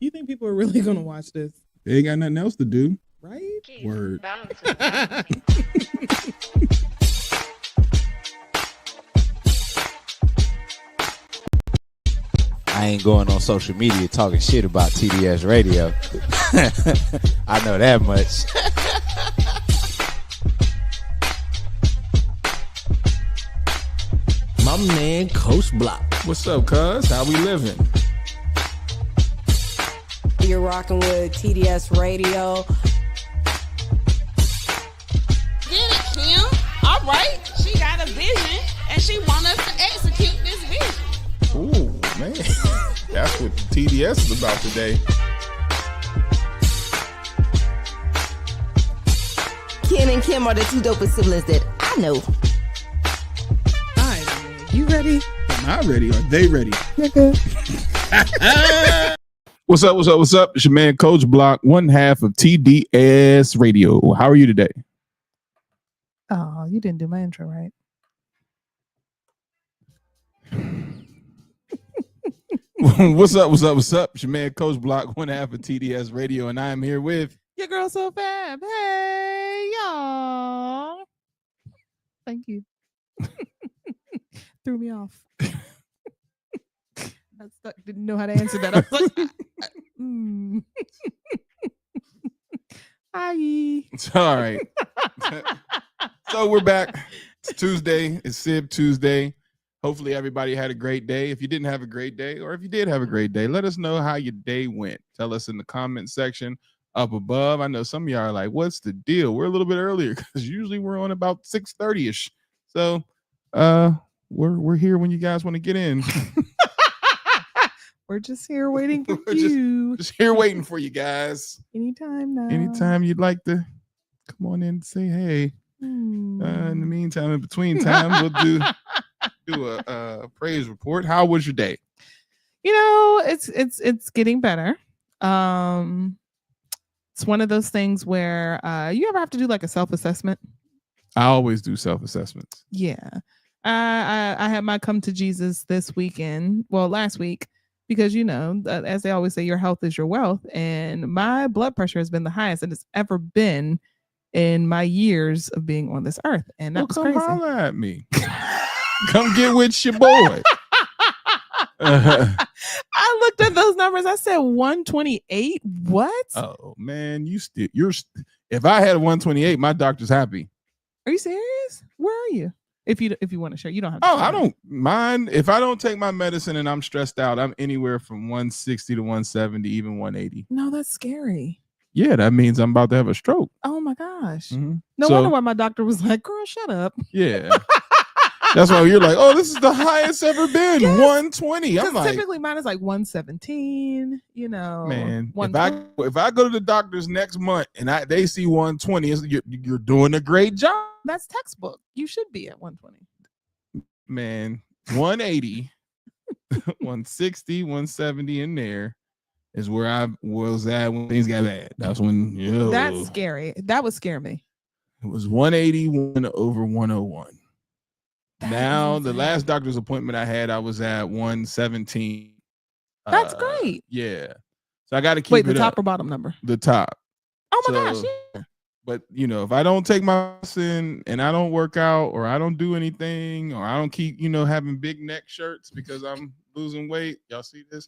You think people are really gonna watch this? They ain't got nothing else to do. Right? Word. I ain't going on social media talking shit about TDS radio. I know that much. My man, Coach Block. What's up, cuz? How we living? You're rocking with TDS Radio. Get it, Kim. All right. She got a vision, and she wants us to execute this vision. Ooh, man. That's what TDS is about today. Ken and Kim are the two dopest siblings that I know. All right, man. You ready? Am I ready? Are they ready? Nigga. What's up? What's up? What's up? It's your man, Coach Block, one half of TDS Radio. How are you today? Oh, you didn't do my intro right. What's up? What's up? What's up? It's your man, Coach Block, one half of TDS Radio, and I am here with Your girl so fab. Hey, y'all. Thank you. Threw me off. I stuck, didn't know how to answer that. I was like, Hi. It's all right. So we're back. It's Tuesday. It's Sib Tuesday. Hopefully everybody had a great day. If you didn't have a great day, or if you did have a great day, let us know how your day went. Tell us in the comment section up above. I know some of y'all are like, what's the deal? We're a little bit earlier because usually we're on about 6:30ish. So we're here when you guys want to get in. We're just here waiting for you. Just here waiting for you guys. Anytime now. Anytime you'd like to come on in and say hey. In the meantime, in between time, we'll do a praise report. How was your day? You know, it's getting better. It's one of those things where you ever have to do like a self-assessment? I always do self-assessments. Yeah. I had my come to Jesus this weekend. Well, last week. Because, you know, as they always say, your health is your wealth. And my blood pressure has been the highest it has ever been in my years of being on this earth. And that was come crazy. Holler at me. Come get with your boy. I looked at those numbers. I said 128. What? Oh, man. If I had a 128, my doctor's happy. Are you serious? Where are you? If you want to share, you don't have to. Oh, I don't mind. If I don't take my medicine and I'm stressed out, I'm anywhere from 160 to 170, even 180. No, that's scary. Yeah, that means I'm about to have a stroke. Oh my gosh. Mm-hmm. No wonder why my doctor was like, girl, shut up. Yeah. That's why you're like, oh, this is the highest ever been. Yes. 120. I'm like, typically mine is like 117, you know. Man, if I go to the doctor's next month and they see 120, you're doing a great job. That's textbook. You should be at 120. Man, 180, 160, 170 in there is where I was at when things got bad. That's when, That's scary. That would scare me. It was 181 over 101. Now, the last doctor's appointment I had, I was at 117. That's great. Yeah. So I got to keep it the top up. or bottom number? The top. Oh my gosh, yeah. But, you know, if I don't take my medicine and I don't work out or I don't do anything or I don't keep, having big neck shirts because I'm losing weight, y'all see this?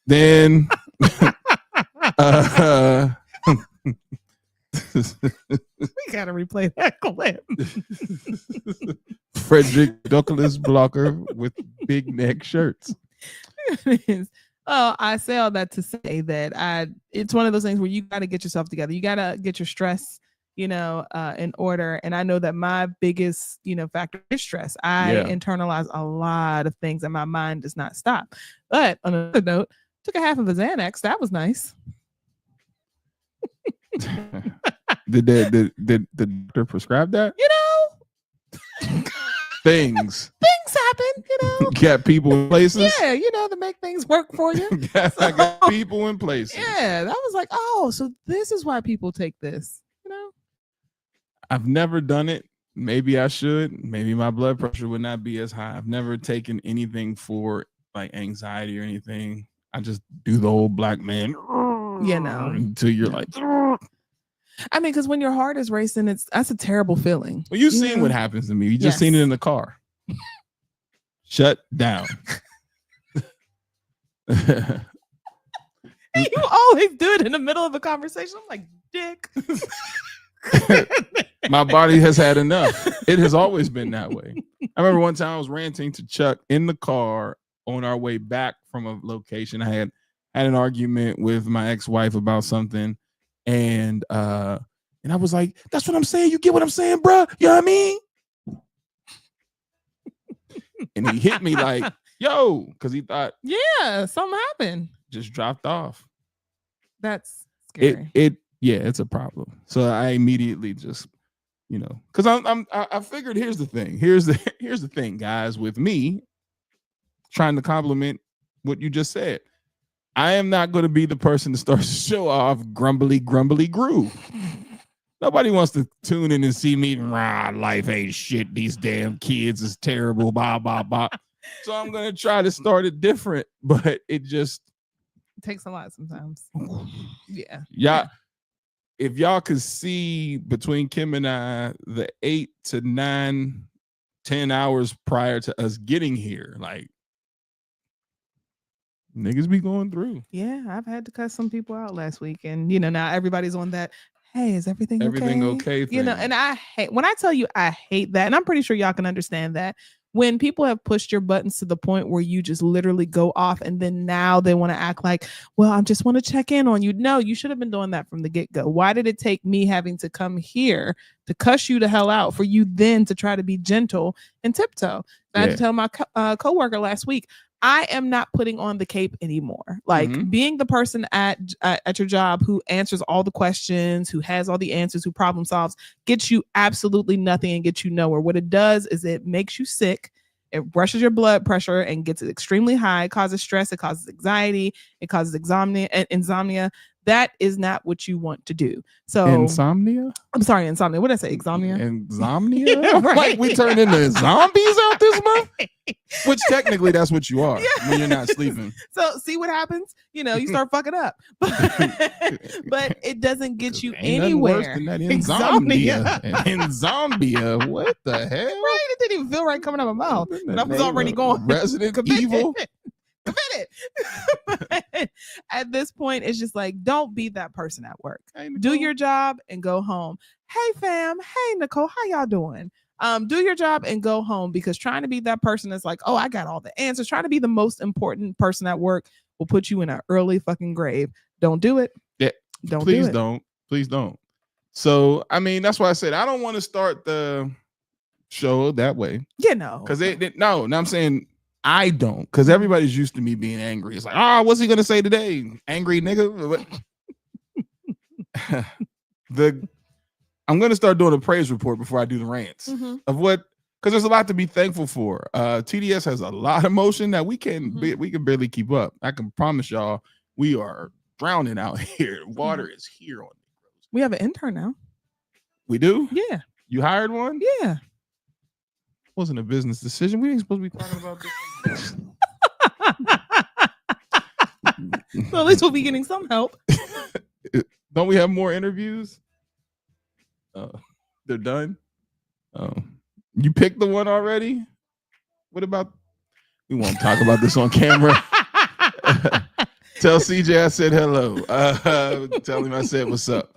Then we gotta replay that clip. Frederick Douglass Blocker with big neck shirts. Oh, I say all that to say that it's one of those things where you got to get yourself together. You got to get your stress, in order. And I know that my biggest, factor is stress. I internalize a lot of things and my mind does not stop. But on another note, took a half of a Xanax. That was nice. Did the doctor prescribe that? Things happen, Got people in places. Yeah, to make things work for you. I got people in places. Yeah, that was like, oh, so this is why people take this, I've never done it. Maybe I should. Maybe my blood pressure would not be as high. I've never taken anything for like anxiety or anything. I just do the old black man, until you're like, I mean, because when your heart is racing, that's a terrible feeing. well, you've seen what happens to me. You just seen it in the car. Shut down. You always do it in the middle of a conversation. I'm like, dick. My body has had enough. It has always been that way. I remember one time I was ranting to Chuck in the car on our way back from a location. I had an argument with my ex-wife about something, and I was like, "That's what I'm saying. You get what I'm saying, bro? You know what I mean?" And he hit me like, "Yo," because he thought, yeah, something happened. Just dropped off. That's scary. It's a problem. So I immediately just, because I figured here's the thing. Here's the thing, guys, with me trying to compliment what you just said. I am not going to be the person that starts to show off grumbly groove. Nobody wants to tune in and see me, life ain't shit. These damn kids is terrible, blah, blah, blah. So I'm going to try to start it different, but it takes a lot sometimes. Yeah. Yeah. If y'all could see between Kim and I, the 8 to 9, 10 hours prior to us getting here, like, niggas be going through. Yeah, I've had to cut some people out last week, and now everybody's on that. Hey, is everything okay? Thing. And I hate when I tell you I hate that, and I'm pretty sure y'all can understand that. When people have pushed your buttons to the point where you just literally go off, and then now they want to act like, well, I just want to check in on you. No, you should have been doing that from the get-go. Why did it take me having to come here to cuss you the hell out for you then to try to be gentle and tiptoe? I had to tell my coworker last week, I am not putting on the cape anymore. Like being the person at your job who answers all the questions, who has all the answers, who problem solves, gets you absolutely nothing and gets you nowhere. What it does is it makes you sick. It rushes your blood pressure and gets it extremely high. It causes stress. It causes anxiety. It causes insomnia. That is not what you want to do. So insomnia? I'm sorry, insomnia. What did I say? Insomnia? Insomnia? Right. Like we turned into zombies out this month? Which technically that's what you are when you're not sleeping. So see what happens? You start fucking up. But it doesn't get you anywhere. Worse than that insomnia. Insomnia. What the hell? Right. It didn't even feel right coming out of my mouth. But I was already going. Resident Evil. At this point, it's just like, don't be that person at work. Do your job and go home. Hey fam, hey Nicole, how y'all doing? Do your job and go home, because trying to be that person that's like, oh, I got all the answers, trying to be the most important person at work will put you in an early fucking grave. Don't do it. Yeah. Please don't. So I mean, that's why I said I don't want to start the show that way. Because no, I'm saying I don't, because everybody's used to me being angry. It's like, what's he gonna say today? Angry nigga. I'm gonna start doing a praise report before I do the rants of what, because there's a lot to be thankful for. TDS has a lot of motion that we can barely keep up. I can promise y'all, we are drowning out here. Water is here on the roads. We have an intern now. We do? Yeah. You hired one? Yeah. Wasn't a business decision. We ain't supposed to be talking about this. So at least we'll be getting some help. Don't we have more interviews? They're done. You picked the one already? What about? We won't talk about this on camera. Tell CJ I said hello. Tell him I said what's up.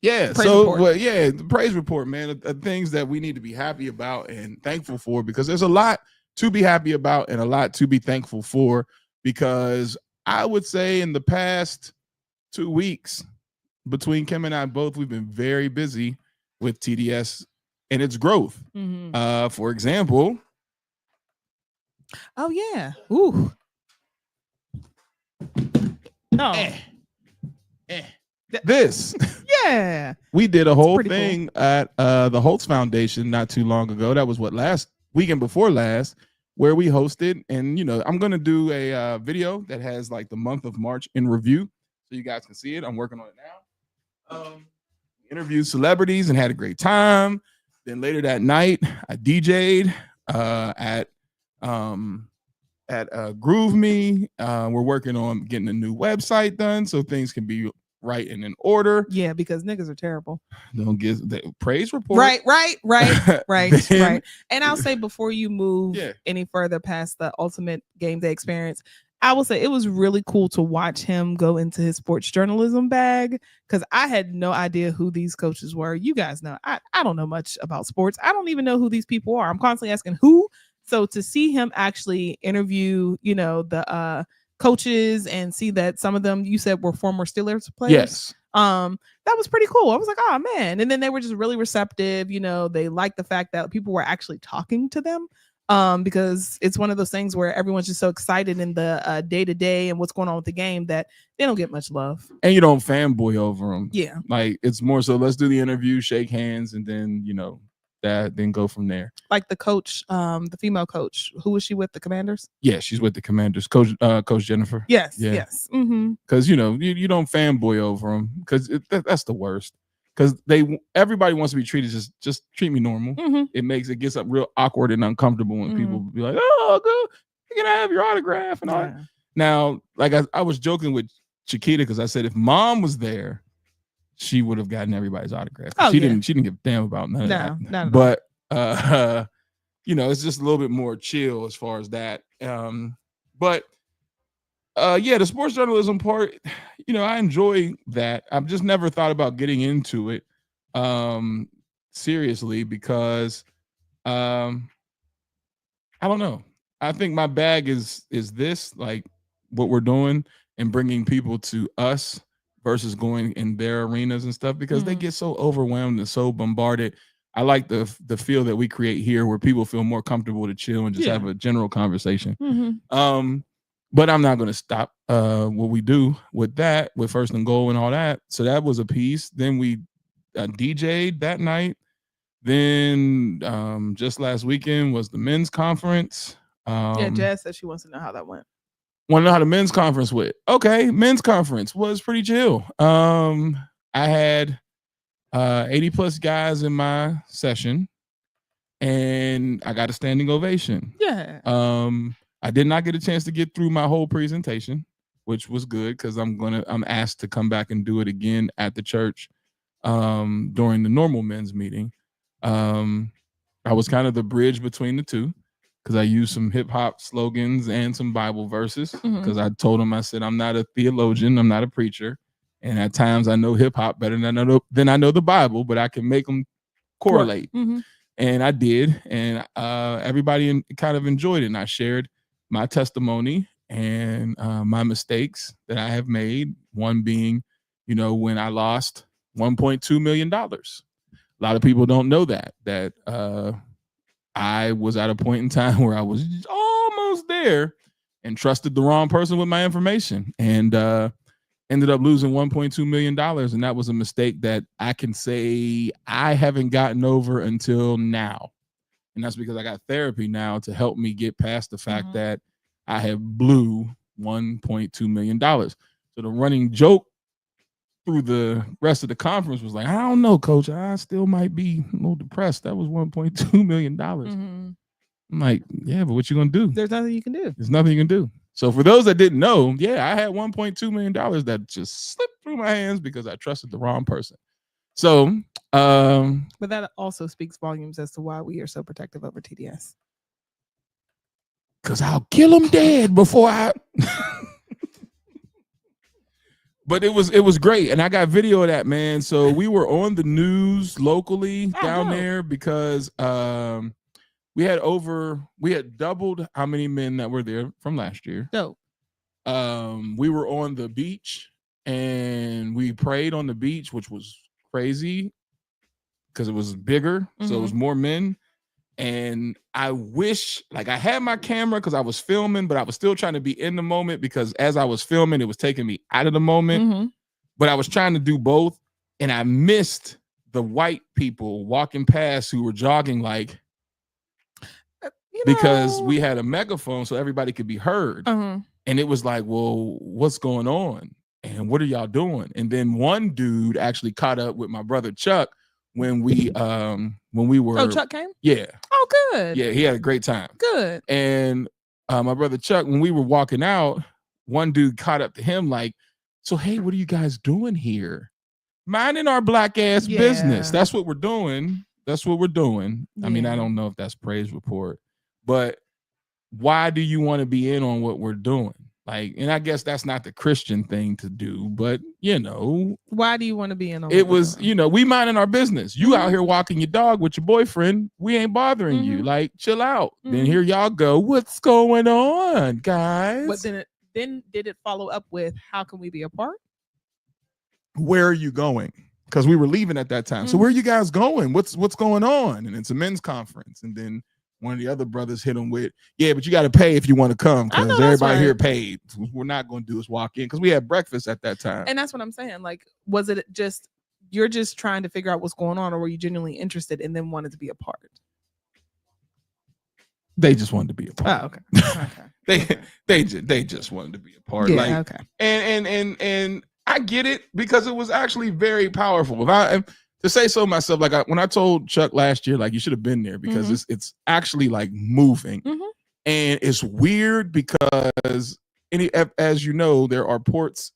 Yeah. The praise report, man. Things that we need to be happy about and thankful for, because there's a lot to be happy about and a lot to be thankful for. Because I would say in the past 2 weeks, between Kim and I both, we've been very busy with TDS and its growth. For example. Oh yeah. Ooh. No. This. Yeah. We did a whole thing at the Holtz Foundation not too long ago. That was last weekend before last, where we hosted. And, I'm going to do a video that has like the month of March in review, so you guys can see it. I'm working on it now. Interviewed celebrities and had a great time. Then later that night, I DJ'd at Groove Me. We're working on getting a new website done so things can be right and in order. Yeah, because niggas are terrible. Don't give the praise report. Right. And I'll say before you move Yeah. any further past the ultimate game day experience, I will say it was really cool to watch him go into his sports journalism bag because I had no idea who these coaches were. You guys know I don't know much about sports. I don't even know who these people are. I'm constantly asking who. So to see him actually interview, the coaches and see that some of them you said were former Steelers players. Yes. That was pretty cool. I was like, oh man. And then they were just really receptive. They liked the fact that people were actually talking to them. Because it's one of those things where everyone's just so excited in the day to day and what's going on with the game that they don't get much love. And you don't fanboy over them. Yeah. Like it's more so let's do the interview, shake hands, and then then go from there. Like the coach, the female coach, who was she with? The Commanders? Yeah, she's with the Commanders. Coach Jennifer. Yes. Yeah. Yes. Mm-hmm. Because you don't fanboy over them because that's the worst. Because everybody wants to be treated just treat me normal. Mm-hmm. It gets up real awkward and uncomfortable when people be like, oh, go, you can have your autograph and all that. Now, like I was joking with Chiquita because I said if mom was there, she would have gotten everybody's autograph. She didn't give a damn about none of that. No. But it's just a little bit more chill as far as that. But the sports journalism part, I enjoy that. I've just never thought about getting into it seriously because I don't know. I think my bag is this, like what we're doing and bringing people to us versus going in their arenas and stuff because they get so overwhelmed and so bombarded. I like the feel that we create here where people feel more comfortable to chill and just have a general conversation. Mm-hmm. But I'm not going to stop what we do with that, with First and Goal and all that. So that was a piece. Then we DJ'd that night. Then just last weekend was the men's conference. Jazz said she wants to know how that went. Want to know how the men's conference went? Okay, men's conference was pretty chill. I had 80 plus guys in my session, and I got a standing ovation. Yeah. I did not get a chance to get through my whole presentation, which was good because I'm asked to come back and do it again at the church during the normal men's meeting. I was kind of the bridge between the two because I used some hip hop slogans and some Bible verses because I told them, I said, I'm not a theologian, I'm not a preacher. And at times I know hip hop better than I know the Bible, but I can make them correlate. Mm-hmm. And I did. And everybody kind of enjoyed it. And I shared my testimony and my mistakes that I have made. One being, when I lost $1.2 million. A lot of people don't know that I was at a point in time where I was almost there and trusted the wrong person with my information and ended up losing $1.2 million. And that was a mistake that I can say I haven't gotten over until now. And that's because I got therapy now to help me get past the fact that I have blew $1.2 million. So the running joke through the rest of the conference was like, I don't know, coach, I still might be a little depressed. That was $1.2 million. I'm like, yeah, but what you gonna do? There's nothing you can do. There's nothing you can do. So for those that didn't know, I had $1.2 million that just slipped through my hands because I trusted the wrong person. So but that also speaks volumes as to why we are so protective over TDS. Because I'll kill him dead before I But it was great, and I got video of that, man. So we were on the news locally down there because we had doubled how many men that were there from last year. Dope. We were on the beach and we prayed on the beach, which was crazy because it was bigger, so it was more men. And I wish, like, I had my camera because I was filming, but I was still trying to be in the moment because as I was filming, it was taking me out of the moment. But I was trying to do both, and I missed the white people walking past who were jogging, like, because we had a megaphone so everybody could be heard. And it was like, well, what's going on? And what are y'all doing? And then one dude actually caught up with my brother Chuck when we were. Oh, Chuck came? Yeah. Oh, good. Yeah, he had a great time. Good. And my brother Chuck, when we were walking out, one dude caught up to him like, so, hey, what are you guys doing here? Minding our black ass business. That's what we're doing. That's what we're doing. I mean, I don't know if that's praise report, but why do you want to be in on what we're doing? Like, and I guess that's not the Christian thing to do, but why do you want to be in on it was, we minding our business. You out here walking your dog with your boyfriend. We ain't bothering you. Like, chill out. Then here y'all go. What's going on, guys? But then did it follow up with how can we be apart? Where are you going? Because we were leaving at that time. So where are you guys going? What's going on? And it's a men's conference. And then one of the other brothers hit him with, yeah, but you got to pay if you want to come because everybody here paid. We're not going to do is walk in because we had breakfast at that time. And that's what I'm saying. Like, was it just, you're just trying to figure out what's going on, or were you genuinely interested and then wanted to be a part? They just wanted to be a part. Oh, okay. They just wanted to be a part. Yeah, like, okay. And I get it because it was actually very powerful. If I to say so myself, like when I told Chuck last year, like you should have been there because it's actually like moving, and it's weird because as you know, there are ports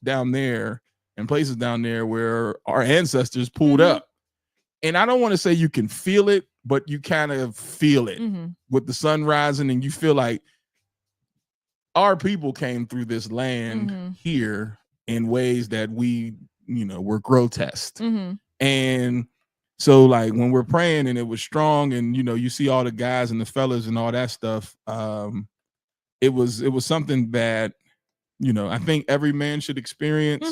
down there and places down there where our ancestors pulled up, and I don't want to say you can feel it, but you kind of feel it with the sun rising, and you feel like our people came through this land here in ways that we, were grotesque. And so like when we're praying and it was strong and, you see all the guys and the fellas and all that stuff. It was something that, I think every man should experience.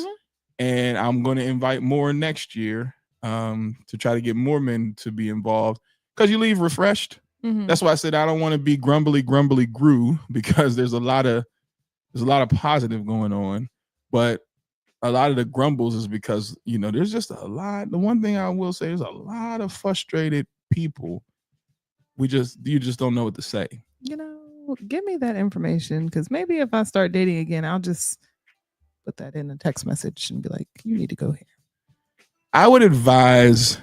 And I'm going to invite more next year to try to get more men to be involved because you leave refreshed. That's why I said I don't want to be grumbly grew because there's a lot of positive going on, but a lot of the grumbles is because there's just a lot. The one thing I will say, there's a lot of frustrated people. You just don't know what to say. Give me that information because maybe if I start dating again, I'll just put that in a text message and be like, you need to go here. I would advise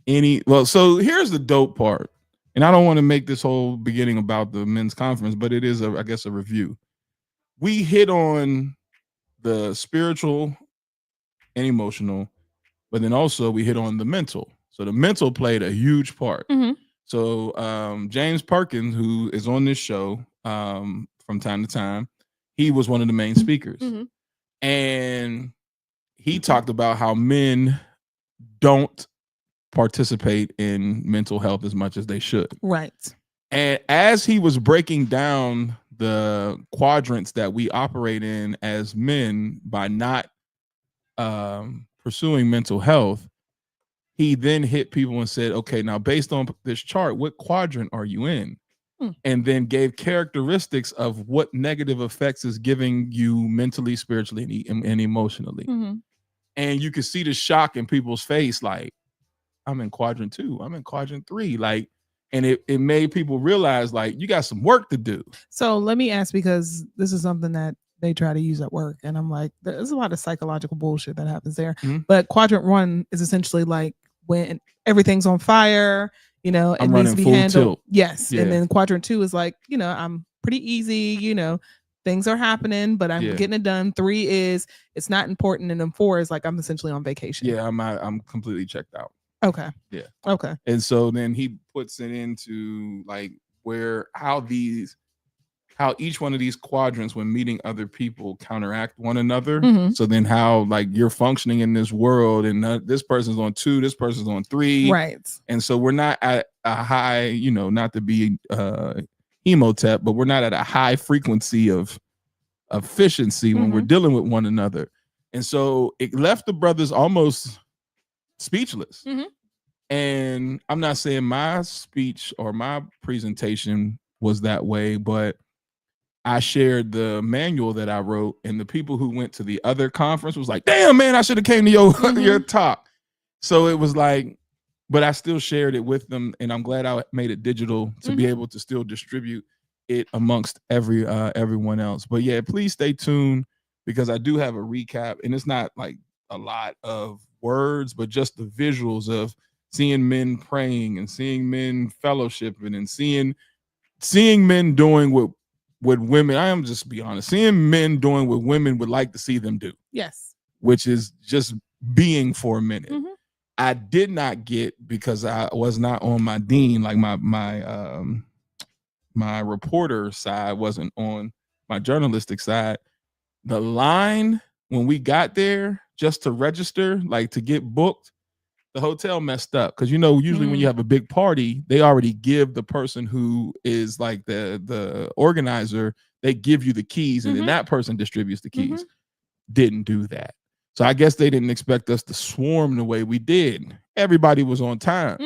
so here's the dope part. And I don't want to make this whole beginning about the men's conference, but it is I guess a review. We hit on the spiritual and emotional, but then also we hit on the mental. So the mental played a huge part. So James Perkins, who is on this show from time to time, he was one of the main speakers. And he talked about how men don't participate in mental health as much as they should. Right. And as he was breaking down the quadrants that we operate in as men by not pursuing mental health, he then hit people and said, okay, now based on this chart, what quadrant are you in? And then gave characteristics of what negative effects is giving you mentally, spiritually, and emotionally. And you could see the shock in people's face, like, I'm in quadrant 2, I'm in quadrant 3, like, and it made people realize like you got some work to do. So let me ask, because this is something that they try to use at work, and I'm like, there's a lot of psychological bullshit that happens there. But quadrant 1 is essentially like when everything's on fire, it needs to be handled. Tilt. Yes. Yeah. And then quadrant 2 is like, I'm pretty easy, things are happening, but I'm getting it done. 3 is it's not important, and then 4 is like I'm essentially on vacation. Yeah, I'm completely checked out. Okay. Yeah. Okay. And so then he puts it into like how each one of these quadrants when meeting other people counteract one another. So then how like you're functioning in this world, and this person's on 2, this person's on 3. Right. And so we're not at a high, not to be Emotep, but we're not at a high frequency of efficiency when we're dealing with one another. And so it left the brothers almost speechless. And I'm not saying my speech or my presentation was that way, but I shared the manual that I wrote, and the people who went to the other conference was like, damn, man, I should have came to your talk. So it was like, but I still shared it with them, and I'm glad I made it digital to be able to still distribute it amongst everyone else. But yeah, please stay tuned because I do have a recap, and it's not like a lot of words, but just the visuals of seeing men praying and seeing men fellowshipping and seeing men doing what what women, I am just be honest, seeing men doing what women would like to see them do, Yes. which is just being for a minute. Mhm. I did not get, because I was not on my dean, like my reporter side wasn't on my journalistic side. The line when we got there just to register, like to get booked, the hotel messed up, because usually when you have a big party, they already give the person who is like the organizer, they give you the keys, and then that person distributes the keys. Didn't do that. So I guess they didn't expect us to swarm the way we did. Everybody was on time.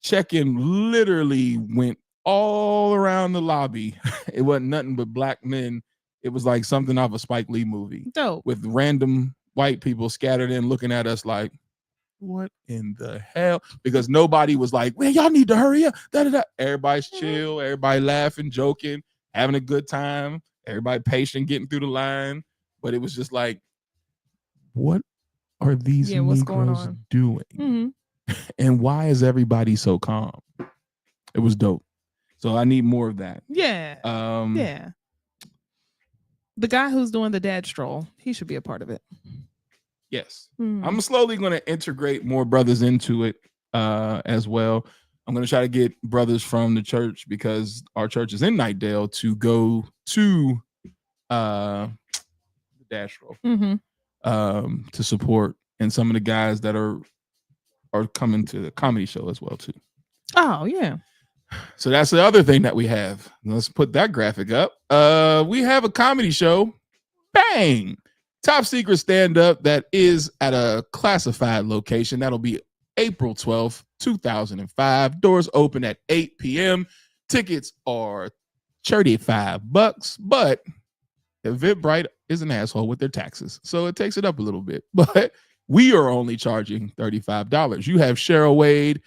Check-in literally went all around the lobby. It wasn't nothing but black men. It was like something off a Spike Lee movie. Dope. With random white people scattered in looking at us like, what in the hell? Because nobody was like, well, y'all need to hurry up. Da-da-da. Everybody's chill, everybody laughing, joking, having a good time, everybody patient getting through the line. But it was just like, what are these what's going Negroes on? doing? And why is everybody so calm? It was dope. So I need more of that. Yeah. Yeah. The guy who's doing the dad stroll, he should be a part of it. Yes. I'm slowly going to integrate more brothers into it as well. I'm going to try to get brothers from the church, because our church is in Nightdale, to go to the dad stroll to support, and some of the guys that are coming to the comedy show as well too. Oh yeah. So that's the other thing that we have. Let's put that graphic up. We have a comedy show. Bang! Top secret stand-up that is at a classified location. That'll be April 12th, 2005. Doors open at 8 p.m. Tickets are $35, but Eventbrite is an asshole with their taxes, so it takes it up a little bit. But we are only charging $35. You have Cheryl Wade,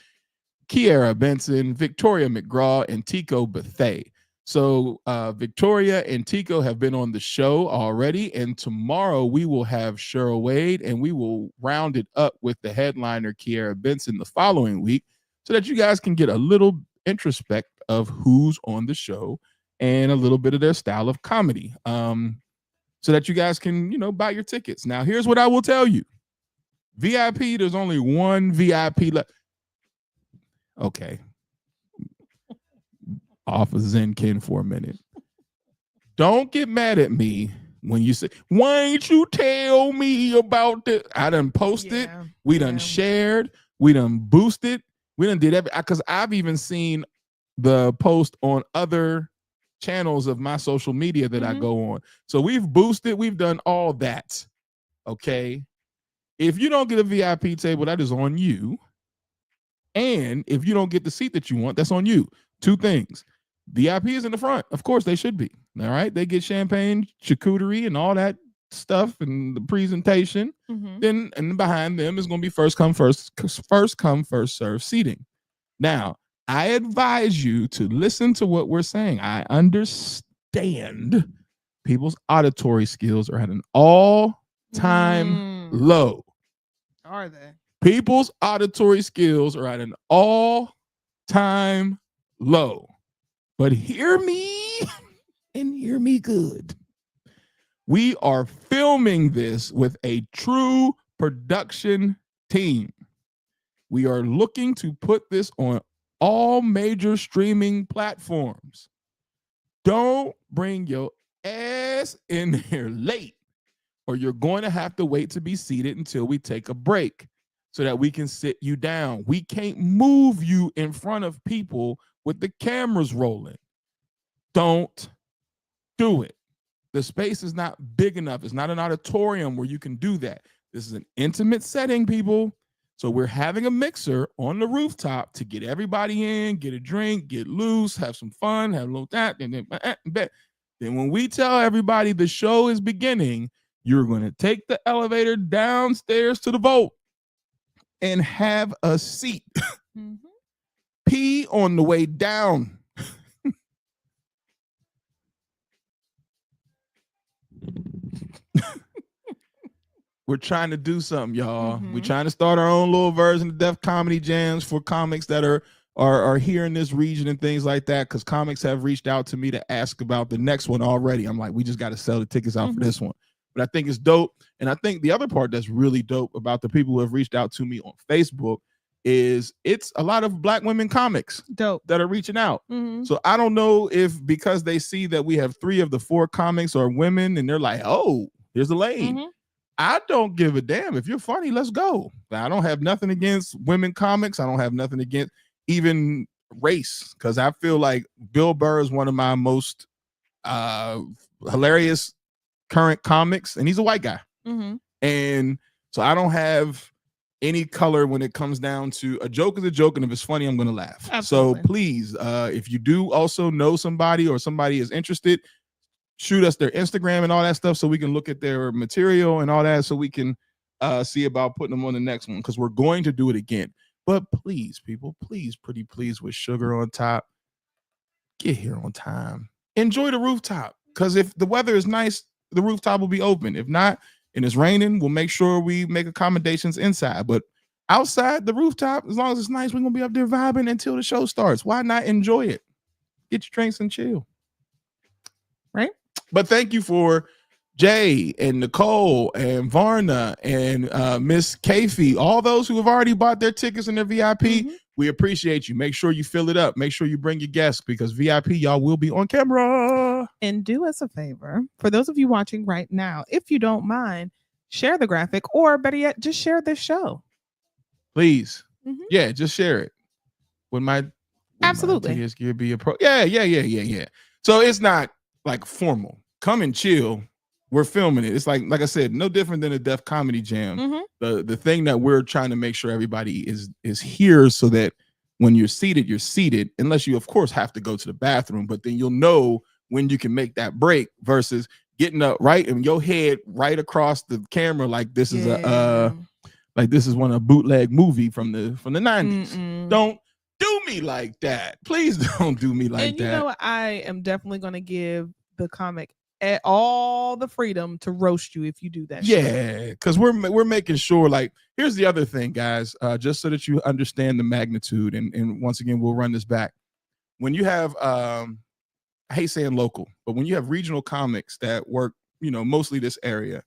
Kiara Benson, Victoria McGraw, and Tico Bethay. So Victoria and Tico have been on the show already, and tomorrow we will have Cheryl Wade, and we will round it up with the headliner Kiara Benson the following week, so that you guys can get a little introspect of who's on the show and a little bit of their style of comedy, so that you guys can, buy your tickets. Now, here's what I will tell you. VIP, there's only one VIP left. Okay. Off of Zenkin for a minute. Don't get mad at me when you say, why ain't you tell me about this? I done posted. We done shared. We done boosted. We done did everything. Because I've even seen the post on other channels of my social media that I go on. So we've boosted. We've done all that. Okay. If you don't get a VIP table, that is on you. And if you don't get the seat that you want, that's on you. Two things. VIP is in the front. Of course, they should be. All right. They get champagne, charcuterie, and all that stuff, and the presentation. Then, and behind them is going to be first come, first serve seating. Now, I advise you to listen to what we're saying. I understand people's auditory skills are at an all-time low. Are they? People's auditory skills are at an all-time low. But hear me and hear me good. We are filming this with a true production team. We are looking to put this on all major streaming platforms. Don't bring your ass in here late, or you're going to have to wait to be seated until we take a break so that we can sit you down. We can't move you in front of people with the cameras rolling. Don't do it. The space is not big enough. It's not an auditorium where you can do that. This is an intimate setting, people. So we're having a mixer on the rooftop to get everybody in, get a drink, get loose, have some fun, have a little that. Then when we tell everybody the show is beginning, you're going to take the elevator downstairs to the vault and have a seat. Pee on the way down. We're trying to do something, y'all. We're trying to start our own little version of Def Comedy Jams for comics that are are here in this region and things like that, because comics have reached out to me to ask about the next one already. I'm like, we just got to sell the tickets out for this one. But I think it's dope. And I think the other part that's really dope about the people who have reached out to me on Facebook is it's a lot of Black women comics Dope. that are reaching out. So I don't know if because they see that we have 3 of the 4 comics are women and they're like, oh, here's a lane. I don't give a damn. If you're funny, let's go. I don't have nothing against women comics. I don't have nothing against even race, because I feel like Bill Burr is one of my most hilarious current comics, and he's a white guy. And so I don't have any color when it comes down to a joke is a joke, and if it's funny, I'm going to laugh. Absolutely. So please, if you do also know somebody or somebody is interested, shoot us their Instagram and all that stuff so we can look at their material and all that, so we can see about putting them on the next one, because we're going to do it again. But please, people, please, pretty please, with sugar on top, get here on time. Enjoy the rooftop, because if the weather is nice, the rooftop will be open. If not, and it's raining, we'll make sure we make accommodations inside. But outside the rooftop, as long as it's nice, we're going to be up there vibing until the show starts. Why not enjoy it? Get your drinks and chill. Right? But thank you for Jay and Nicole and Varna and Miss Kafie, all those who have already bought their tickets and their VIP. We appreciate you. Make sure you fill it up. Make sure you bring your guests, because VIP, y'all will be on camera. And do us a favor, for those of you watching right now, if you don't mind, share the graphic, or better yet, just share this show. Please. Yeah, just share it. With my absolutely. Yeah. So it's not like formal. Come and chill. We're filming it. It's like I said, no different than a Def Comedy Jam. The thing that we're trying to make sure everybody is here, so that when you're seated, unless you of course have to go to the bathroom, but then you'll know when you can make that break, versus getting up right in your head right across the camera like this is this is one of a bootleg movie from the 90s. Don't do me like that. Please don't do me like that. And you know what? I am definitely going to give the comic all the freedom to roast you if you do that. Yeah, because we're making sure. Like, here's the other thing, guys, just so that you understand the magnitude. And once again, we'll run this back. When you have, I hate saying local, but when you have regional comics that work, mostly this area,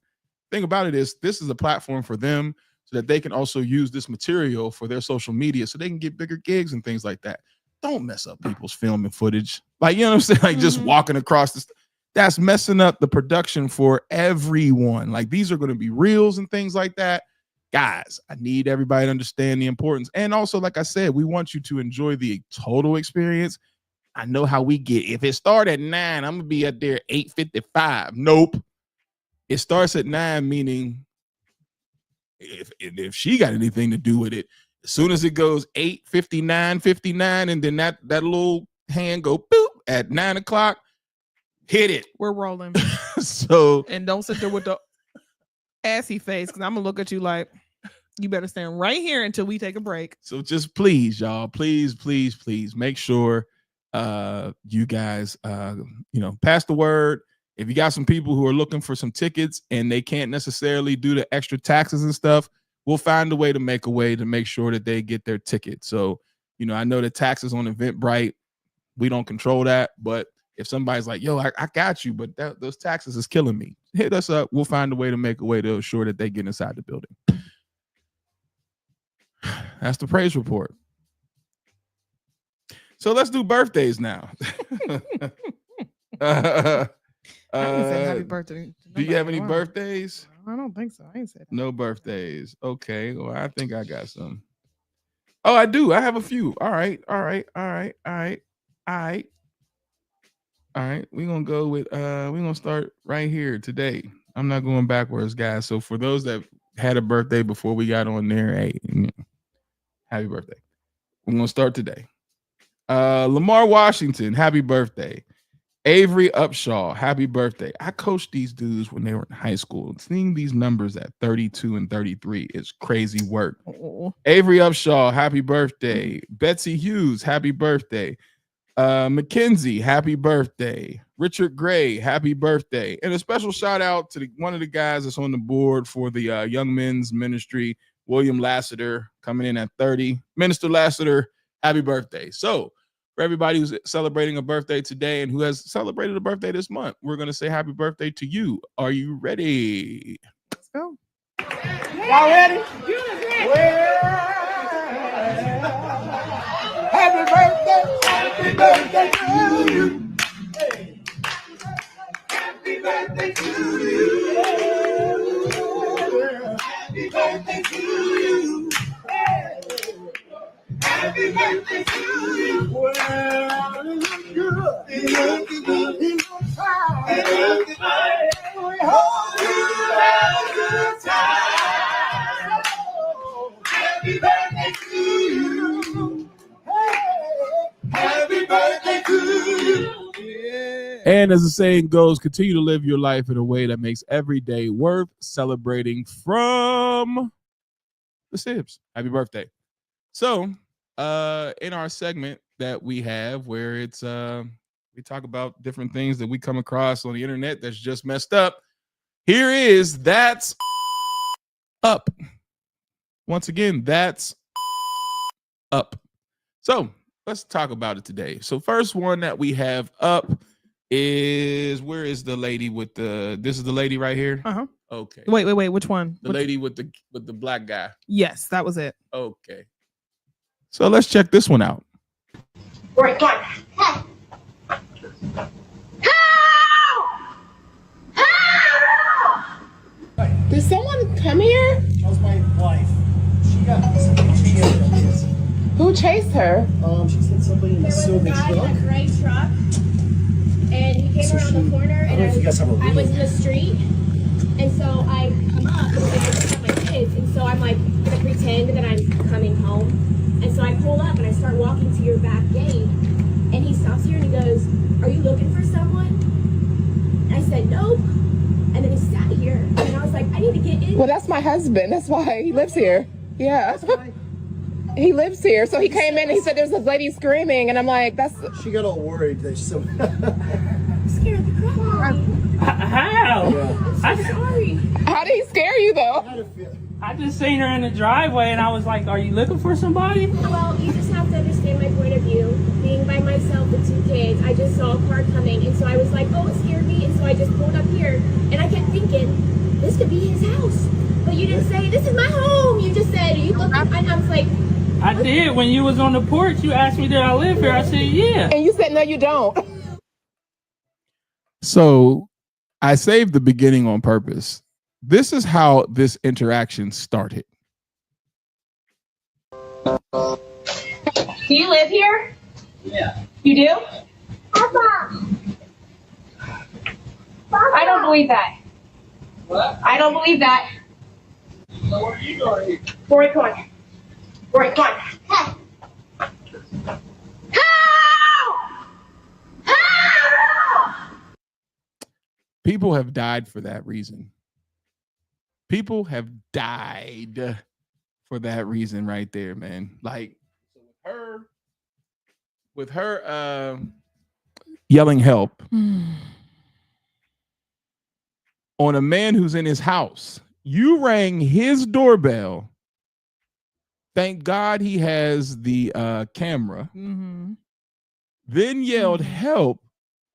thing about it is this is a platform for them, so that they can also use this material for their social media, so they can get bigger gigs and things like that. Don't mess up people's film and footage. Like, you know what I'm saying? Like, just walking across this. That's messing up the production for everyone. Like, these are going to be reels and things like that. Guys, I need everybody to understand the importance. And also, like I said, we want you to enjoy the total experience. I know how we get. If it starts at 9, I'm going to be up there 8:55. Nope. It starts at 9, meaning if she got anything to do with it, as soon as it goes 8:59, and then that little hand go boop at 9 o'clock, hit it. We're rolling. So, and don't sit there with the assy face, because I'm gonna look at you like you better stand right here until we take a break. So just please, y'all, please make sure you guys pass the word. If you got some people who are looking for some tickets and they can't necessarily do the extra taxes and stuff, we'll find a way to make sure that they get their ticket. So, I know the taxes on Eventbrite, we don't control that, but if somebody's like, yo, I got you, but those taxes is killing me, hit us up. We'll find a way to ensure that they get inside the building. That's the praise report. So let's do birthdays now. I didn't say happy birthday. Do you have any birthdays? I don't think so. I ain't said that. No birthdays. Okay. Well, I think I got some. Oh, I do. I have a few. All right. We're gonna go with we're gonna start right here today. I'm not going backwards, guys. So for those that had a birthday before we got on there, hey, happy birthday. We're gonna start today. Lamar Washington, happy birthday. Avery Upshaw, happy birthday. I coached these dudes when they were in high school. Seeing these numbers at 32 and 33 is crazy work. Avery Upshaw, happy birthday. Betsy Hughes, happy birthday. Mackenzie, happy birthday. Richard Gray, happy birthday. And a special shout out to one of the guys that's on the board for the Young Men's Ministry, William Lassiter, coming in at 30. Minister Lassiter, happy birthday. So for everybody who's celebrating a birthday today and who has celebrated a birthday this month, we're going to say happy birthday to you. Are you ready? Let's go. Y'all ready? Happy birthday to you. Happy birthday to you. Happy birthday to you. Happy birthday to you. Well, it looks good. It looks good. It looks fine. It looks fine. We hope you have a good time. Happy birthday to you. Hey, happy birthday to you. Yeah. And as the saying goes, continue to live your life in a way that makes every day worth celebrating from the Sibs. Happy birthday. So, in our segment that we have where it's we talk about different things that we come across on the internet that's just messed up. Here is That's Up. Once again, that's up. So let's talk about it today. So first one that we have up is, where is the lady with the, this is the lady right here? Uh-huh. Okay. Wait, which one? The lady with the black guy. Yes, that was it. Okay. So let's check this one out. Right, come on. Did someone come here? That was my wife. She got somebody chased her. Who chased her? She said somebody in the silver There was a guy in a truck. gray truck, and he came So around the corner, I don't and know if you guys have a I was in reading. the street, and so I come up, and I just have my kids, and so I'm like gonna pretend that I'm coming home, and so I pull up and I start walking to your back gate, and he stops here and he goes, "Are you looking for someone?" And I said, "Nope," and then he sat here, and I was like, "I need to get in." Well, that's my husband. That's why he lives here. Yeah. He lives here. So he came in and he said there's this lady screaming, and I'm like, that's. She got all worried that she said, Scared the crap out of me. How? yeah. I'm so sorry. How did he scare you though? How did it feel? I just seen her in the driveway and I was like, are you looking for somebody? Well, you just have to understand my point of view. Being by myself with 2 kids, I just saw a car coming, and so I was like, oh, it scared me, and so I just pulled up here, and I kept thinking, this could be his house. But you didn't say, this is my home. You just said, are you looking? And I was like, I did. When you was on the porch, you asked me, did I live here? I said, yeah. And you said, no, you don't. So I saved the beginning on purpose. This is how this interaction started. do you live here? Yeah. You do? Papa. I don't believe that. What? I don't believe that. So where are you going? Rory, come on. Rory, come on. Help! Help! People have died for that reason. People have died for that reason right there, man. Like, so with her yelling help on a man who's in his house. You rang his doorbell. Thank God he has the camera. Mm-hmm. Then yelled help,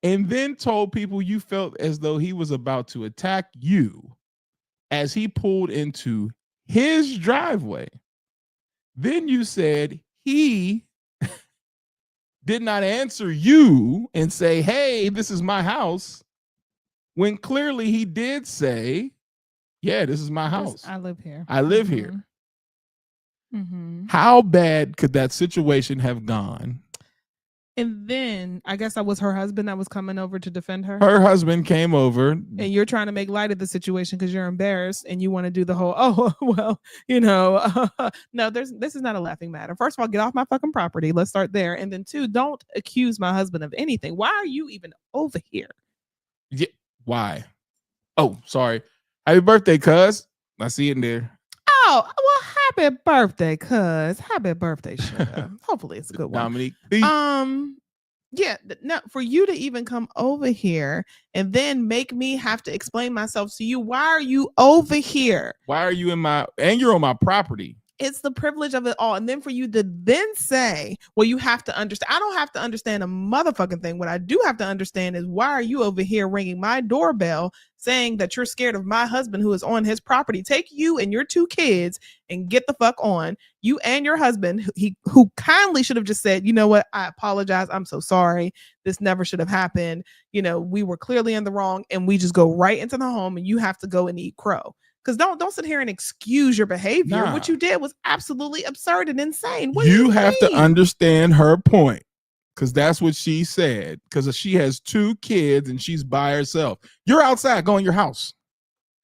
and then told people you felt as though he was about to attack you as he pulled into his driveway. Then you said he did not answer you and say, hey, this is my house, when clearly he did say, yeah, this is my house. I live here. I live here. Mm-hmm. How bad could that situation have gone? And then I guess that was her husband that was coming over to defend her. Her husband came over. And you're trying to make light of the situation because you're embarrassed and you want to do the whole, oh, well, you know, no, this is not a laughing matter. First of all, get off my fucking property. Let's start there. And then 2, don't accuse my husband of anything. Why are you even over here? Yeah, why? Oh, sorry. Happy birthday, cuz. I see it in there. Oh, well, happy birthday, cuz. Happy birthday, sugar. Hopefully it's a good one. Dominique. Yeah, no, for you to even come over here and then make me have to explain myself to you. Why are you over here? Why are you in my, and you're on my property. it's the privilege of it all. And then for you to then say, well, you have to understand. I don't have to understand a motherfucking thing. What I do have to understand is, why are you over here ringing my doorbell saying that you're scared of my husband who is on his property? Take you and your 2 kids and get the fuck on. You and your husband, who kindly should have just said, you know what, I apologize. I'm so sorry. This never should have happened. You know, we were clearly in the wrong, and we just go right into the home and you have to go and eat crow. Because don't sit here and excuse your behavior. Nah. What you did was absolutely absurd and insane. What You do have to mean? understand her point, because that's what she said. Because she has 2 kids and she's by herself. You're outside. Go in your house.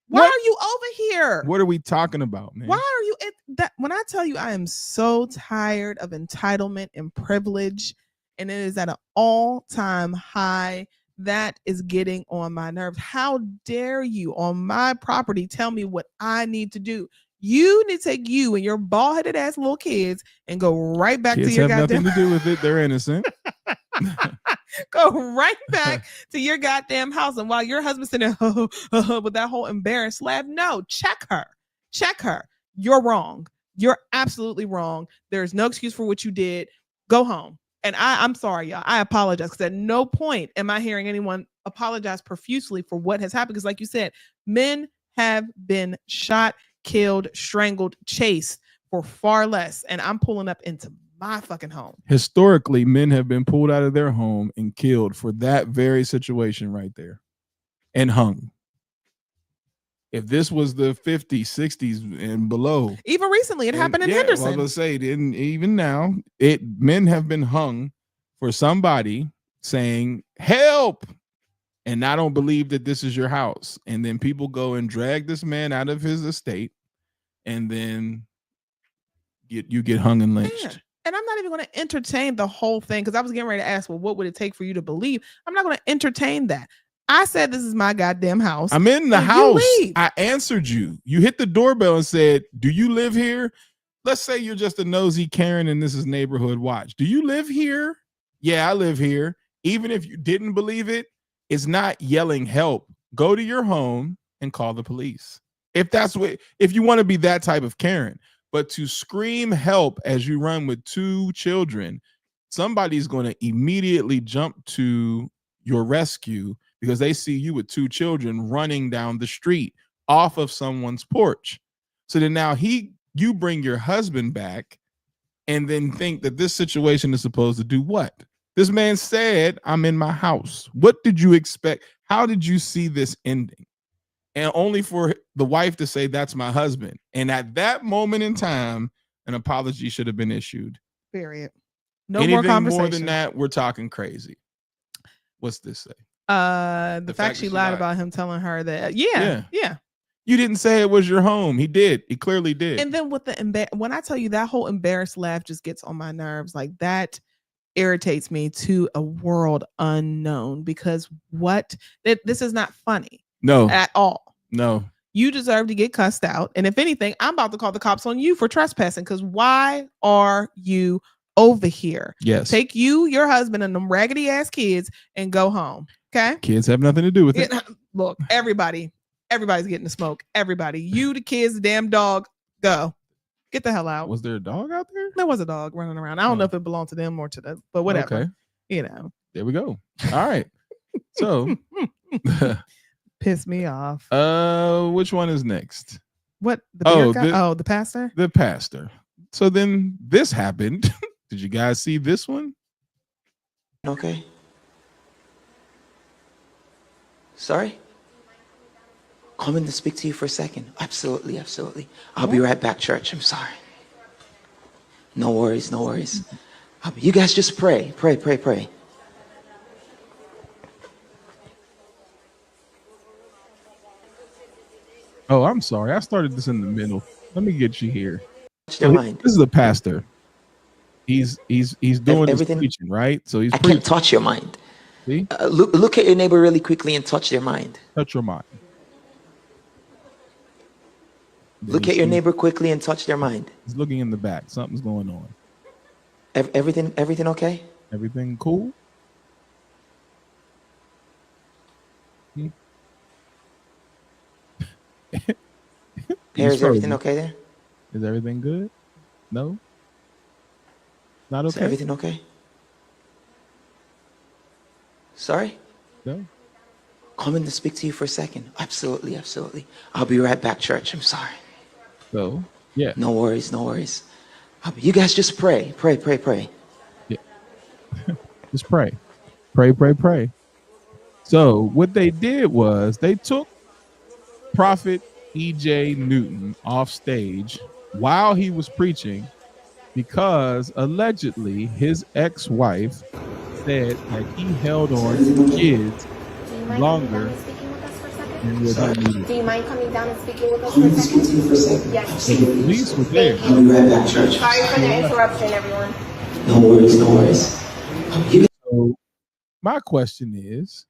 Why What? are you over here? What are we talking about, man? Why are you that? When I tell you I am so tired of entitlement and privilege, and it is at an all-time high, that is getting on my nerves. How dare you on my property tell me what I need to do? You need to take you and your bald-headed ass little kids and go right back Kids to your have goddamn. nothing to do with it. They're innocent. Go right back to your goddamn house. And while your husband's sitting there with that whole embarrassed laugh, no, check her. Check her. You're wrong. You're absolutely wrong. There's no excuse for what you did. Go home. And I'm sorry, y'all. I apologize, because at no point am I hearing anyone apologize profusely for what has happened. Because like you said, men have been shot, killed, strangled, chased for far less. And I'm pulling up into my fucking home. Historically, men have been pulled out of their home and killed for that very situation right there and hung. If this was the 50s, 60s and below. Even recently, it happened in Henderson. I was going to say, even now, men have been hung for somebody saying, help. And I don't believe that this is your house. And then people go and drag this man out of his estate, and then you get hung and lynched. Yeah. And I'm not even going to entertain the whole thing, because I was getting ready to ask, well, what would it take for you to believe? I'm not going to entertain that. I said, this is my goddamn house. I'm in the house. I answered you. You hit the doorbell and said, do you live here? Let's say you're just a nosy Karen and this is Neighborhood Watch. Do you live here? Yeah, I live here. Even if you didn't believe it, it's not yelling help. Go to your home and call the police. If you want to be that type of Karen. But to scream help as you run with 2 children, somebody's going to immediately jump to your rescue, because they see you with 2 children running down the street off of someone's porch. So then now you bring your husband back and then think that this situation is supposed to do what? This man said, I'm in my house. What did you expect? How did you see this ending? And only for the wife to say, that's my husband. And at that moment in time, an apology should have been issued. Period. No Anything more conversation. more than that, we're talking crazy. What's this say? The fact she lied about him telling her that. Yeah. You didn't say it was your home. He did. He clearly did. And then with when I tell you, that whole embarrassed laugh just gets on my nerves. Like, that irritates me to a world unknown, because this is not funny. No. At all. No. You deserve to get cussed out. And if anything, I'm about to call the cops on you for trespassing, because why are you over here? Yes. Take you, your husband, and them raggedy ass kids and go home. Okay. Kids have nothing to do with it. Look, everybody's getting the smoke. Everybody. You, the kids, the damn dog, go. Get the hell out. Was there a dog out there? There was a dog running around. I don't know if it belonged to them or to them, but whatever. Okay. You know. There we go. All right. So piss me off. Which one is next? What? The beer guy? The pastor? The pastor. So then this happened. Did you guys see this one? Okay. Sorry? Coming to speak to you for a second. Absolutely, absolutely. I'll be right back, church. I'm sorry. No worries, no worries. You guys just pray. Pray. Oh, I'm sorry. I started this in the middle. Let me get you here. Their mind. This is a pastor. He's doing his Everything- preaching, right? So he's I can't touch your mind. See? Look at your neighbor really quickly and touch their mind. Touch your mind. Look at your neighbor quickly and touch their mind. He's looking in the back. Something's going on. Everything okay? Everything cool? Is everything okay there? Is everything good? No? Not Is okay? everything okay? Sorry? No? Come in to speak to you for a second. Absolutely, absolutely. I'll be right back, church. I'm sorry. So, yeah. No worries, no worries. You guys just pray. Pray, pray, pray. Yeah. Just pray. Pray, pray, pray. So what they did was they took Prophet E.J. Newton off stage while he was preaching because allegedly his ex-wife said that he held on to kids longer than what he needed. Do you mind coming down and speaking with us for a second? Yes. So the police were there. I'll be right back, church. Sorry for the interruption, everyone. No worries, no worries. So my question is,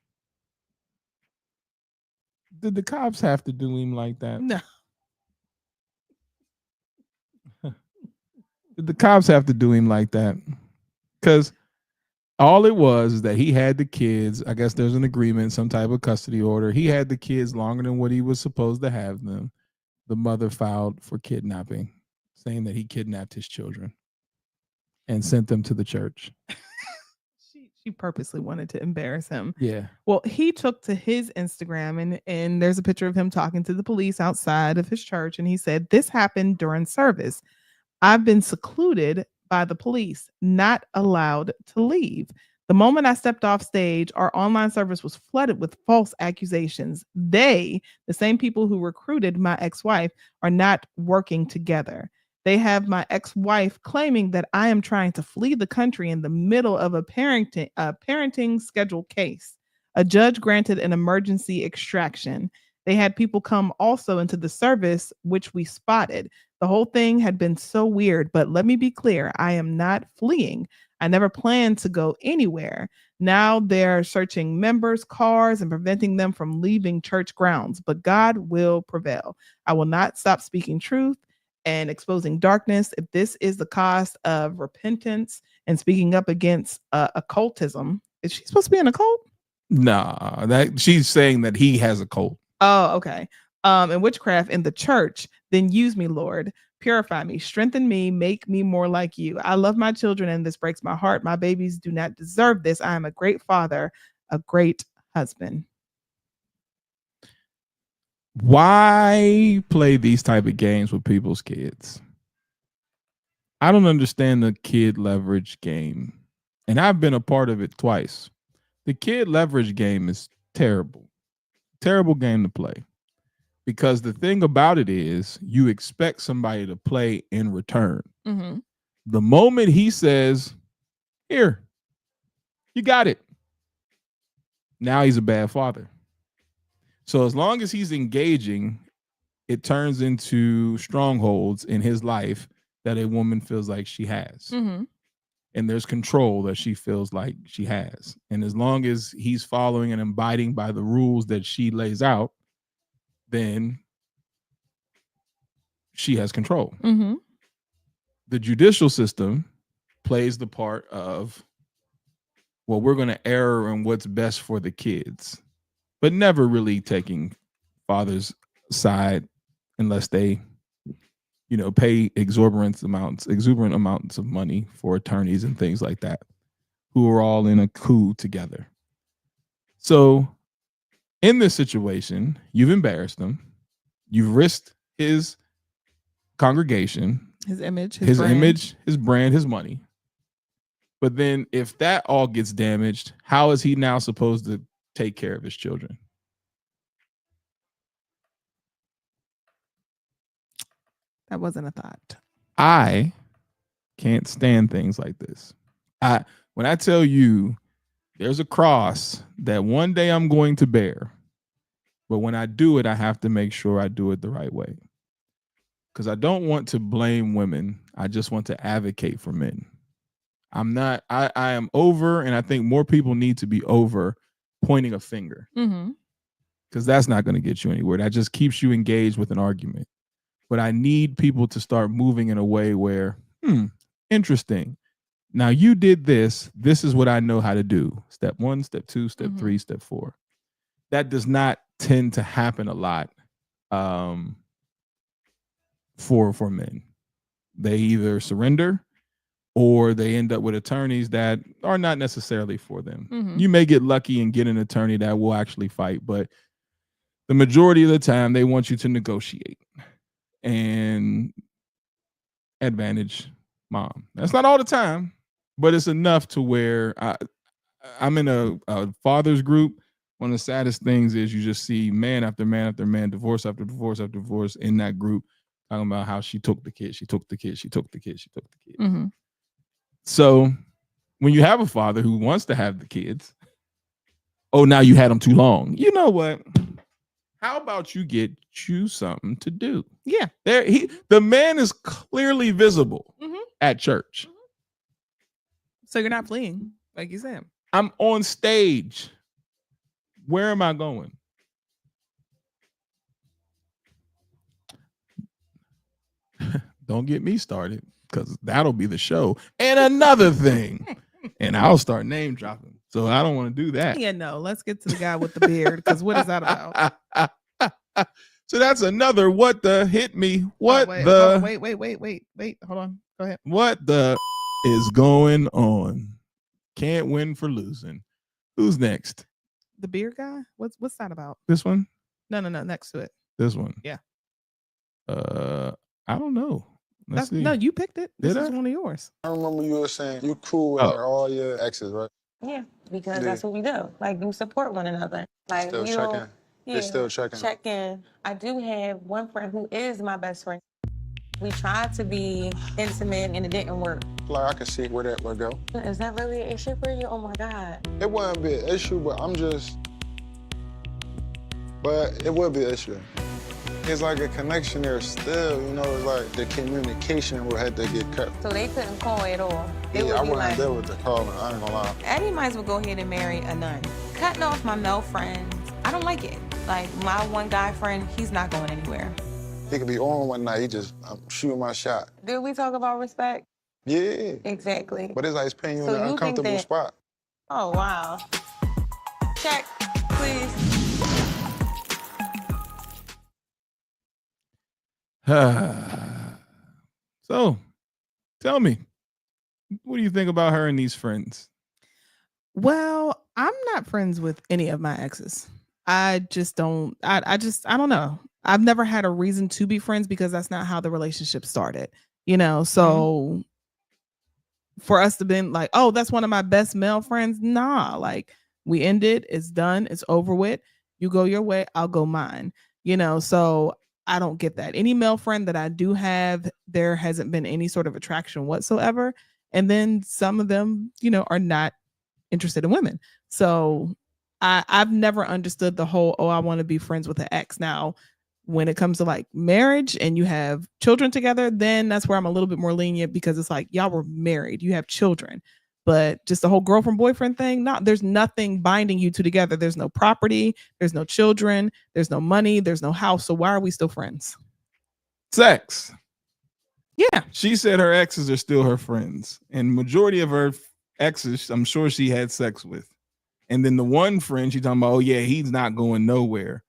did the cops have to do him like that? No. Did the cops have to do him like that? Because all it was is that he had the kids. I guess there's an agreement, some type of custody order. He had the kids longer than what he was supposed to have them. The mother filed for kidnapping, saying that he kidnapped his children and sent them to the church. She purposely wanted to embarrass him. Yeah. Well, he took to his Instagram and there's a picture of him talking to the police outside of his church. And he said, "This happened during service. I've been secluded by the police, not allowed to leave. The moment I stepped off stage, our online service was flooded with false accusations. They, the same people who recruited my ex-wife, are not working together. They have my ex-wife claiming that I am trying to flee the country in the middle of a parenting schedule case. A judge granted an emergency extraction. They had people come also into the service, which we spotted. The whole thing had been so weird, but let me be clear, I am not fleeing. I never planned to go anywhere. Now they're searching members' cars and preventing them from leaving church grounds, but God will prevail. I will not stop speaking truth and exposing darkness. If this is the cost of repentance and speaking up against occultism, is she supposed to be in a cult? Nah, that she's saying that he has a cult. Oh, okay. And witchcraft in the church, then use me, Lord. Purify me, strengthen me, make me more like you. I love my children and this breaks my heart. My babies do not deserve this. I am a great father, a great husband. Why play these type of games with people's kids? I don't understand the kid leverage game. And I've been a part of it twice. The kid leverage game is terrible. Terrible game to play. Because the thing about it is you expect somebody to play in return. Mm-hmm. The moment he says, "Here, you got it," now he's a bad father. So as long as he's engaging, it turns into strongholds in his life that a woman feels like she has. Mm-hmm. And there's control that she feels like she has. And as long as he's following and abiding by the rules that she lays out, then she has control. Mm-hmm. The judicial system plays the part of, well, we're going to err on what's best for the kids, but never really taking father's side unless they, pay exuberant amounts of money for attorneys and things like that, who are all in a coup together. So in this situation, you've embarrassed him. You've risked his congregation, his image, his brand, his money. But then if that all gets damaged, how is he now supposed to take care of his children? That wasn't a thought. I can't stand things like this. When I tell you there's a cross that one day I'm going to bear, but when I do it, I have to make sure I do it the right way. Because I don't want to blame women. I just want to advocate for men. I am over, and I think more people need to be over pointing a finger. Mm-hmm. Because that's not going to get you anywhere. That just keeps you engaged with an argument. But I need people to start moving in a way where, interesting. Now you did this. This is what I know how to do. Step 1, step 2, step 3, step 4. That does not tend to happen a lot for men. they either surrender or they end up with attorneys that are not necessarily for them. Mhm. You may get lucky and get an attorney that will actually fight, but the majority of the time they want you to negotiate and advantage mom. That's not all the time, but it's enough to where I'm in a father's group. One of the saddest things is you just see man after man after man, divorce after divorce after divorce in that group, talking about how she took the kid, she took the kid, she took the kid, she took the kid. Mhm. So when you have a father who wants to have the kids, oh, now you had them too long. You know what? How about you get you something to do? Yeah. The man is clearly visible Mhm. at church. So you're not fleeing, like you said. I'm on stage. Where am I going? Don't get me started, because that'll be the show. And another thing, and I'll start name dropping. So I don't want to do that. Yeah, no. Let's get to the guy with the beard, because what is that about? So that's another what the hit me. What wait, the wait. Hold on. Go ahead. What the is going on? Can't win for losing. Who's next? The beard guy? What's that about? This one? No. Next to it. This one? Yeah. I don't know. Let's see. No, you picked it. This Did is I? one of yours. I remember you were saying you cool with all your exes, right? Yeah, because Yeah. that's what we do. Like, you support one another. Like, Still you checking? don't. They still checking? Check in. I do have one friend who is my best friend. We tried to be intimate and it didn't work. Like, I can see where that would go. Is that really an issue for you? Oh my God. It wouldn't be an issue, but but it would be an issue. It's like a connection there still, you know, it's like the communication would have to get cut. So they couldn't call at all. They Yeah, would I be wouldn't like, deal with the calling, I ain't gonna lie. Eddie might as well go ahead and marry a nun. Cutting off my male friends, I don't like it. Like, my one guy friend, he's not going anywhere. He could be on one night, I'm shooting my shot. Did we talk about respect? Yeah. Exactly. But it's like it's putting you So in an you think uncomfortable that- spot. Oh, wow. Check, please. So, tell me, what do you think about her and these friends? Well, I'm not friends with any of my exes. I just don't. I don't know. I've never had a reason to be friends because that's not how the relationship started. You know, so for us to been like, oh, that's one of my best male friends. Nah, like we ended. It's done. It's over with. You go your way. I'll go mine. You know, so I don't get that. Any male friend that I do have, there hasn't been any sort of attraction whatsoever. And then some of them, you know, are not interested in women. So I've never understood the whole, oh, I want to be friends with an ex. Now, when it comes to like marriage and you have children together, then that's where I'm a little bit more lenient because it's like y'all were married, you have children. But just the whole girlfriend boyfriend thing, there's nothing binding you two together. There's no property, there's no children, there's no money, there's no house. So why are we still friends? Sex. Yeah. She said her exes are still her friends. And majority of her exes, I'm sure she had sex with. And then the one friend she's talking about, oh yeah, he's not going nowhere.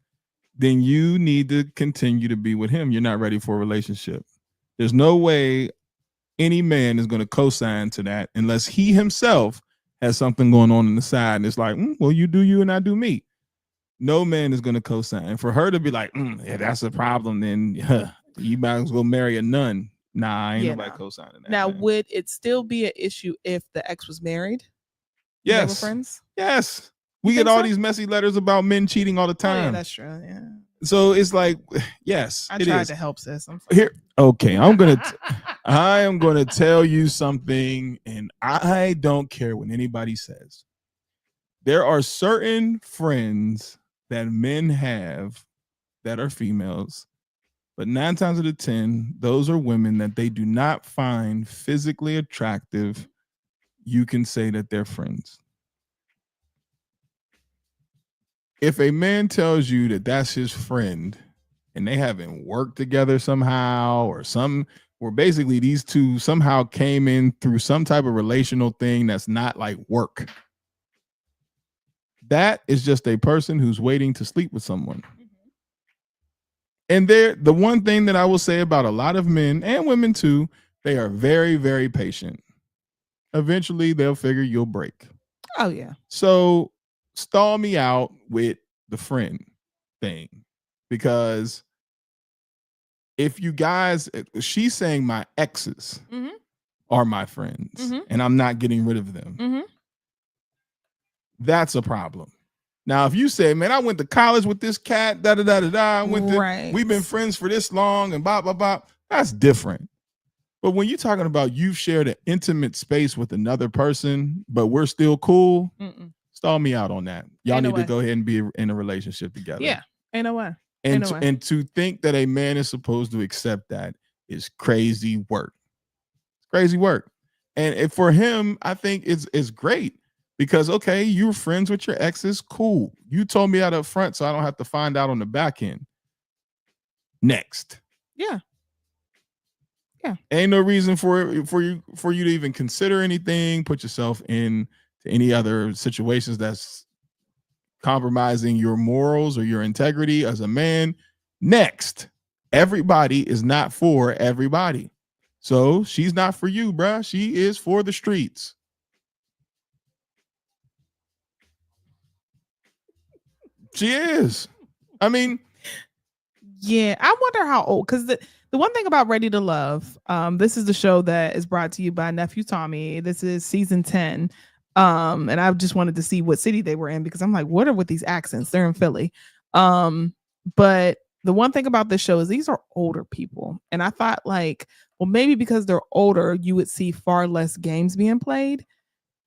Then you need to continue to be with him. You're not ready for a relationship. There's no way any man is going to co-sign to that unless he himself has something going on the side. And it's like, well, you do you and I do me. No man is going to co-sign. And for her to be like, yeah, that's a problem, then you might as well marry a nun. Nah, ain't nobody co-signing that. Now, would it still be an issue if the ex was married? Yes. They were friends? Yes. We get all these messy letters about men cheating all the time. Oh, yeah, that's true. Yeah. So it's like, yes, I it tried is. to help, sis. I'm Here, okay, I am gonna tell you something, and I don't care what anybody says. There are certain friends that men have that are females, but 9 times out of 10, those are women that they do not find physically attractive. You can say that they're friends. If a man tells you that that's his friend and they haven't worked together somehow or where basically these two somehow came in through some type of relational thing that's not like work, that is just a person who's waiting to sleep with someone. And the one thing that I will say about a lot of men and women too, They are very, very patient. Eventually, they'll figure you'll break. Oh yeah. So stall me out with the friend thing, because if you guys, she's saying my exes are my friends, and I'm not getting rid of them. That's a problem. Now, if you say, man, I went to college with this cat, da da da da da, we've been friends for this long, and blah blah blah, that's different. But when you're talking about you've shared an intimate space with another person, but we're still cool, stall me out on that. Y'all need to go ahead and be in a relationship together. Yeah, ain't no way. And to think that a man is supposed to accept that is crazy work. It's crazy work. And for him, I think it's great because, okay, you're friends with your exes, cool. You told me out up front, so I don't have to find out on the back end. Next. Yeah. Ain't no reason for you to even consider anything, put yourself in to any other situations that's compromising your morals or your integrity as a man. Next. Everybody is not for everybody. So she's not for you, bruh. She is for the streets. She is. I mean, yeah, I wonder how old, because the one thing about Ready to Love, this is the show that is brought to you by Nephew Tommy. This is season 10. And I just wanted to see what city they were in, because I'm like, what are with these accents? They're in Philly. But the one thing about this show is these are older people. And I thought, like, well, maybe because they're older, you would see far less games being played.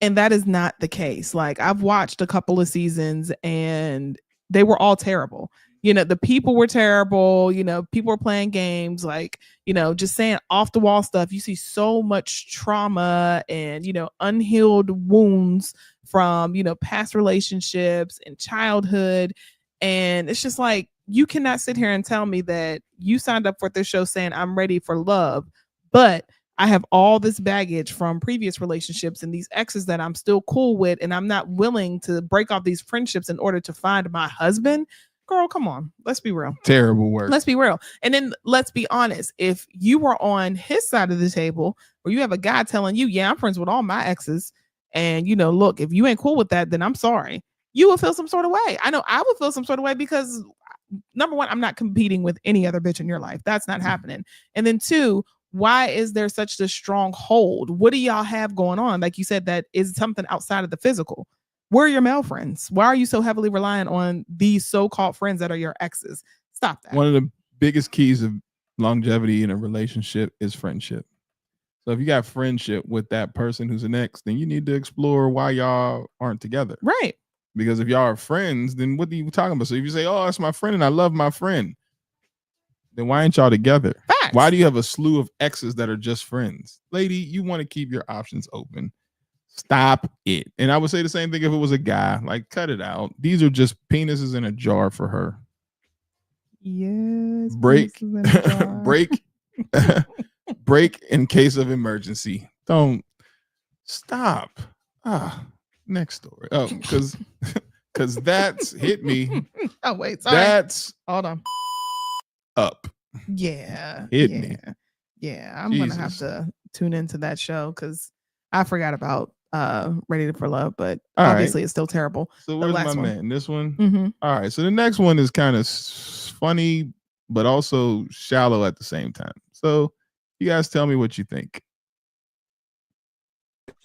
And that is not the case. Like, I've watched a couple of seasons and they were all terrible. You know, the people were terrible. You know, people were playing games, like, you know, just saying off the wall stuff. You see so much trauma and, you know, unhealed wounds from, you know, past relationships and childhood. And it's just like, you cannot sit here and tell me that you signed up for this show saying I'm ready for love, but I have all this baggage from previous relationships and these exes that I'm still cool with, and I'm not willing to break off these friendships in order to find my husband. Girl, come on. Let's be real. Terrible work. Let's be real. And then let's be honest. If you were on his side of the table, or you have a guy telling you, yeah, I'm friends with all my exes, and, you know, look, if you ain't cool with that, then I'm sorry, you will feel some sort of way. I know I would feel some sort of way, because number one, I'm not competing with any other bitch in your life. That's not happening. And then two, why is there such a strong hold? What do y'all have going on? Like you said, that is something outside of the physical. Where are your male friends? Why are you so heavily reliant on these so-called friends that are your exes? Stop that. One of the biggest keys of longevity in a relationship is friendship. So if you got friendship with that person who's an ex, then you need to explore why y'all aren't together. Right. Because if y'all are friends, then what are you talking about? So if you say, oh, that's my friend and I love my friend, then why ain't y'all together? Facts. Why do you have a slew of exes that are just friends? Lady, you want to keep your options open. Stop it. And I would say the same thing if it was a guy. Like, cut it out. These are just penises in a jar for her. Yes. Break. break. Break in case of emergency. Don't stop. Next story. Oh, because that's hit me. Oh, wait. Sorry. That's hold on. Up. Yeah. Hit me. Yeah. I'm gonna have to tune into that show, because I forgot about Ready for Love, but obviously it's still terrible. So where's my man? This one? Mm-hmm. All right. So the next one is kind of funny, but also shallow at the same time. So you guys tell me what you think.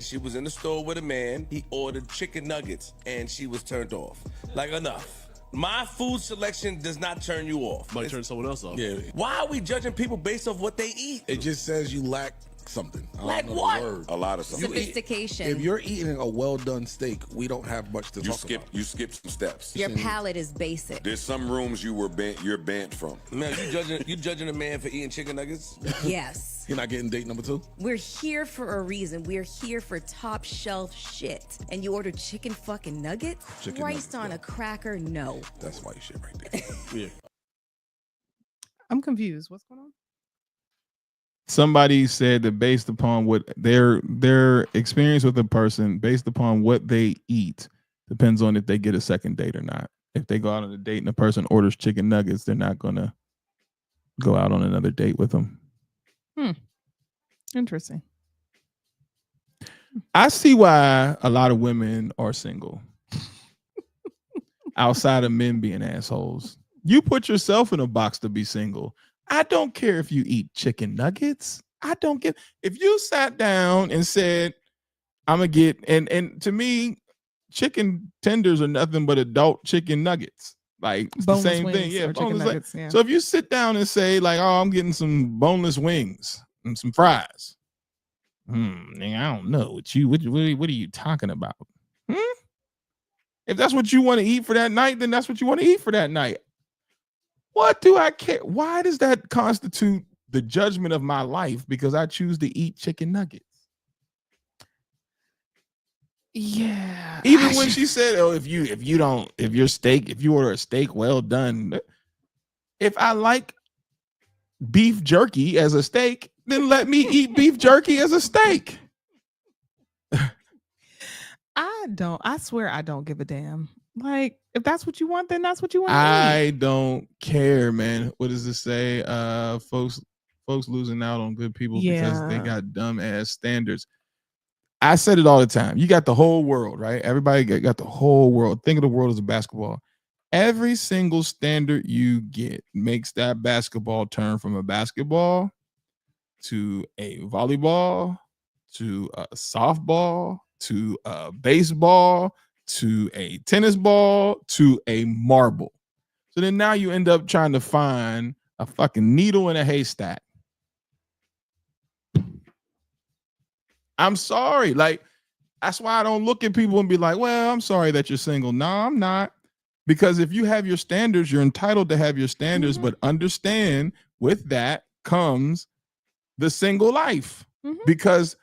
She was in the store with a man. He ordered chicken nuggets and she was turned off. Like, enough. My food selection does not turn you off. Might turn someone else off. Yeah. Why are we judging people based off what they eat? It just says you lack something. I don't Like know what? the word. A lot of something. Sophistication. If you're eating a well-done steak, we don't have much to talk about. You skip some steps. Your palate is basic. There's some rooms you're banned from. Man, you judging a man for eating chicken nuggets? Yes. You're not getting date number 2? We're here for a reason. We're here for top shelf shit. And you order chicken fucking nuggets? Chicken Christ nuggets, on a cracker? No. That's why you shit right there. Yeah. I'm confused. What's going on? Somebody said that based upon what their experience with a person, based upon what they eat, depends on if they get a second date or not. If they go out on a date and a person orders chicken nuggets, they're not gonna go out on another date with them. Interesting. I see why a lot of women are single. Outside of men being assholes. You put yourself in a box to be single. I don't care if you eat chicken nuggets. I don't give. If you sat down and said, I'm gonna get, and to me, chicken tenders are nothing but adult chicken nuggets. Like it's Boneless the same wings thing. Yeah, or chicken boneless nuggets, yeah. So if you sit down and say, like, oh, I'm getting some boneless wings and some fries. Nigga, I don't know. What are you talking about? If that's what you want to eat for that night, then that's what you want to eat for that night. What do I care? Why does that constitute the judgment of my life because I choose to eat chicken nuggets? Yeah. Even when she said, "Oh, if you order a steak well done, if I like beef jerky as a steak, then let me eat beef jerky as a steak." I swear I don't give a damn. Like, if that's what you want, then that's what you want to eat. I don't care, man. What does it say? Folks losing out on good people because they got dumb ass standards. I said it all the time. You got the whole world, right? Everybody got the whole world. Think of the world as a basketball. Every single standard you get makes that basketball turn from a basketball to a volleyball to a softball to a baseball to a tennis ball to a marble. So then now you end up trying to find a fucking needle in a haystack. I'm sorry. Like, that's why I don't look at people and be like, well, I'm sorry that you're single. No, I'm not. Because if you have your standards, you're entitled to have your standards, but understand with that comes the single life. Because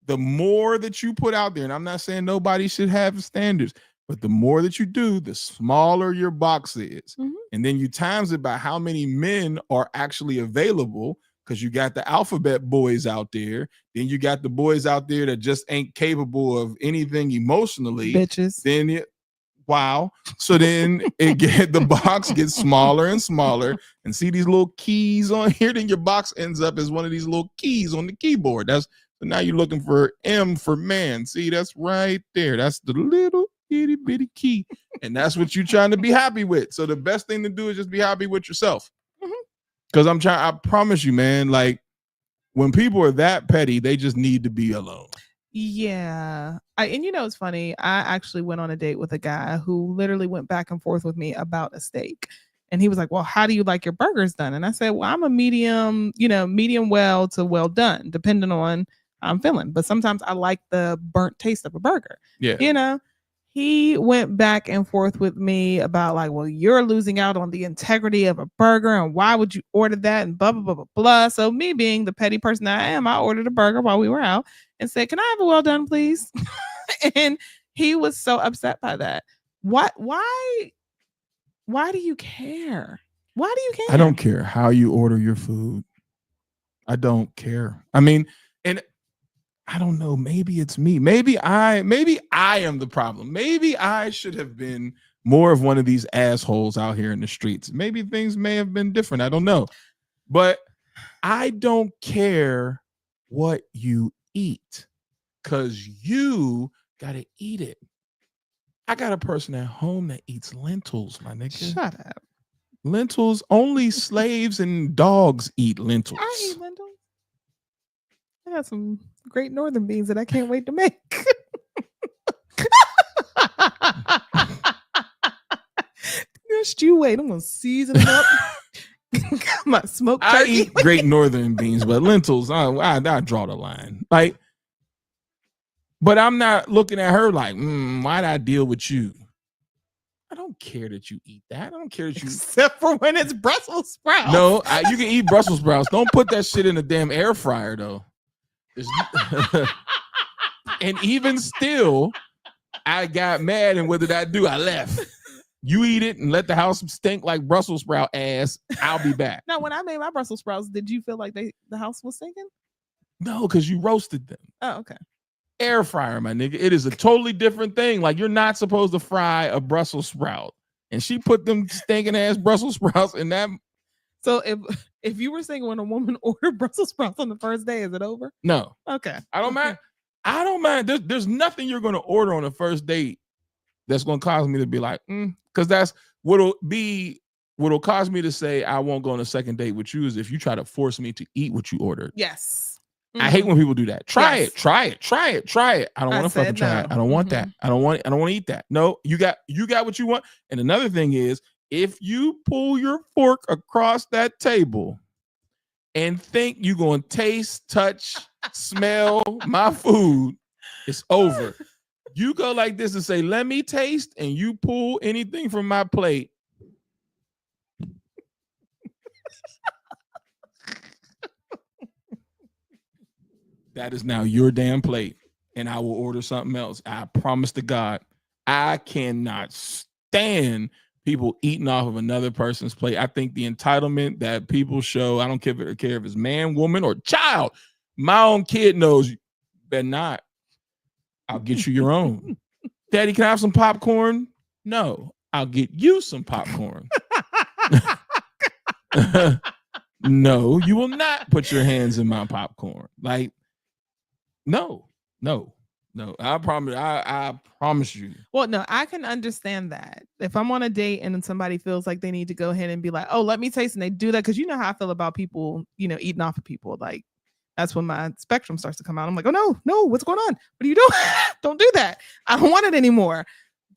the more that you put out there, and I'm not saying nobody should have standards, but the more that you do, the smaller your box is. And then you times it by how many men are actually available, because you got the alphabet boys out there. Then you got the boys out there that just ain't capable of anything emotionally. Bitches. Then wow. So then the box gets smaller and smaller, and see these little keys on here, then your box ends up as one of these little keys on the keyboard. So now you're looking for M for man. See, that's right there. That's the little itty bitty key. And that's what you're trying to be happy with. So the best thing to do is just be happy with yourself. Because I promise you, man, like when people are that petty, they just need to be alone. Yeah. And it's funny. I actually went on a date with a guy who literally went back and forth with me about a steak. And he was like, well, how do you like your burgers done? And I said, well, I'm a medium well to well done, depending on how I'm feeling. But sometimes I like the burnt taste of a burger. Yeah. He went back and forth with me about like, well, you're losing out on the integrity of a burger, and why would you order that, and blah, blah, blah, blah, blah. So me being the petty person that I am, I ordered a burger while we were out and said, can I have a well done, please? And he was so upset by that. Why do you care? Why do you care? I don't care how you order your food. I don't care. I mean, and I don't know. Maybe it's me. Maybe I am the problem. Maybe I should have been more of one of these assholes out here in the streets. Maybe things may have been different. I don't know. But I don't care what you eat, because you got to eat it. I got a person at home that eats lentils, my nigga. Shut up. Lentils, only slaves and dogs eat lentils. I eat lentils. I got some great northern beans that I can't wait to make. Just you wait. I'm gonna season them up. My smoked turkey. I eat great northern beans, but lentils, I draw the line. Like, but I'm not looking at her like, why'd I deal with you? I don't care that you eat that. I don't care that you, except for when it's Brussels sprouts. No, you can eat Brussels sprouts. Don't put that shit in a damn air fryer though. And even still, I got mad, and what did I do? I left. You eat it and let the house stink like Brussels sprout ass. I'll be back. Now, when I made my Brussels sprouts, did you feel like the house was stinking? No, because you roasted them. Oh, okay. Air fryer, my nigga. It is a totally different thing. Like, you're not supposed to fry a Brussels sprout. And she put them stinking ass Brussels sprouts in that. So if you were saying when a woman ordered Brussels sprouts on the first day, is it over? No. Okay. I don't mind. I don't mind. There's nothing you're going to order on the first date that's going to cause me to be like, because that's what'll cause me to say I won't go on a second date with you is if you try to force me to eat what you ordered. Yes. I hate when people do that. Try Yes. it. I don't want to fucking try it. I don't want that. I don't want to eat that. No, you got what you want. And another thing is, if you pull your fork across that table and think you're going to taste, touch, smell my food, it's over. You go like this and say, let me taste, and you pull anything from my plate. That is now your damn plate, and I will order something else. I promise to God, I cannot stand people eating off of another person's plate. I think the entitlement that people show, I don't care if it's man, woman, or child. My own kid knows, you better not. I'll get you your own. Daddy, can I have some popcorn? No, I'll get you some popcorn. No, you will not put your hands in my popcorn. Like, no. I promise you. Well, no, I can understand that. If I'm on a date and then somebody feels like they need to go ahead and be like, oh, let me taste, and they do that, because you know how I feel about people, eating off of people. Like, that's when my spectrum starts to come out. I'm like, oh no, what's going on? What are you doing? Don't do that. I don't want it anymore.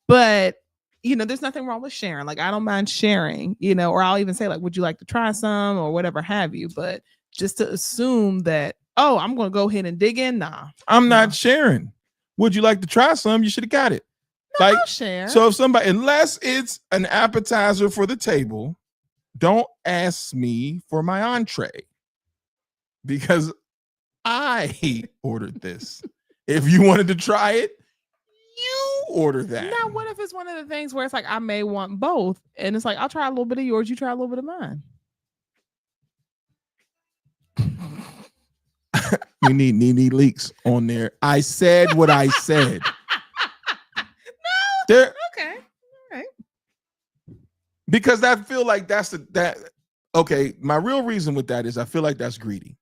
But there's nothing wrong with sharing. Like, I don't mind sharing, or I'll even say, like, would you like to try some or whatever have you? But just to assume that, oh, I'm going to go ahead and dig in. Nah. I'm not sharing. Would you like to try some? You should have got it. No, I'll share. So if somebody, unless it's an appetizer for the table, don't ask me for my entree because I ordered this. If you wanted to try it, you order that. Now, what if it's one of the things where it's like, I may want both, and it's like, I'll try a little bit of yours, you try a little bit of mine. We need leaks on there. I said what I said. No. Okay. All right. Because I feel like okay. My real reason with that is I feel like that's greedy.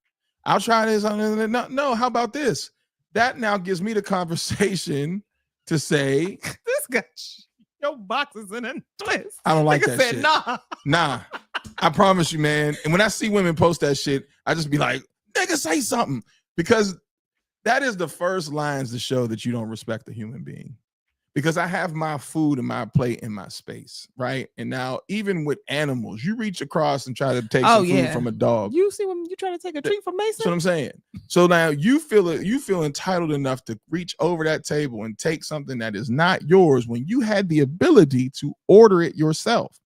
I'll try this. No, how about this? That now gives me the conversation to say, this guy, your box is in a twist. I don't like Nigga that said, shit. Nah. I promise you, man. And when I see women post that shit, I just be like, nigga, say something. Because that is the first lines to show that you don't respect a human being. Because I have my food and my plate in my space, right? And now, even with animals, you reach across and try to take some food from a dog. You see when you try to take a treat from Mason? That's what I'm saying. So now you feel entitled enough to reach over that table and take something that is not yours when you had the ability to order it yourself.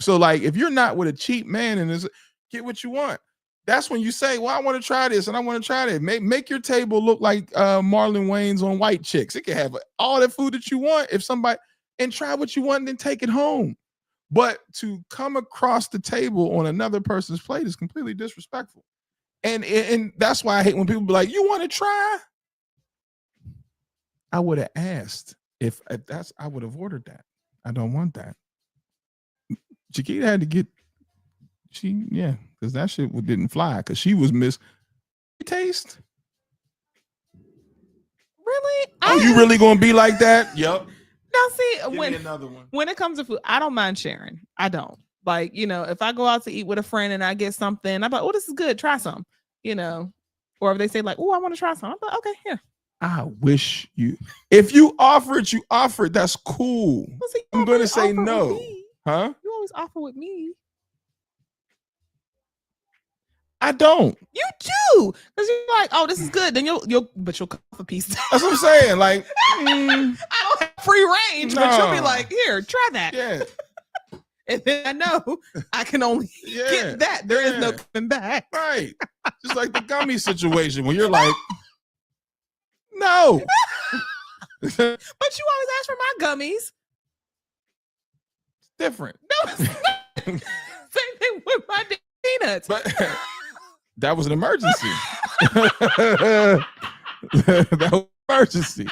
So like, if you're not with a cheap man and get what you want, that's when you say, well, I want to try this and I want to try that. Make your table look like Marlon Wayne's on White Chicks. It can have all that food that you want and try what you want and then take it home. But to come across the table on another person's plate is completely disrespectful. And that's why I hate when people be like, you want to try? I would have asked if I would have ordered that. I don't want that. Chiquita had to get, because that shit didn't fly because she was taste. Really? Oh, you really gonna be like that? Yep. Now see, Give me another one. When it comes to food, I don't mind sharing. I don't. Like, if I go out to eat with a friend and I get something, I'm like, oh, this is good. Try some, Or if they say like, oh, I want to try some. I'm like, okay, here. I wish if you offer it, you offer it. That's cool. Well, see, I'm going to say no. Huh? You always offer with me. I don't. You do, because you're like, oh, this is good. Then you'll cut off a piece. That's what I'm saying. Like, I don't have free range, but you'll be like, here, try that. Yeah. And then I know I can only get that. There is no coming back. Right. Just like the gummy situation where you're like, no. But you always ask for my gummies. Different. No, it's not. Same thing with my peanuts. But that was an emergency. That was an emergency.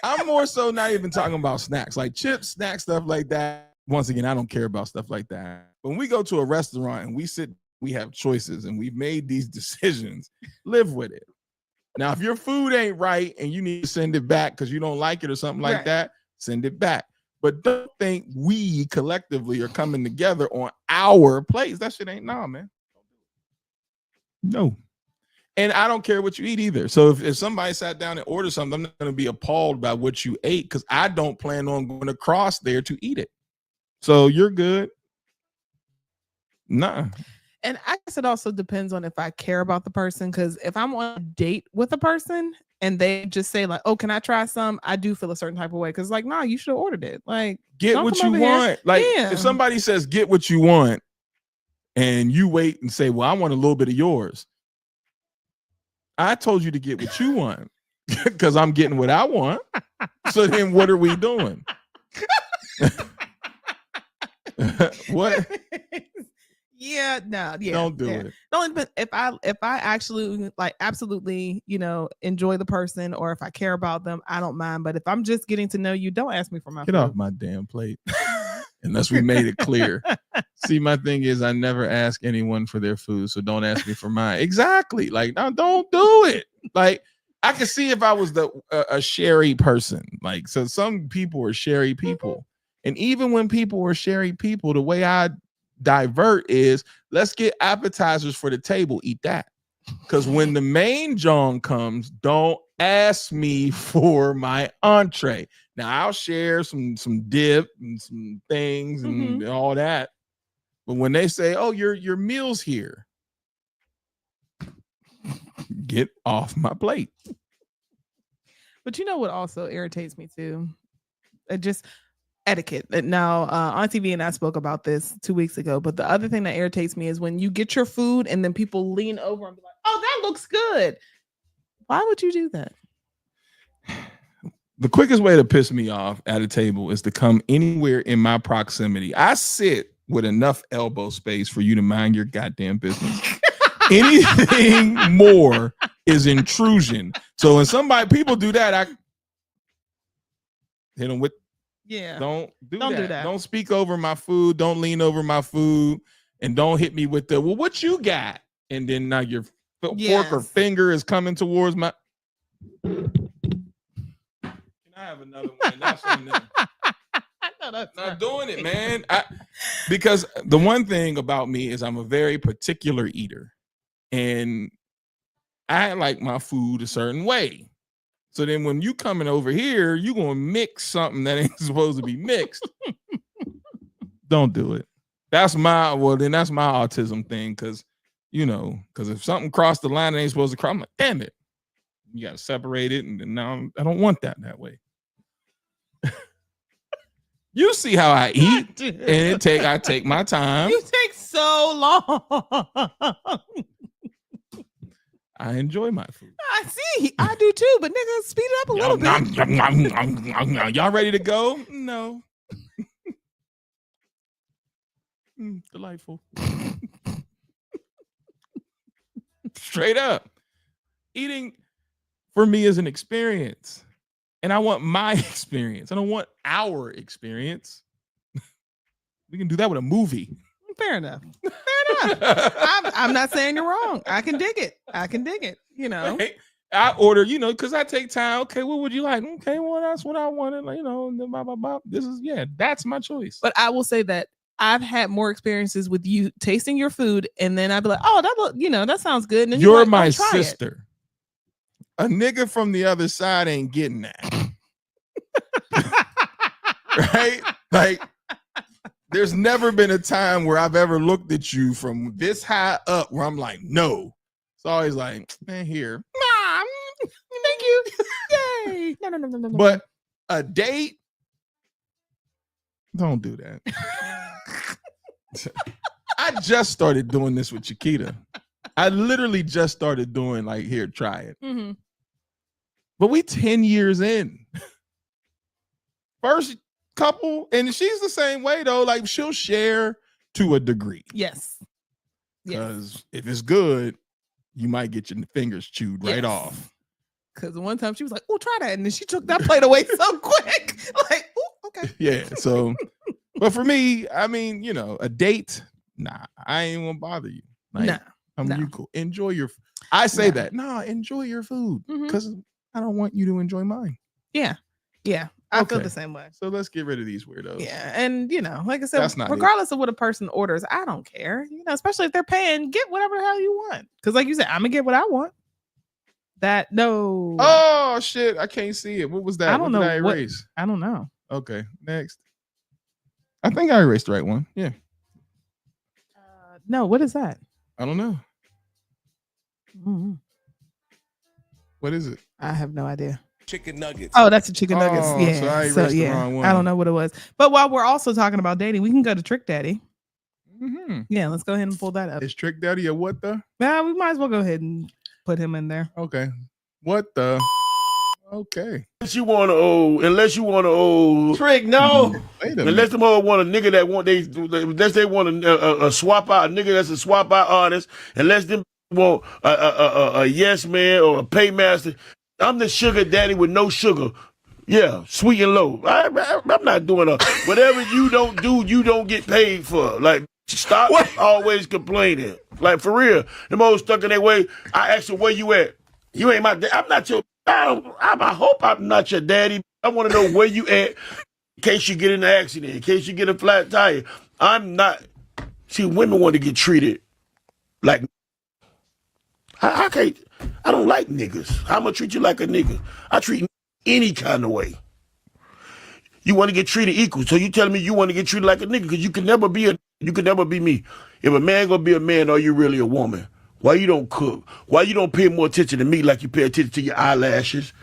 I'm more so not even talking about snacks, like chips, snacks, stuff like that. once again, I don't care about stuff like that. When we go to a restaurant and we have choices and we've made these decisions, live with it. Now, if your food ain't right and you need to send it back because you don't like it or something like that, send it back. But don't think we collectively are coming together on our plates. That shit ain't man. No. And I don't care what you eat either. So if somebody sat down and ordered something, I'm not going to be appalled by what you ate because I don't plan on going across there to eat it. So you're good. Nah. And I guess it also depends on if I care about the person, because if I'm on a date with a person and they just say like, oh, can I try some? I do feel a certain type of way because like, nah, you should have ordered it. Like, get what you want. Like if somebody says get what you want and you wait and say, well, I want a little bit of yours. I told you to get what you want because I'm getting what I want. So then what are we doing? What? Yeah, no, yeah. Don't do it. Don't. But if I actually absolutely, enjoy the person, or if I care about them, I don't mind. But if I'm just getting to know you, don't ask me for my food. Get off my damn plate. Unless we made it clear. See, my thing is I never ask anyone for their food, so don't ask me for mine. Exactly. Like, no, don't do it. Like, I could see if I was a sherry person. Like, so some people are sherry people. And even when people were sherry people, the way I divert is let's get appetizers for the table, eat that. Because when the main John comes, don't ask me for my entree. Now I'll share some dip and some things and all that. But when they say, oh, your meal's here, get off my plate. But you know what also irritates me too? It just etiquette. Now, Auntie V and I spoke about this 2 weeks ago, but the other thing that irritates me is when you get your food and then people lean over and be like, oh, that looks good. Why would you do that? The quickest way to piss me off at a table is to come anywhere in my proximity. I sit with enough elbow space for you to mind your goddamn business. Anything more is intrusion. So when people do that, I hit them with, don't do that. Don't speak over my food. Don't lean over my food. And don't hit me with well, what you got? And then now your fork or finger is coming towards my. I have another one. That's on them. Not doing it, man. Because the one thing about me is I'm a very particular eater, and I like my food a certain way. So then when you coming over here, you gonna mix something that ain't supposed to be mixed. Don't do it. That's my autism thing, because if something crossed the line that ain't supposed to cross, I'm like, damn it. You gotta separate it, and then now I don't want that way. You see how I eat, and I take my time. You take so long. I enjoy my food. I see. I do too, but nigga, speed it up a little bit. Y'all ready to go? No. Delightful. Straight up. Eating for me is an experience. And I want my experience. I don't want our experience. We can do that with a movie. Fair enough. I'm not saying you're wrong. I can dig it. Right? I order, because I take time. Okay, what would you like? Okay, well, that's what I wanted. Blah, blah, blah. That's my choice. But I will say that I've had more experiences with you tasting your food, and then I'd be like, oh, that sounds good. And then you're my sister. A nigga from the other side ain't getting that. Right? Like, there's never been a time where I've ever looked at you from this high up where I'm like, no. It's always like, man, here. Thank you. Yay. No. But a date, don't do that. I just started doing this with Chiquita. I literally just started doing here, try it. Mm-hmm. But we 10 years in. First couple, and she's the same way though. Like, she'll share to a degree. Yes. Because if it's good, you might get your fingers chewed right off. Because one time she was like, oh, try that. And then she took that plate away so quick. Like, oh, okay. Yeah. So But for me, I mean, you know, a date, nah, I ain't gonna bother you. Like, No. you cool. Enjoy your. I say that. Nah, enjoy your food because I don't want you to enjoy mine. Yeah. I feel the same way. So let's get rid of these weirdos. Yeah, and you know, like I said, That's not regardless of what a person orders, I don't care. You know, especially if they're paying, get whatever the hell you want. Because, like you said, I'm gonna get what I want. That no. Oh shit! I can't see it. What was that? I don't know. What did I erase? I don't know. Okay, next. I think I erased the right one. Yeah. No, what is that? I don't know. Mm-hmm. What is it? I have no idea. Chicken nuggets. Oh, that's the chicken nuggets. Oh, Yeah. so I erased the wrong one. I don't know what it was. But while we're also talking about dating, we can go to Trick Daddy. Mm-hmm. Yeah, let's go ahead and pull that up. Is Trick Daddy a what the? Yeah, we might as well go ahead and put him in there. Okay. What the? Okay. Unless you want to old Trick, no. Wait a unless minute. them all want a nigga that want unless they want a swap out, a nigga that's a swap out artist, unless them want a yes man or a paymaster. I'm the sugar daddy with no sugar. Yeah, sweet and low. I'm not doing whatever you don't do, you don't get paid for. Like, stop always complaining. Like, for real. Them old stuck in their way. I asked them, where you at? You ain't my dad. I'm not your. I hope I'm not your daddy. I want to know where you at in case you get in an accident, in case you get a flat tire. I'm not. See, women want to get treated like. I can't. I don't like niggas. I'm gonna treat you like a nigga. I treat any kind of way. You want to get treated equal, so you telling me you want to get treated like a nigga because you can never be me. If a man gonna be a man, are you really a woman? Why you don't cook? Why you don't pay more attention to me like you pay attention to your eyelashes?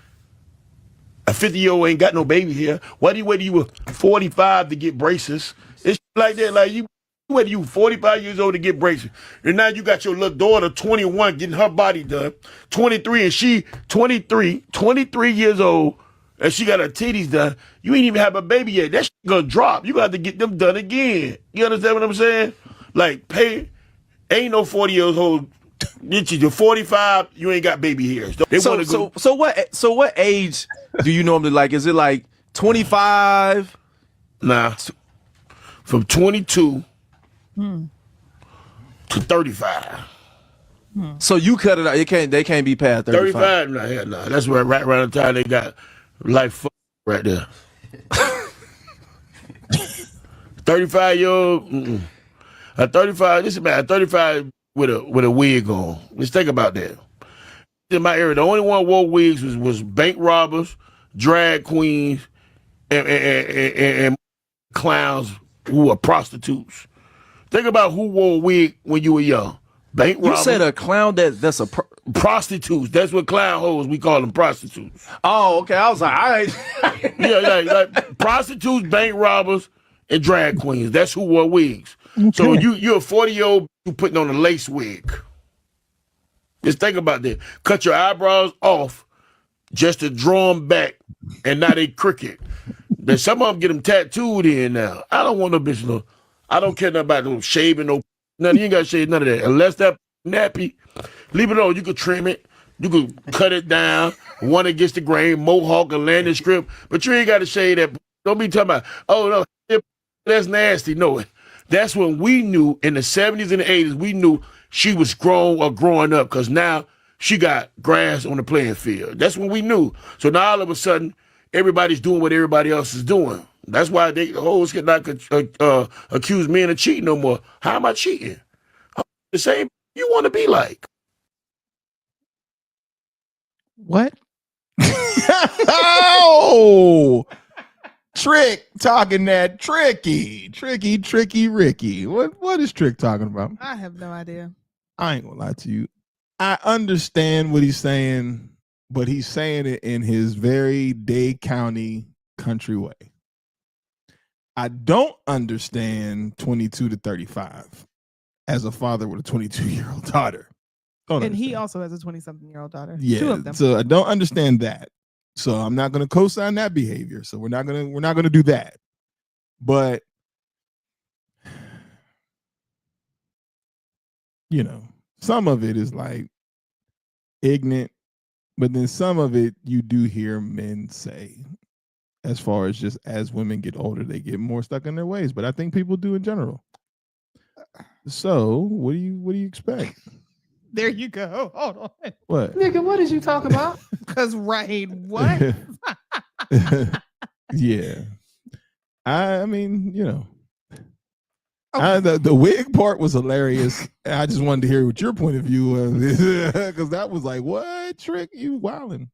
A 50-year-old ain't got no baby here. Why do you wait till you were 45 to get braces? It's like that. Like you wait till you 45 years old to get braces. And now you got your little daughter, 21, getting her body done. 23, and she 23 years old, and she got her titties done. You ain't even have a baby yet. That shit gonna drop. You got to get them done again. You understand what I'm saying? Like, ain't no 40 years old. You're 45, you ain't got baby hairs. So what age do you normally like? Is it like 25? Nah. From 22 to 35. So you cut it out. They can't be past 35. 35? Nah. That's right around the time they got life right there. 35-year-old. A 35. This is about a 35 with a wig on. Let's think about that. In my area, the only one who wore wigs was bank robbers, drag queens, and clowns who were prostitutes. Think about who wore a wig when you were young. Bank robbers. You said a clown that's a prostitutes. That's what clown hoes, we call them prostitutes. Oh, okay. I was like, all right. Yeah, like prostitutes, bank robbers, and drag queens. That's who wore wigs. Okay. So you're a 40-year-old you putting on a lace wig. Just think about that. Cut your eyebrows off just to draw them back, and now they crooked. Then some of them get them tattooed in now. I don't want no bitch no. I don't care nothing about no shaving, no nothing. You ain't got to shave none of that. Unless that nappy, leave it on. You could trim it. You could cut it down. One against the grain, mohawk, and landing strip. But you ain't got to shave that. Don't be talking about, oh, no, that's nasty. No, that's when we knew in the 70s and the 80s, we knew she was grown or growing up because now she got grass on the playing field. That's when we knew. So now all of a sudden, everybody's doing what everybody else is doing. That's why they hoes cannot accuse men of cheating no more. How am I cheating? I'm the same you want to be like. What? Oh, Trick talking that tricky Ricky. What is Trick talking about? I have no idea. I ain't gonna lie to you. I understand what he's saying, but he's saying it in his very Dade County country way. I don't understand 22 to 35 as a father with a 22-year-old daughter. And he also has a 20-something-year-old daughter. Yeah, 2 of them. so I don't understand that. So I'm not going to co-sign that behavior. So we're not going to do that. But you know, some of it is like ignorant, but then some of it you do hear men say, as far as just as women get older, they get more stuck in their ways. But I think people do in general. So what do you expect? There you go. Hold on. What? Nigga, what is you talking about? Because right, what? Yeah. I mean, you know. The wig part was hilarious. I just wanted to hear what your point of view was, because that was like, what Trick, you wilding?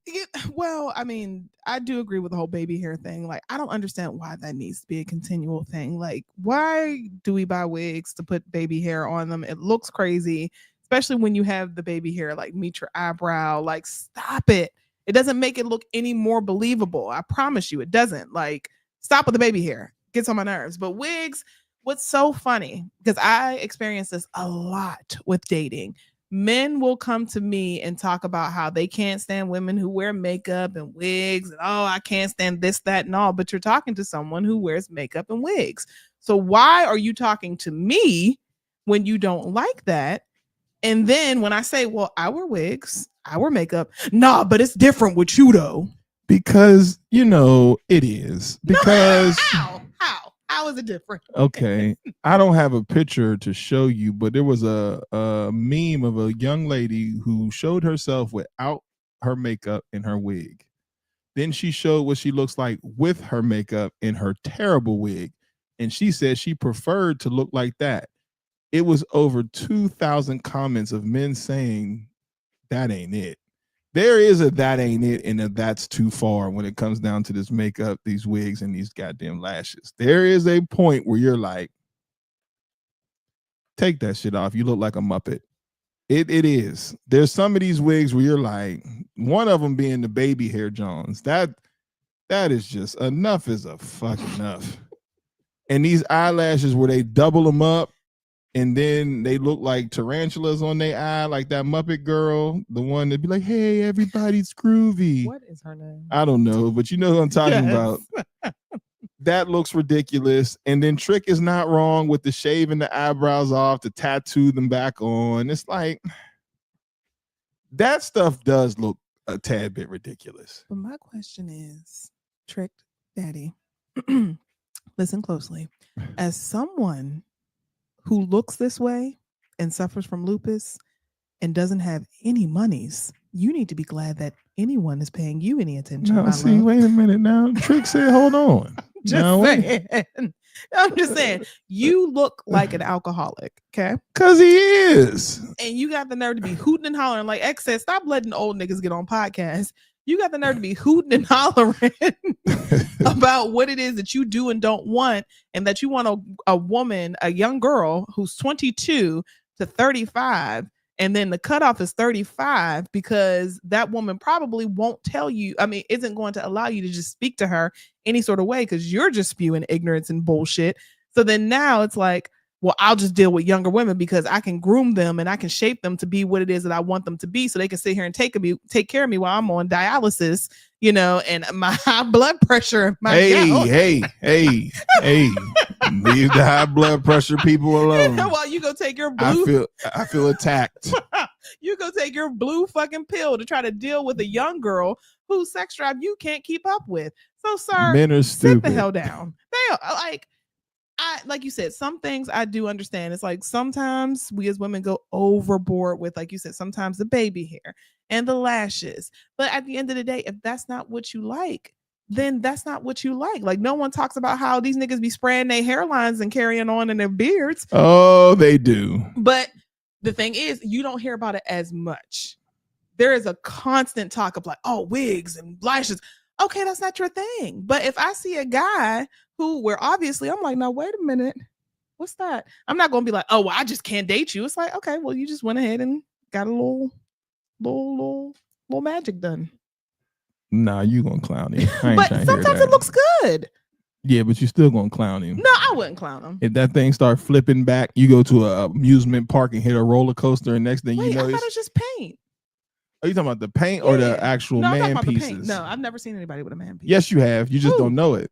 Well, I mean, I do agree with the whole baby hair thing. Like, I don't understand why that needs to be a continual thing. Like, why do we buy wigs to put baby hair on them? It looks crazy, especially when you have the baby hair like meet your eyebrow. Like, stop it. It doesn't make it look any more believable. I promise you, it doesn't. Like, stop with the baby hair. Gets on my nerves. But wigs. What's so funny, because I experience this a lot with dating. Men will come to me and talk about how they can't stand women who wear makeup and wigs. And, oh, I can't stand this, that, and all. But you're talking to someone who wears makeup and wigs. So why are you talking to me when you don't like that? And then when I say, well, I wear wigs, I wear makeup. Nah, but it's different with you, though. Because, you know, it is. Because... No, how is it different? Okay. I don't have a picture to show you, but there was a meme of a young lady who showed herself without her makeup and her wig. Then she showed what she looks like with her makeup and her terrible wig. And she said she preferred to look like that. It was over 2,000 comments of men saying that ain't it. There is a that ain't it and a that's too far when it comes down to this makeup, these wigs, and these goddamn lashes. There is a point where you're like, take that shit off. You look like a Muppet. It is. There's some of these wigs where you're like, one of them being the baby hair Johns. That is just enough is a fuck enough. And these eyelashes where they double them up and then they look like tarantulas on their eye, like that Muppet girl, the one that'd be like, hey, everybody's groovy. What is her name? I don't know, but you know what I'm talking about. That looks ridiculous. And then Trick is not wrong with the shaving the eyebrows off, to tattoo them back on. It's like, that stuff does look a tad bit ridiculous. But my question is, Trick Daddy, listen closely. As someone who looks this way and suffers from lupus and doesn't have any monies, you need to be glad that anyone is paying you any attention. No, see, wait a minute now. Trick said, hold on. Saying. I'm just saying, you look like an alcoholic, okay? Because he is. And you got the nerve to be hooting and hollering. Like X said, stop letting old niggas get on podcasts. You got the nerve to be hooting and hollering about what it is that you do and don't want, and that you want a woman, a young girl who's 22 to 35, and then the cutoff is 35 because that woman probably won't tell you, I mean, isn't going to allow you to just speak to her any sort of way because you're just spewing ignorance and bullshit. So then now it's like, well, I'll just deal with younger women because I can groom them and I can shape them to be what it is that I want them to be, so they can sit here and take care of me while I'm on dialysis, you know, and my high blood pressure. Hey, leave the high blood pressure people alone. While you go take your blue, I feel attacked. You go take your blue fucking pill to try to deal with a young girl whose sex drive you can't keep up with. So, sir, men are stupid. Sit the hell down. They are like you said, some things I do understand. It's like sometimes we as women go overboard with, like you said, sometimes the baby hair and the lashes. But at the end of the day, if that's not what you like, then that's not what you like. Like, no one talks about how these niggas be spraying their hairlines and carrying on in their beards. Oh, they do. But the thing is, you don't hear about it as much. There is a constant talk of like, oh, wigs and lashes. Okay, that's not your thing. But if I see a guy where obviously I'm like, no, wait a minute, what's that? I'm not gonna be like, oh, well, I just can't date you. It's like, okay, well, you just went ahead and got a little magic done. Nah, you gonna clown him. But sometimes it looks good. Yeah, but you still gonna clown him. No, I wouldn't clown him. If that thing start flipping back, you go to a amusement park and hit a roller coaster, and next thing you know, I thought it was just paint. Are you talking about the paint or the actual man pieces? No, I've never seen anybody with a man piece. Yes, you have. You just don't know it.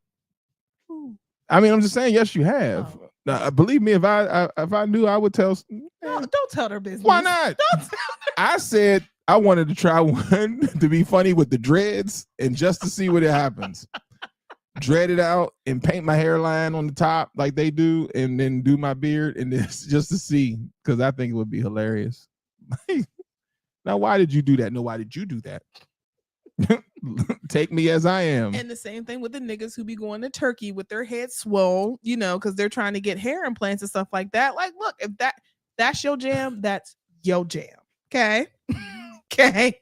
I mean, I'm just saying, yes, you have. Oh. Now, believe me, if I knew, I would tell. No, don't tell their business. Why not? Don't tell I said I wanted to try one to be funny with the dreads and just to see what it happens. dread it out and paint my hairline on the top like they do, and then do my beard, and this just to see, because I think it would be hilarious. Now, why did you do that? No, why did you do that? Take me as I am. And the same thing with the niggas who be going to Turkey with their head swole, you know, because they're trying to get hair implants and stuff like that. Like, look, if that's your jam, that's your jam. Okay. Okay.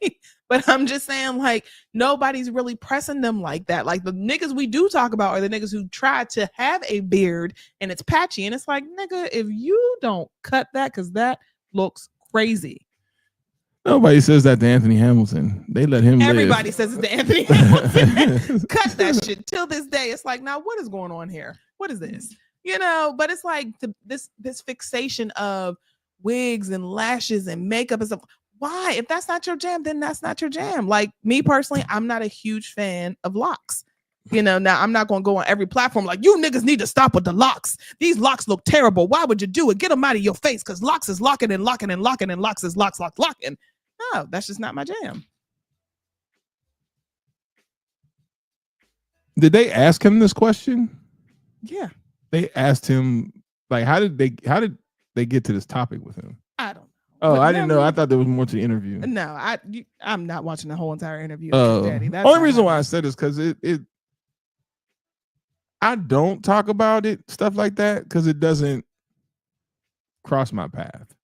But I'm just saying, like, nobody's really pressing them like that. Like, the niggas we do talk about are the niggas who try to have a beard and it's patchy. And it's like, nigga, if you don't cut that, because that looks crazy. Nobody says that to Anthony Hamilton. They let him Everybody live. says it's to Anthony Hamilton. Cut that shit. Till this day, it's like, now what is going on here? What is this? You know, but it's like this fixation of wigs and lashes and makeup and stuff. Why? If that's not your jam, then that's not your jam. Like, me personally, I'm not a huge fan of locks. You know, now I'm not going to go on every platform like, you niggas need to stop with the locks. These locks look terrible. Why would you do it? Get them out of your face, because locks is locking and locking and locking and locks is locks. No, that's just not my jam. Did they ask him this question? Yeah. They asked him, like, how did they get to this topic with him? I don't know. Oh, But I didn't know. never- I thought there was more to the interview. No, I'm not watching the whole entire interview. With Trick Daddy. That's Only not reason my- why I said is because it I don't talk about it, stuff like that, because it doesn't cross my path.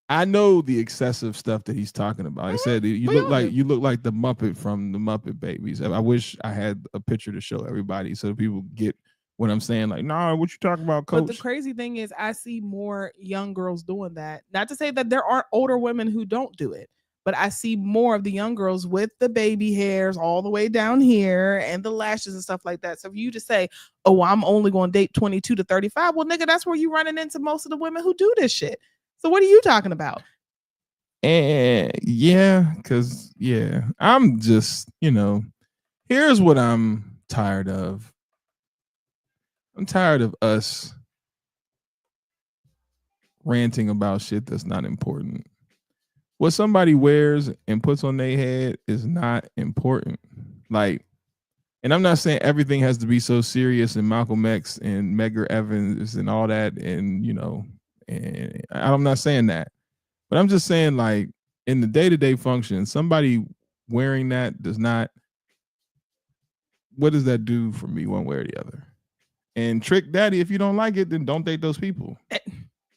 I know the excessive stuff that he's talking about. I said you look like the Muppet from the Muppet Babies. I wish I had a picture to show everybody so people get what I'm saying. Like, nah, what you talking about, coach? But the crazy thing is, I see more young girls doing that. Not to say that there aren't older women who don't do it, but I see more of the young girls with the baby hairs all the way down here and the lashes and stuff like that. So for you to say, oh, I'm only going to date 22 to 35, well, nigga, that's where you running into most of the women who do this shit. So what are you talking about? And yeah, because I'm just, here's what I'm tired of. I'm tired of us ranting about shit that's not important. What somebody wears and puts on their head is not important. Like, and I'm not saying everything has to be so serious and Malcolm X and Medgar Evers and all that, and and I'm not saying that. But I'm just saying, like, in the day-to-day function, somebody wearing that does not, what does that do for me one way or the other? And Trick Daddy, if you don't like it, then don't date those people.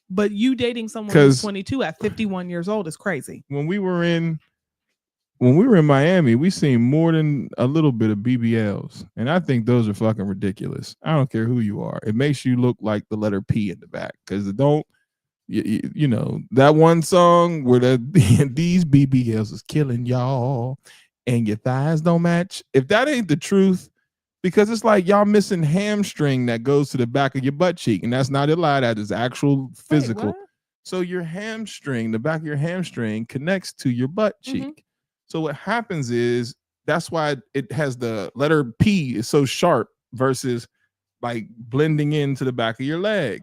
But you dating someone who's 22 at 51 years old is crazy. When we were in Miami, we seen more than a little bit of BBLs. And I think those are fucking ridiculous. I don't care who you are. It makes you look like the letter P in the back. Because it don't, you know, that one song where these BBLs is killing y'all and your thighs don't match. If that ain't the truth, because it's like y'all missing hamstring that goes to the back of your butt cheek, and that's not a lie, that is actual physical. Wait, so your hamstring, the back of your hamstring connects to your butt cheek. So what happens is, that's why it has the letter P is so sharp versus like blending into the back of your leg.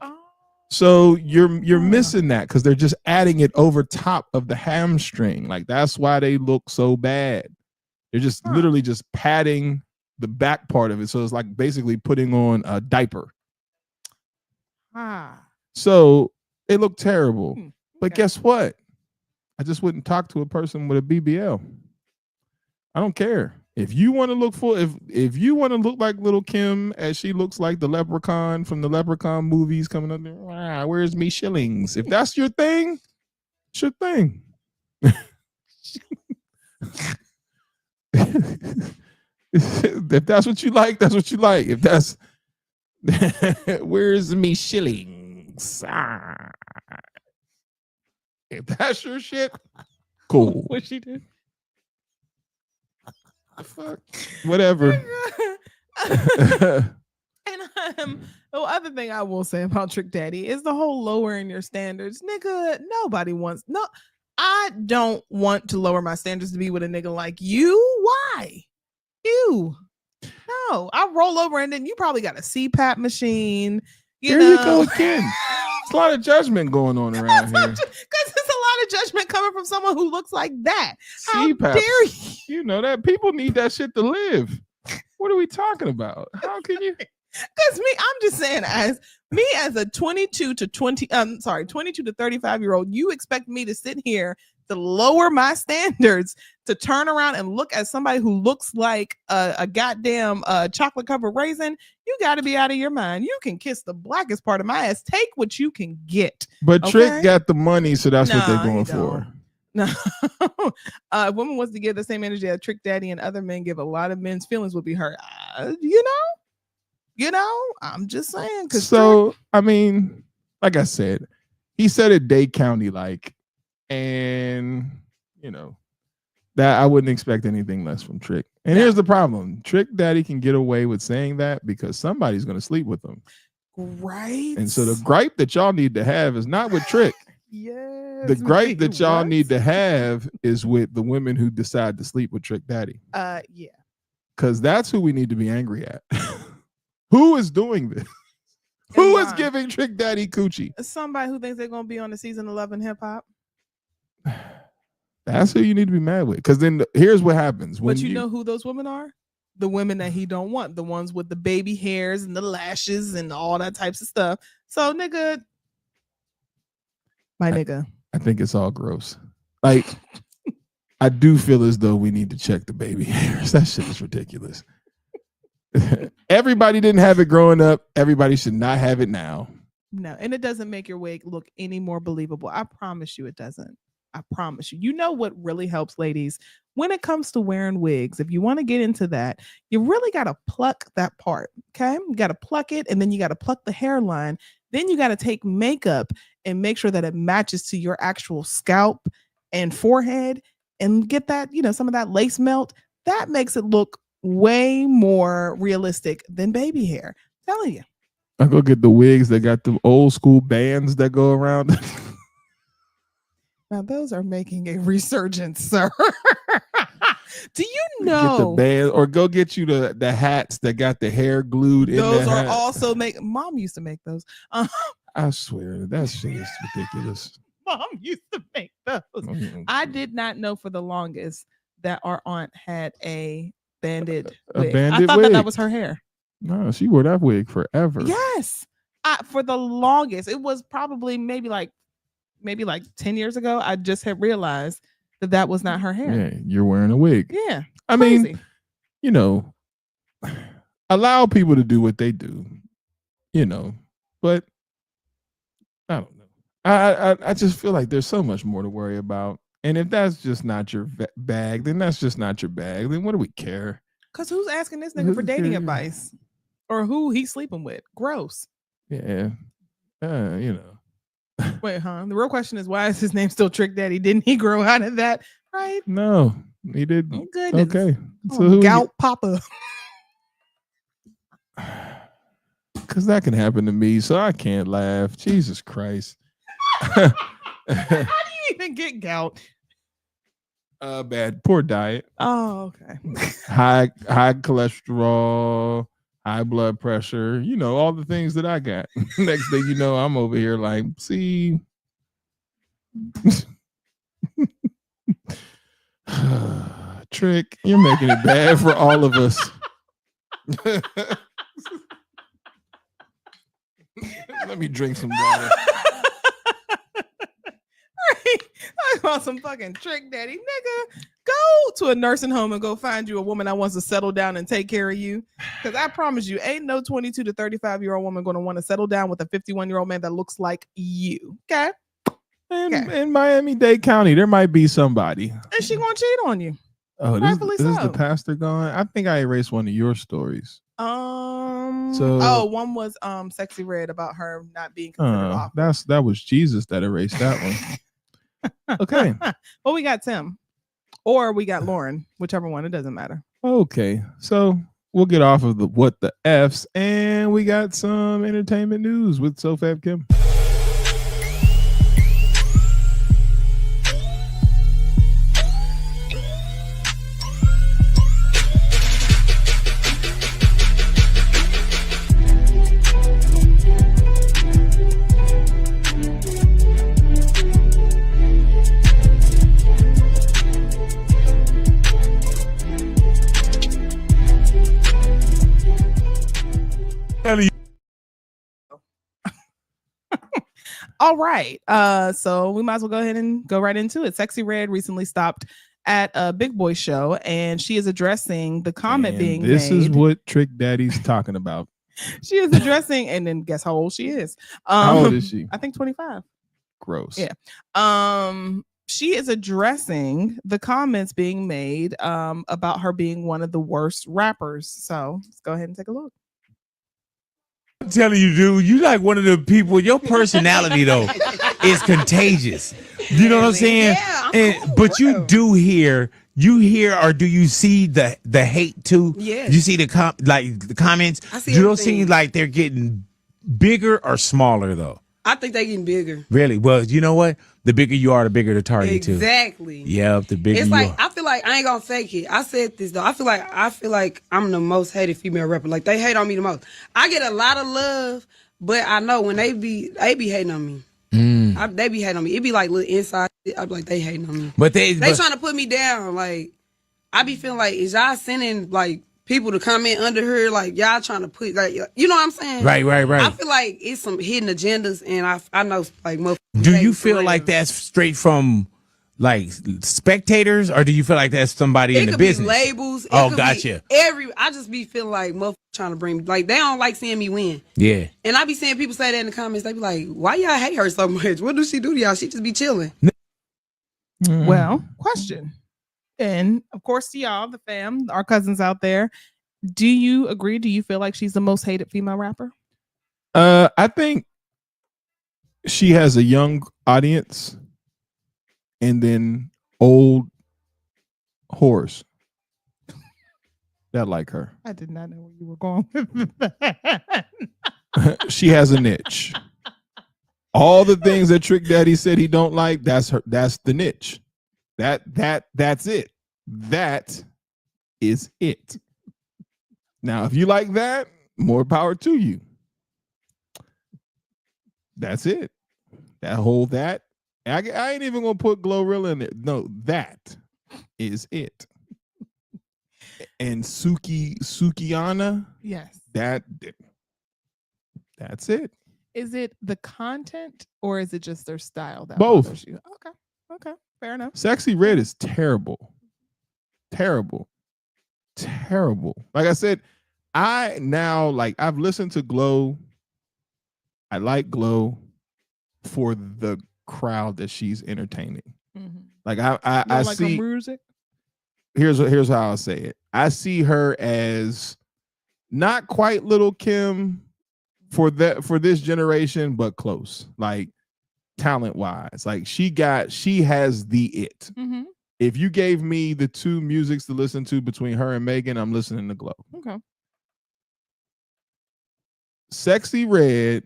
So you're missing that because they're just adding it over top of the hamstring. Like, that's why they look so bad. They're just literally just padding the back part of it. So it's like basically putting on a diaper. So it looked terrible. But guess what? I just wouldn't talk to a person with a BBL. I don't care. If you want to look for, if you want to look like Little Kim as she looks like the leprechaun from the Leprechaun movies coming up there, where's me shillings? If that's your thing, it's your thing. If that's what you like, that's what you like. If that's where's me shillings? If that's your shit, cool. What she did? Fuck. Whatever. And the other thing I will say about Trick Daddy is the whole lowering your standards. Nigga, nobody wants, no, I don't want to lower my standards to be with a nigga like you. Why? You. No, I roll over and then you probably got a CPAP machine. There you go again. There's a lot of judgment going on around here. Because there's a lot of judgment coming from someone who looks like that. How CPAP. dare you? You know that people need that shit to live. What are we talking about? How can you? Because I'm just saying, as a 22 to 35-year-old, you expect me to sit here to lower my standards to turn around and look at somebody who looks like a goddamn chocolate covered raisin? You got to be out of your mind. You can kiss the blackest part of my ass. Take what you can get. But okay? Trick got the money, so that's what they're going for. No, a woman wants to give the same energy that Trick Daddy and other men give. A lot of men's feelings will be hurt. You know, I'm just saying. So, I mean, like I said, he said it Dade County like, and you know, that I wouldn't expect anything less from Trick. And here's the problem. Trick Daddy can get away with saying that because somebody's going to sleep with him. Right. And so the gripe that y'all need to have is not with Trick. The gripe that y'all need to have is with the women who decide to sleep with Trick Daddy. Yeah. Because that's who we need to be angry at. Who is doing this? Who is giving Trick Daddy coochie? Somebody who thinks they're going to be on the season 11 hip hop. That's who you need to be mad with. Because then here's what happens. But you know who those women are? The women that he don't want. The ones with the baby hairs and the lashes and all that types of stuff. So, nigga. My nigga. I think it's all gross. Like, I do feel as though we need to check the baby hairs. That shit is ridiculous. Everybody didn't have it growing up. Everybody should not have it now. No, and it doesn't make your wig look any more believable. I promise you it doesn't. I promise you. You know what really helps, ladies? When it comes to wearing wigs, if you want to get into that, you really got to pluck that part, okay? You got to pluck it, and then you got to pluck the hairline. Then you got to take makeup and make sure that it matches to your actual scalp and forehead and get that, you know, some of that lace melt. That makes it look way more realistic than baby hair. I'm telling you. I go get the wigs that got the old school bands that go around. Now those are making a resurgence, sir. Do you know? Get the band, or go get you the hats that got the hair glued in. Those the are hat. also Mom used to make those. I swear that shit is ridiculous. Mom used to make those. I did not know for the longest that our aunt had a banded wig. I thought that was her hair. No, she wore that wig forever. Yes. For the longest. It was probably maybe like 10 years ago. I just had realized that was not her hair. Yeah, you're wearing a wig. Yeah. I mean, you know, allow people to do what they do, you know, but I don't know. I just feel like there's so much more to worry about. And if that's just not your bag, then that's just not your bag. Then what do we care? Because who's asking this nigga for dating advice? Or who he's sleeping with? Gross. Yeah. You know. Wait, huh? The real question is, why is his name still Trick Daddy? Didn't he grow out of that? Right? No, he didn't. Oh, goodness. Okay. So who Gout Papa. Because that can happen to me, so I can't laugh. Jesus Christ. How do you even get gout? Bad. Poor diet. Oh, okay. High cholesterol, high blood pressure, you know, all the things that I got. Next thing you know, I'm over here like, see. Trick, you're making it bad for all of us. Let me drink some water. I want some fucking Trick Daddy. Nigga, go to a nursing home and go find you a woman that wants to settle down and take care of you. Because I promise you, ain't no 22 to 35-year-old woman going to want to settle down with a 51-year-old man that looks like you. Okay? In Miami-Dade County, there might be somebody. And she going to cheat on you. Oh, this is the pastor gone? I think I erased one of your stories. One was Sexy Red about her not being considered off. That was Jesus that erased that one. Okay. Well, we got Tim. Or we got Lauren, whichever one, it doesn't matter. Okay. So we'll get off of the what the F's, and we got some entertainment news with SoFab Kim. All right. So we might as well go ahead and go right into it. Sexy Red recently stopped at a Big Boy show, and she is addressing the comment being this made. is what Trick Daddy's talking about. She is addressing, and then guess how old she is. How old is she? I think 25. Gross. Yeah. She is addressing the comments being made about her being one of the worst rappers. So let's go ahead and take a look. I'm telling you, dude, you like one of the people. Your personality though is contagious. You know what I'm saying? Yeah, but you do hear, or do you see the hate too? Yeah. You see the comments. I see you don't everything. seem like they're getting bigger or smaller though. I think they getting bigger. Really? Well, you know what? The bigger you are, the bigger the target too. Exactly. Yeah, the bigger It's you like are. I feel like I ain't gonna fake it. I said this though. I feel like I'm the most hated female rapper. Like they hate on me the most. I get a lot of love, but I know when they be hating on me. They be hating on me. It be like little inside shit. I be like they hating on me. But they trying to put me down. Like I be feeling like is y'all sending like people to comment under her, like y'all trying to put like you know what I'm saying? Right. I feel like it's some hidden agendas, and I know like motherfuckers. Do you feel like that's straight from like spectators, or do you feel like that's somebody in the business? Be labels. It Oh, could gotcha. be I just be feeling like motherfuckers trying to bring me, like they don't like seeing me win. Yeah. And I be seeing people say that in the comments. They be like, "Why y'all hate her so much? What does she do to y'all? She just be chilling." Well, question. And of course, to y'all, the fam, our cousins out there, do you agree? Do you feel like she's the most hated female rapper? I think she has a young audience and then old whores that like her. I did not know where you were going with that. She has a niche. All the things that Trick Daddy said he don't like, that's the niche. That's it. That is it. Now, if you like that, more power to you. That's it. That. I ain't even gonna put Glorilla in there. No, that is it. And Sukiana. Yes. That's it. Is it the content or is it just their style that Both. bothers you? Okay. Fair enough. Sexy Red is terrible. Terrible. Like I said, I've listened to Glow. I like Glow for the crowd that she's entertaining. Mm-hmm. Like I like see her music. Here's how I'll say it. I see her as not quite Little Kim for this generation, but close. Like talent wise, like she has the it. Mm-hmm. If you gave me the two musics to listen to between her and Megan, I'm listening to Glow. Okay. Sexy Red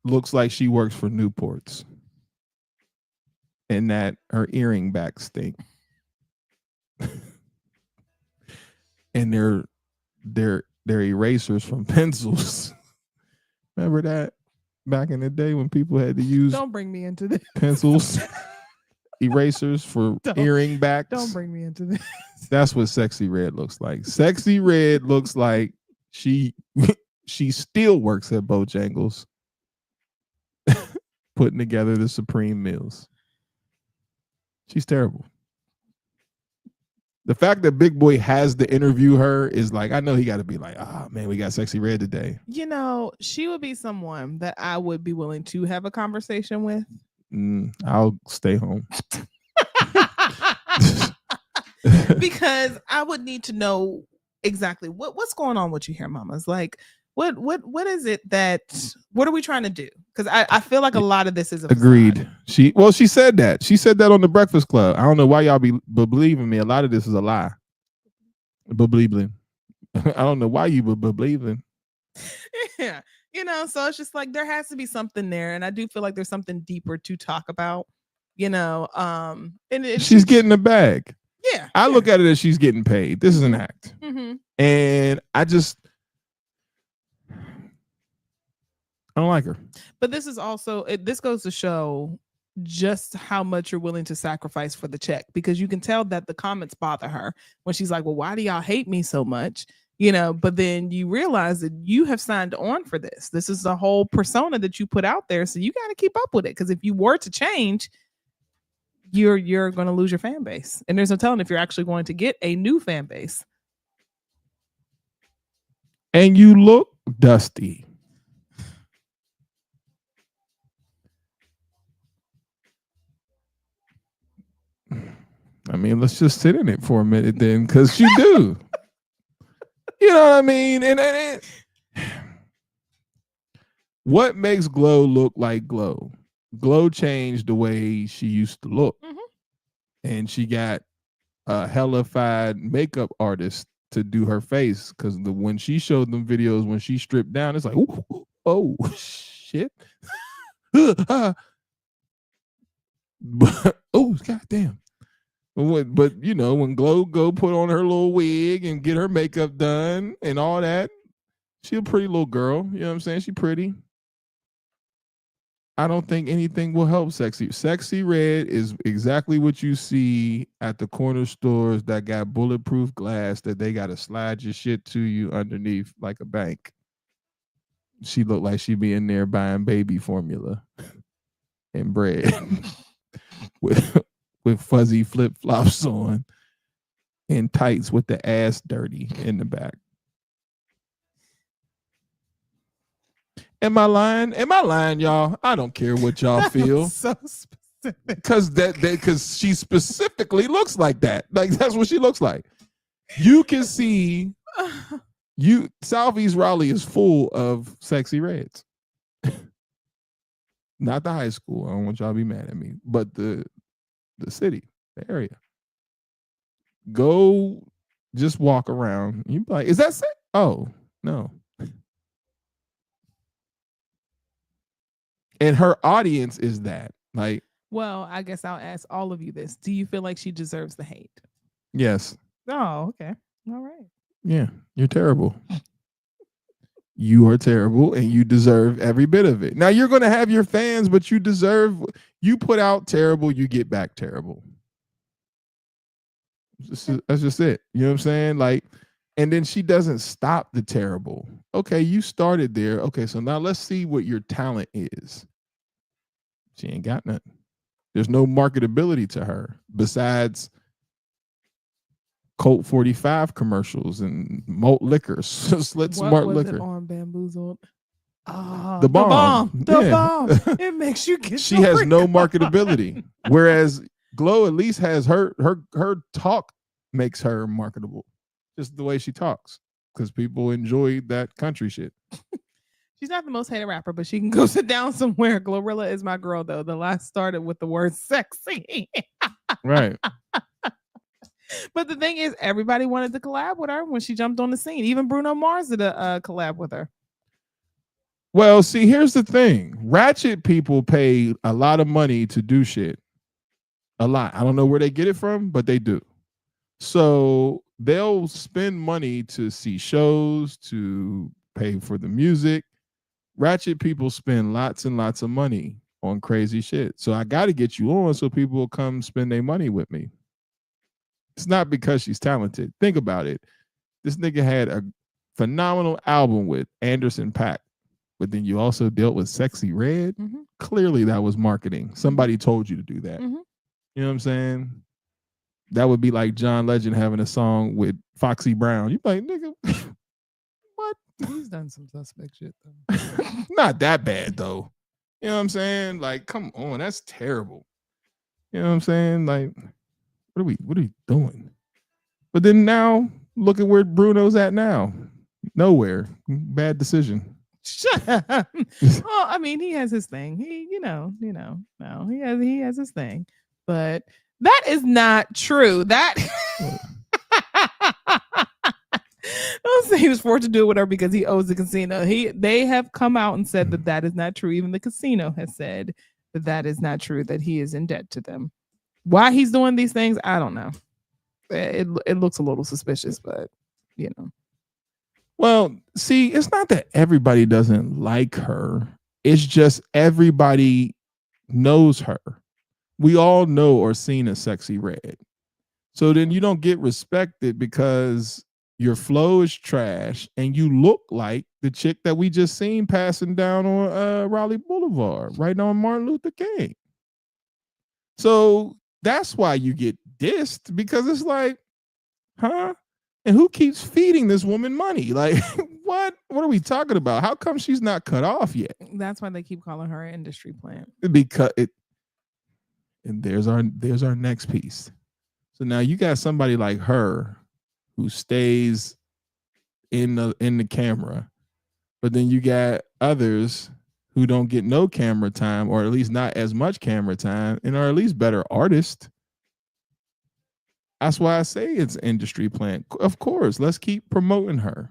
looks like she works for Newports, and that her earring backs stink. And they're erasers from pencils. Remember that back in the day when people had to use Don't bring me into this. pencils, erasers for earring backs. Don't bring me into this. That's what Sexy Red looks like. Sexy Red looks like she still works at Bojangles, putting together the Supreme meals. She's terrible. The fact that Big Boy has to interview her is like, I know he got to be like, oh man, we got Sexy Red today. You know, she would be someone that I would be willing to have a conversation with. I'll stay home. Because I would need to know exactly what's going on with you here, mamas. Like, what is it what are we trying to do? Because I feel like a lot of this is agreed. She said that. She said that on the Breakfast Club. I don't know why y'all be believing me. A lot of this is a lie. Believing. I don't know why you believing. Yeah. You know, so it's just like there has to be something there. And I do feel like there's something deeper to talk about, you know. And she's getting a bag. Yeah. I look at it as she's getting paid. This is an act. Mm-hmm. And I don't like her. But this is also, this goes to show just how much you're willing to sacrifice for the check, because you can tell that the comments bother her when she's like, well, why do y'all hate me so much? but then you realize that you have signed on for this. This is the whole persona that you put out there. So you got to keep up with it. Because if you were to change, you're going to lose your fan base. And there's no telling if you're actually going to get a new fan base. And you look dusty. I mean, let's just sit in it for a minute then, because you do. You know what I mean? And what makes Glow look like Glow? Glow changed the way she used to look. And she got a hellified makeup artist to do her face, because when she showed them videos when she stripped down, it's like, ooh, oh, shit. But, oh, goddamn. But when Glow go put on her little wig and get her makeup done and all that, she a pretty little girl. You know what I'm saying? She pretty. I don't think anything will help Sexy. Sexy Red is exactly what you see at the corner stores that got bulletproof glass that they got to slide your shit to you underneath like a bank. She looked like she be in there buying baby formula and bread with fuzzy flip-flops on and tights with the ass dirty in the back. Am I lying? Am I lying, y'all? I don't care what y'all feel. So specific. Because she specifically looks like that. Like, that's what she looks like. You can see Southeast Raleigh is full of Sexy Reds. Not the high school. I don't want y'all to be mad at me, but the city, the area. Go just walk around. You be like, is that sick? Oh, no. And her audience is that. Like, well, I guess I'll ask all of you this. Do you feel like she deserves the hate? Yes. Oh, okay. All right. Yeah, you're terrible. You are terrible and you deserve every bit of it. Now you're going to have your fans, but you put out terrible, you get back terrible. That's just it. You know what I'm saying? Like, and then she doesn't stop the terrible. Okay, you started there. Okay, so now let's see what your talent is. She ain't got nothing. There's no marketability to her besides Colt 45 commercials and malt liquors. Slit smart liquor. It on Bamboozled? Oh, the bomb. The bomb. It makes you get. She has no marketability. Whereas Glow at least has her talk makes her marketable. Just the way she talks. Because people enjoy that country shit. She's not the most hated rapper, but she can go sit down somewhere. Glorilla is my girl, though. The last started with the word sexy. Right. But the thing is, everybody wanted to collab with her when she jumped on the scene. Even Bruno Mars did a collab with her. Well, see, here's the thing. Ratchet people pay a lot of money to do shit. A lot. I don't know where they get it from, but they do. So they'll spend money to see shows, to pay for the music. Ratchet people spend lots and lots of money on crazy shit. So I got to get you on so people will come spend their money with me. It's not because she's talented. Think about it. This nigga had a phenomenal album with Anderson .Paak, but then you also dealt with Sexy Red. Mm-hmm. Clearly that was marketing. Somebody told you to do that. Mm-hmm. You know what I'm saying? That would be like John Legend having a song with Foxy Brown. You're like, nigga, what? He's done some suspect shit, though. Not that bad, though. You know what I'm saying? Like, come on, that's terrible. You know what I'm saying? Like, what are we doing? But then now, look at where Bruno's at now. Nowhere. Bad decision. Shut up. Well, I mean, he has his thing. He has his thing. But that is not true. That don't say he was forced to do it with her because he owes the casino. They have come out and said that is not true. Even the casino has said that is not true, that he is in debt to them. Why he's doing these things, I don't know. It looks a little suspicious, but you know. Well, see, it's not that everybody doesn't like her. It's just everybody knows her. We all know or seen a Sexy Red. So then you don't get respected because your flow is trash, and you look like the chick that we just seen passing down on Raleigh Boulevard, right on Martin Luther King. So that's why you get dissed, because it's like, huh? And who keeps feeding this woman money? Like, what? What are we talking about? How come she's not cut off yet? That's why they keep calling her an industry plant. Because it. And there's our next piece. So now you got somebody like her who stays in the camera, but then you got others who don't get no camera time, or at least not as much camera time, and are at least better artists. That's why I say it's industry plant. Of course, let's keep promoting her.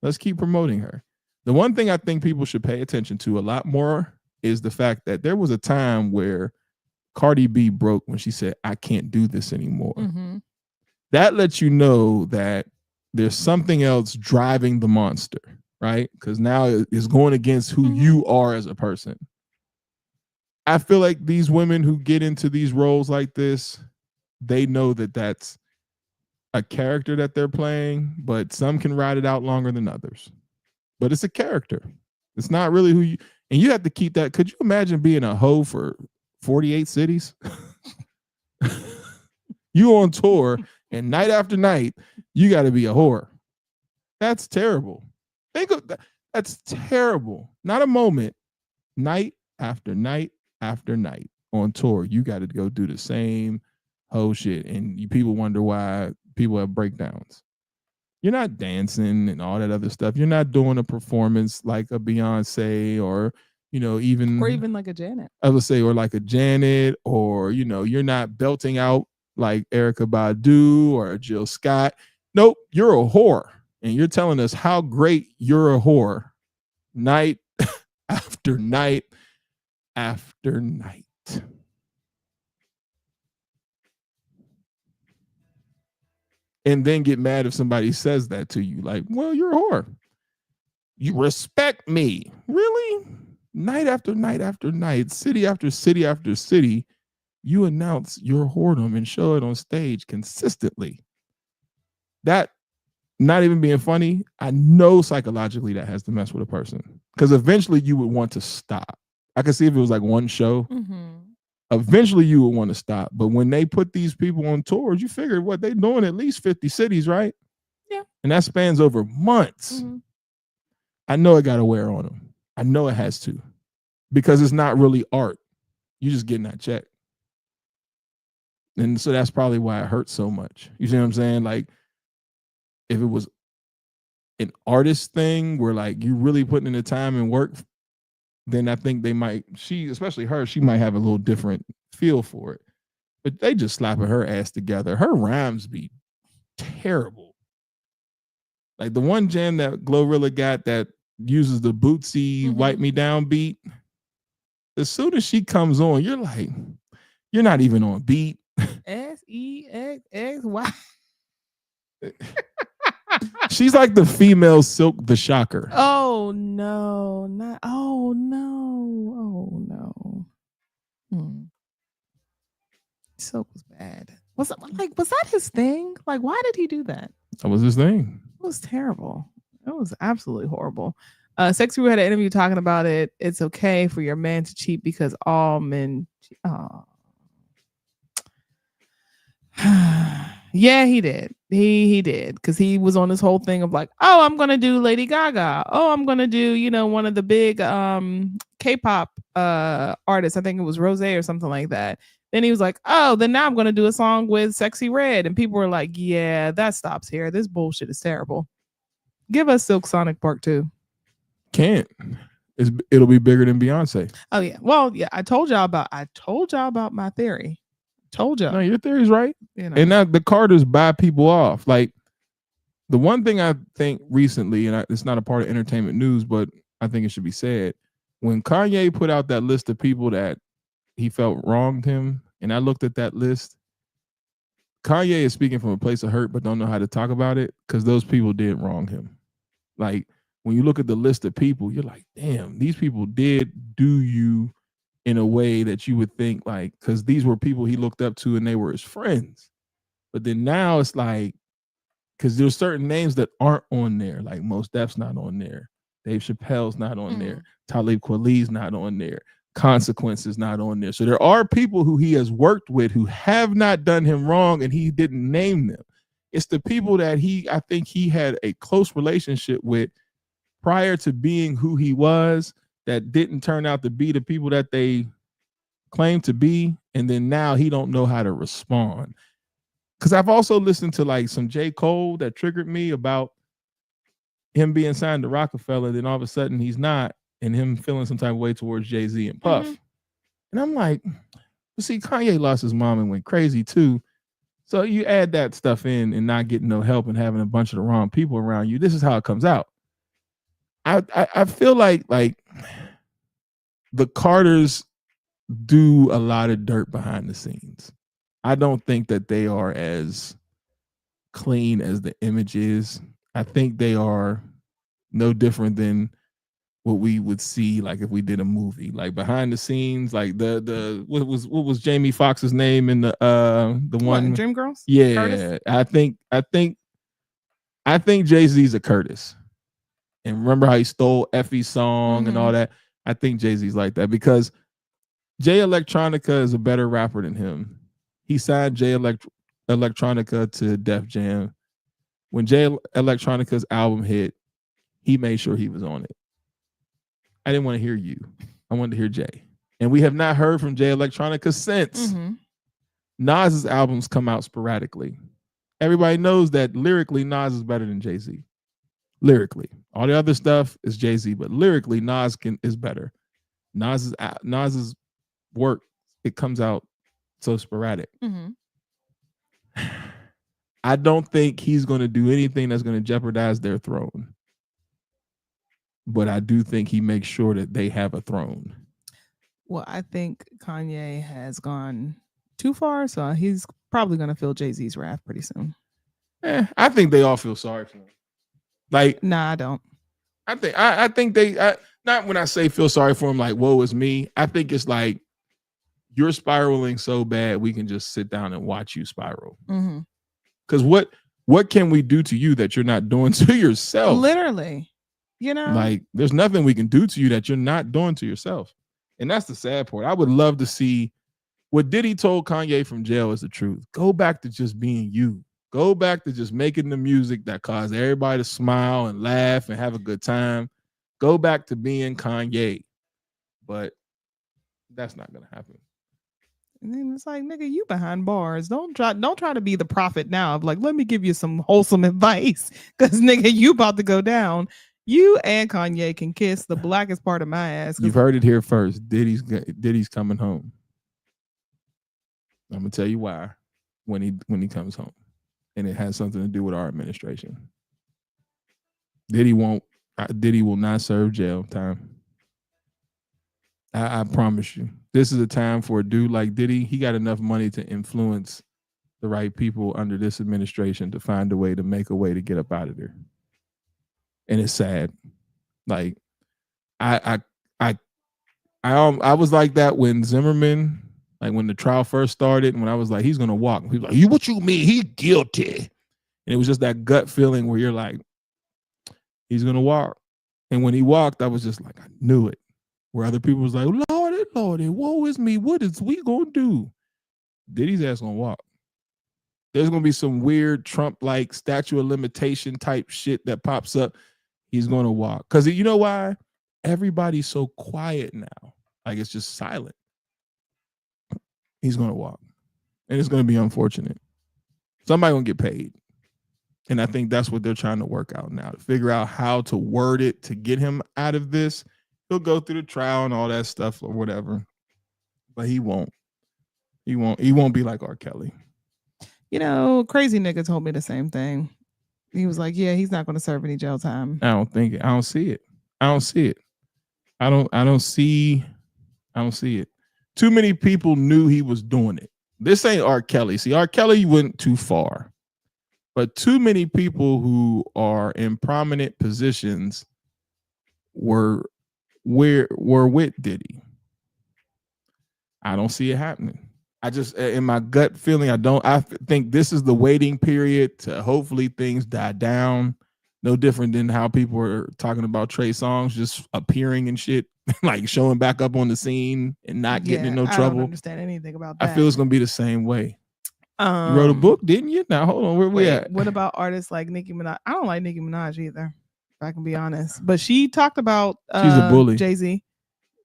Let's keep promoting her. The one thing I think people should pay attention to a lot more is the fact that there was a time where Cardi B broke when she said, "I can't do this anymore." Mm-hmm. That lets you know that there's something else driving the monster, right? Because now it's going against who you are as a person. I feel like these women who get into these roles like this, they know that that's a character that they're playing, but some can ride it out longer than others. But it's a character. It's not really who you, and you have to keep that. Could you imagine being a hoe for 48 cities? You on tour, and night after night, you got to be a whore. That's terrible. Think of that. That's terrible. Not a moment. Night after night after night on tour, you got to go do the same whole shit, and people wonder why people have breakdowns. You're not dancing and all that other stuff. You're not doing a performance like a Beyonce or even like a Janet. I would say, or like a Janet, or you're not belting out like Erykah Badu or Jill Scott. Nope, you're a whore, and you're telling us how great you're a whore, night after night after night. And then get mad if somebody says that to you, like, well, you're a whore. You respect me. Really? Night after night after night, city after city after city, you announce your whoredom and show it on stage consistently. That, not even being funny, I know psychologically that has to mess with a person, because eventually you would want to stop. I could see if it was like one show, eventually you would want to stop. But when they put these people on tours, you figure what they're doing at least 50 cities, right? Yeah. And that spans over months. I know it got to wear on them. I know it has to, because it's not really art. You're just getting that check. And so that's probably why it hurts so much. You see what I'm saying? Like, if it was an artist thing where like you really putting in the time and work, then I think they might, especially her, she might have a little different feel for it. But they just slapping her ass together. Her rhymes be terrible. Like the one jam that Glorilla got that uses the Bootsy Wipe Me Down beat. As soon as she comes on, you're like, you're not even on beat. SEXXY. She's like the female Silk the Shocker. Oh no, not oh no. Silk was bad. Was that his thing? Like, why did he do that? That was his thing. It was terrible. It was absolutely horrible. Sexy Red had an interview talking about it. It's okay for your man to cheat because all men. Yeah, he did. He did, because he was on this whole thing of like, oh, I'm gonna do Lady Gaga. Oh, I'm gonna do one of the big K-pop artists. I think it was Rose or something like that. Then he was like, oh, then now I'm gonna do a song with Sexy Red, and people were like, yeah, that stops here. This bullshit is terrible. Give us Silk Sonic Part 2. Can't. It'll be bigger than Beyonce. Oh yeah. Well, yeah. I told y'all about my theory. Told y'all. No, your theory's right. And now the Carters buy people off. Like, the one thing I think recently, and it's not a part of entertainment news, but I think it should be said, when Kanye put out that list of people that he felt wronged him, and I looked at that list, Kanye is speaking from a place of hurt, but don't know how to talk about it, because those people did wrong him. Like, when you look at the list of people, you're like, damn, these people did do you in a way that you would think, like, because these were people he looked up to and they were his friends. But then now it's like, because there's certain names that aren't on there. Like Mos Def's not on there. Dave Chappelle's not on there. Talib Kweli's not on there. Consequences not on there. So there are people who he has worked with who have not done him wrong, and he didn't name them. It's the people that I think he had a close relationship with prior to being who he was that didn't turn out to be the people that they claim to be, and then now he don't know how to respond. Because I've also listened to like some J. Cole that triggered me about him being signed to Rockefeller, then all of a sudden he's not, and him feeling some type of way towards Jay-Z and Puff. And I'm like, see, Kanye lost his mom and went crazy too. So you add that stuff in and not getting no help and having a bunch of the wrong people around you, this is how it comes out. I feel like the Carters do a lot of dirt behind the scenes. I don't think that they are as clean as the image is. I think they are no different than what we would see like if we did a movie, like behind the scenes, like the what was Jamie Foxx's name in the one Dreamgirls? Yeah, Curtis? I think Jay-Z's a Curtis. And remember how he stole Effie's song and all that? I think Jay-Z's like that because Jay Electronica is a better rapper than him. He signed Jay Electronica to Def Jam. When Jay Electronica's album hit, he made sure he was on it. I didn't want to hear you. I wanted to hear Jay. And we have not heard from Jay Electronica since. Nas's albums come out sporadically. Everybody knows that lyrically, Nas is better than Jay-Z. Lyrically. All the other stuff is Jay-Z, but lyrically, Nas is better. Nas's work, it comes out so sporadic. I don't think he's going to do anything that's going to jeopardize their throne. But I do think he makes sure that they have a throne. Well, I think Kanye has gone too far, so he's probably going to feel Jay-Z's wrath pretty soon. I think they all feel sorry for him. Like, nah, I don't. I think they not when I say feel sorry for him, like woe is me. I think it's like you're spiraling so bad, we can just sit down and watch you spiral. Because what can we do to you that you're not doing to yourself? Literally. You know, like there's nothing we can do to you that you're not doing to yourself. And that's the sad part. I would love to see what Diddy told Kanye from jail is the truth. Go back to just being you. Go back to just making the music that caused everybody to smile and laugh and have a good time. Go back to being Kanye. But that's not gonna happen. And then it's like, nigga, you behind bars. Don't try to be the prophet now of like, let me give you some wholesome advice. Because nigga, you about to go down. You and Kanye can kiss the blackest part of my ass. You've heard it here first. Diddy's coming home. I'm gonna tell you why when he comes home, and it has something to do with our administration. Diddy will not serve jail time. I promise you. This is a time for a dude like Diddy. He got enough money to influence the right people under this administration to find a way to get up out of there. And it's sad. Like I was like that when Zimmerman, like when the trial first started, and when I was like, he's gonna walk. He was like, what you mean? He's guilty. And it was just that gut feeling where you're like, he's gonna walk. And when he walked, I was just like, I knew it. Where other people was like, Lordy, woe is me. What is we gonna do? Diddy's ass gonna walk. There's gonna be some weird Trump-like statute of limitation type shit that pops up. He's gonna walk. Because you know why? Everybody's so quiet now. Like it's just silent. He's gonna walk. And it's gonna be unfortunate. Somebody gonna get paid. And I think that's what they're trying to work out now, to figure out how to word it to get him out of this. He'll go through the trial and all that stuff or whatever. But he won't. He won't be like R. Kelly. You know, crazy nigga told me the same thing. He was like, yeah, he's not going to serve any jail time. I don't see it. I don't see it. Too many people knew he was doing it. This ain't R. Kelly. See, R. Kelly went too far. But too many people who are in prominent positions were with Diddy. I don't see it happening. I just, in my gut feeling, I think this is the waiting period to hopefully things die down. No different than how people were talking about Trey Songz just appearing and shit, like showing back up on the scene and not getting in no I trouble. don't understand anything about that. I feel it's gonna be the same way. You wrote a book, didn't you? Now hold on, where we at? What about artists like Nicki Minaj? I don't like Nicki Minaj either, if I can be honest. But she talked about She's a bully. Jay-Z.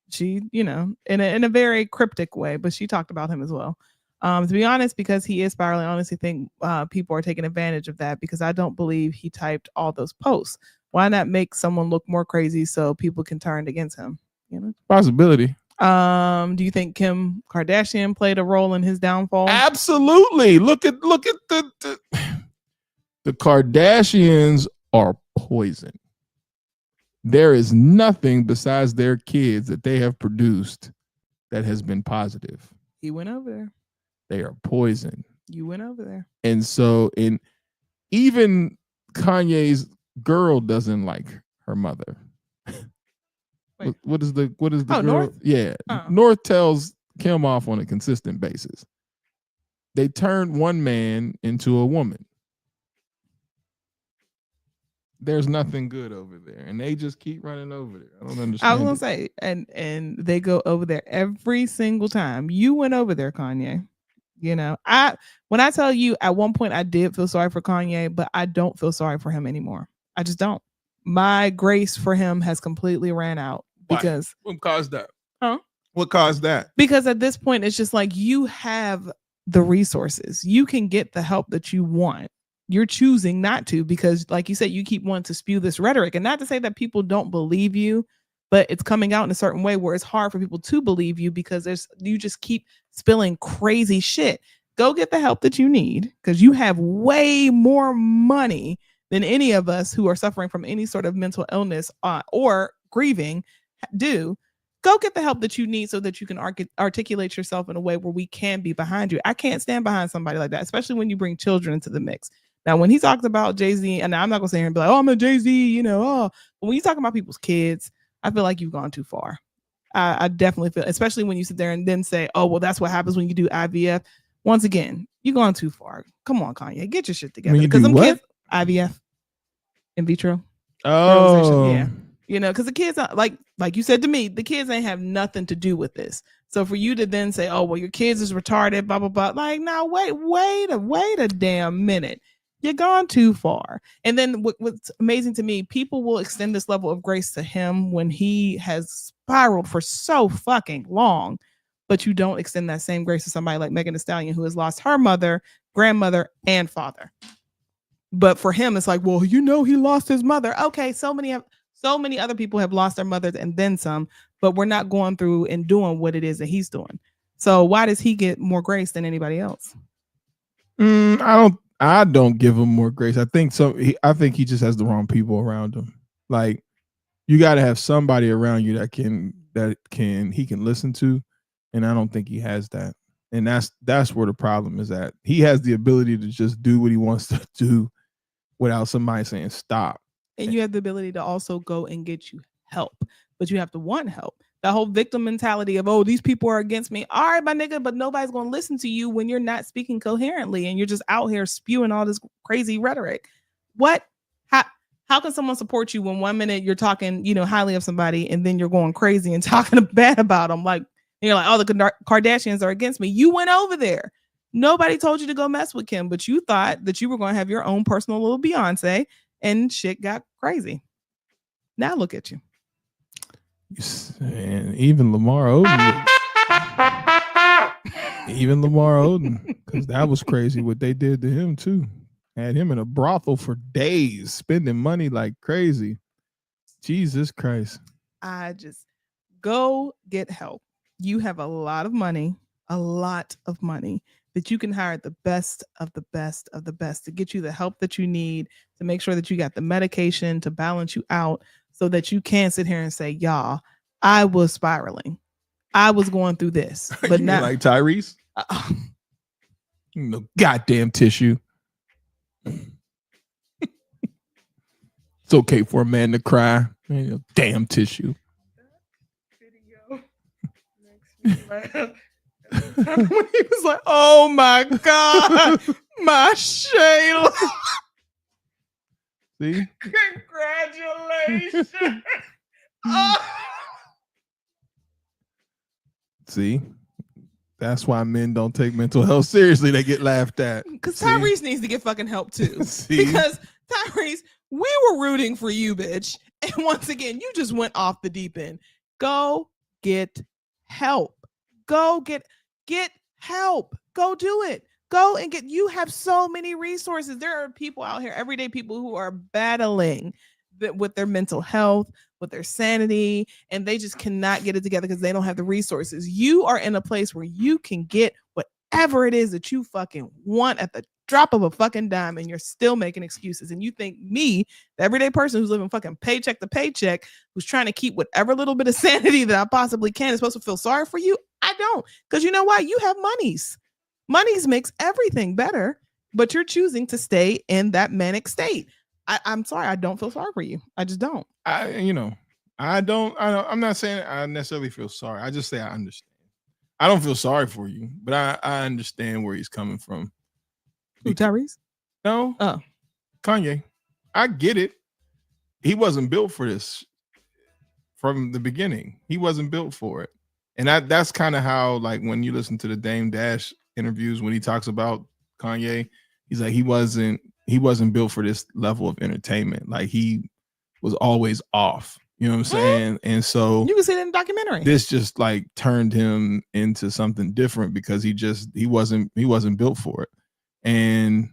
She, in a very cryptic way, but she talked about him as well. To be honest, because he is spiraling, I honestly think people are taking advantage of that because I don't believe he typed all those posts. Why not make someone look more crazy so people can turn against him? Possibility. Do you think Kim Kardashian played a role in his downfall? Absolutely. Look at the Kardashians are poison. There is nothing besides their kids that they have produced that has been positive. He went over there. They are poison. You went over there. And so even Kanye's girl doesn't like her mother. What is the girl? North? Yeah. Oh. North tells Kim off on a consistent basis. They turned one man into a woman. There's nothing good over there, and they just keep running over there. I don't understand. I was gonna say, and they go over there every single time. You went over there, Kanye. When I tell you, at one point I did feel sorry for Kanye, but I don't feel sorry for him anymore. I just don't. My grace for him has completely ran out because what caused that? Huh? What caused that? Because at this point, it's just like you have the resources. You can get the help that you want. You're choosing not to because, like you said, you keep wanting to spew this rhetoric. And not to say that people don't believe you, but it's coming out in a certain way where it's hard for people to believe you because you just keep spilling crazy shit. Go get the help that you need because you have way more money than any of us who are suffering from any sort of mental illness or grieving do. Go get the help that you need so that you can articulate yourself in a way where we can be behind you. I can't stand behind somebody like that, especially when you bring children into the mix. Now, when he talks about Jay-Z, and I'm not going to sit here and be like, oh, I'm a Jay-Z, but when you talking about people's kids, I feel like you've gone too far. I definitely feel, especially when you sit there and then say, oh, well, that's what happens when you do IVF. Once again, you're going too far. Come on, Kanye, get your shit together. Because them kids, IVF, in vitro. Oh, yeah. Because the kids are like you said to me, the kids ain't have nothing to do with this. So for you to then say, oh, well, your kids is retarded, blah, blah, blah. Like, now, wait a damn minute. You're gone too far. And then what's amazing to me, people will extend this level of grace to him when he has spiraled for so fucking long. But you don't extend that same grace to somebody like Megan Thee Stallion, who has lost her mother, grandmother, and father. But for him, it's like, well, he lost his mother. Okay, so many other people have lost their mothers and then some, but we're not going through and doing what it is that he's doing. So why does he get more grace than anybody else? I don't give him more grace. I think he just has the wrong people around him. Like, you got to have somebody around you that he can listen to, and I don't think he has that. And that's where the problem is at. He has the ability to just do what he wants to do without somebody saying stop. And you have the ability to also go and get you help, but you have to want help. The whole victim mentality of, oh, these people are against me. All right, my nigga, but nobody's going to listen to you when you're not speaking coherently and you're just out here spewing all this crazy rhetoric. How can someone support you when 1 minute you're talking, highly of somebody and then you're going crazy and talking bad about them? Like, you're like, oh, the Kardashians are against me. You went over there. Nobody told you to go mess with Kim, but you thought that you were going to have your own personal little Beyonce and shit got crazy. Now look at you. And even Lamar Odom, because that was crazy what they did to him too. Had him in a brothel for days, spending money like crazy. Jesus Christ. I just go get help. You have a lot of money that you can hire the best of the best of the best to get you the help that you need, to make sure that you got the medication to balance you out so that you can sit here and say, y'all, I was spiraling. I was going through this. But now, like Tyrese? No goddamn tissue. It's okay for a man to cry. Damn tissue. Remember when he was like, "Oh my God, my Shayla." See? Congratulations. Oh. See? That's why men don't take mental health seriously. They get laughed at. Because See? Tyrese needs to get fucking help too. See? Because Tyrese, we were rooting for you, bitch. And once again, you just went off the deep end. Go get help. Go get help. Go do it. Go and you have so many resources. There are people out here, everyday people who are battling with their mental health, with their sanity, and they just cannot get it together because they don't have the resources. You are in a place where you can get whatever it is that you fucking want at the drop of a fucking dime, and you're still making excuses. And you think me, the everyday person who's living fucking paycheck to paycheck, who's trying to keep whatever little bit of sanity that I possibly can, is supposed to feel sorry for you? I don't. Because you know why? You have monies. Monies makes everything better, but you're choosing to stay in that manic state. I'm sorry. I don't feel sorry for you. I just don't. I'm not saying I necessarily feel sorry. I just say I understand. I don't feel sorry for you, but I understand where he's coming from. Who, Tyrese? No. Oh. Kanye. I get it. He wasn't built for this from the beginning. He wasn't built for it. And that's kind of how, like, when you listen to the Dame Dash interviews, when he talks about Kanye, he's like, he wasn't built for this level of entertainment. Like, he was always off. You know what I'm saying? And so you can see that in the documentary. This just like turned him into something different because he wasn't built for it. And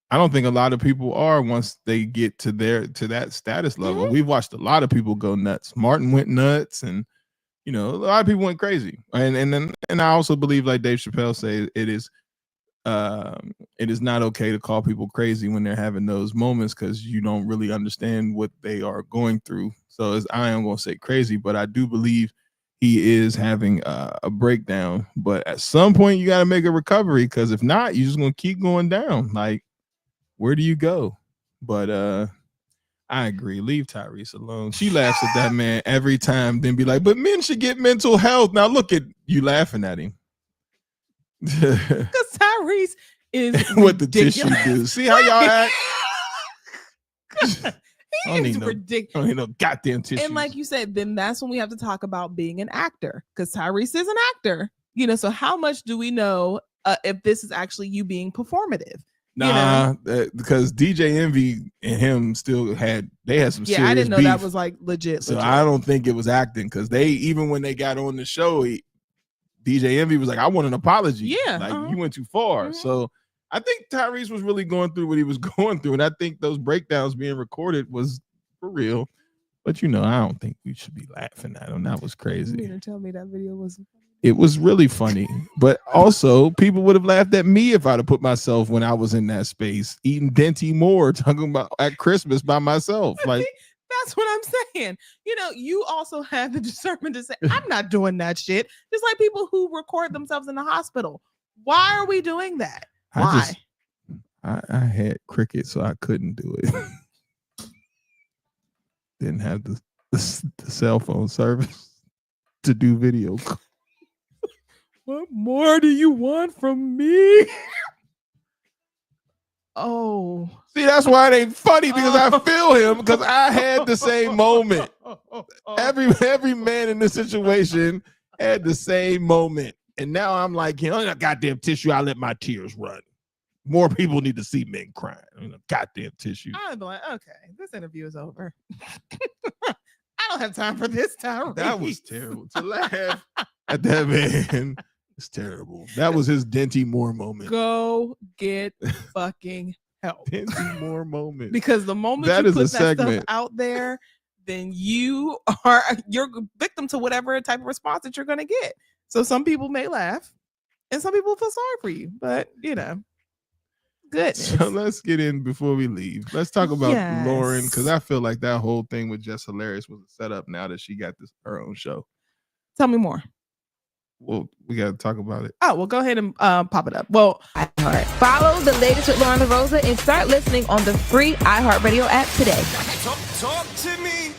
I don't think a lot of people are once they get to that status level. We've watched a lot of people go nuts. Martin went nuts, and a lot of people went crazy. And I also believe, like Dave Chappelle said, it is not okay to call people crazy when they're having those moments because you don't really understand what they are going through. So I am going to say crazy, but I do believe he is having a breakdown. But at some point, you got to make a recovery, because if not, you're just going to keep going down. Like, where do you go? But I agree. Leave Tyrese alone. She laughs at that man every time, then be like, but men should get mental health. Now look at you laughing at him. Because Tyrese is what the tissue do. See how y'all act? He is ridiculous. I don't need no goddamn tissue. And like you said, then that's when we have to talk about being an actor, because Tyrese is an actor. So how much do we know if this is actually you being performative? Nah, because DJ Envy and him had some serious I didn't know beef. that was like legit. So I don't think it was acting, because even when they got on the show, DJ Envy was like, I want an apology. Yeah. Like, you went too far. So I think Tyrese was really going through what he was going through. And I think those breakdowns being recorded was for real. But I don't think we should be laughing at him. That was crazy. You mean to tell me that video was It was really funny. But also, people would have laughed at me if I'd have put myself when I was in that space, eating Denty Moore, talking about at Christmas by myself. Like, that's what I'm saying. You also have the discernment to say, I'm not doing that shit. Just like people who record themselves in the hospital. Why are we doing that? Why? I had cricket, so I couldn't do it. Didn't have the cell phone service to do video. What more do you want from me? Oh. See, that's why it ain't funny, because I feel him, because I had the same moment. Every man in this situation had the same moment. And now I'm like, goddamn tissue, I let my tears run. More people need to see men crying. Goddamn tissue. I'd be like, okay, this interview is over. I don't have time for this time. That was terrible. To laugh at that man, it's terrible. That was his Denty Moore moment. Go get fucking help. Denty Moore moment. Because the moment that you is put a that segment. stuff out there, then you're victim to whatever type of response that you're going to get. So some people may laugh and some people feel sorry for you, but good. So let's get in before we leave. Let's talk about Lauren, because I feel like that whole thing with Just Hilarious was a setup now that she got her own show. Tell me more. Well, we got to talk about it. Oh, well, go ahead and pop it up. Well, Follow the latest with Lauren LaRosa and start listening on the free iHeartRadio app today. Talk to me.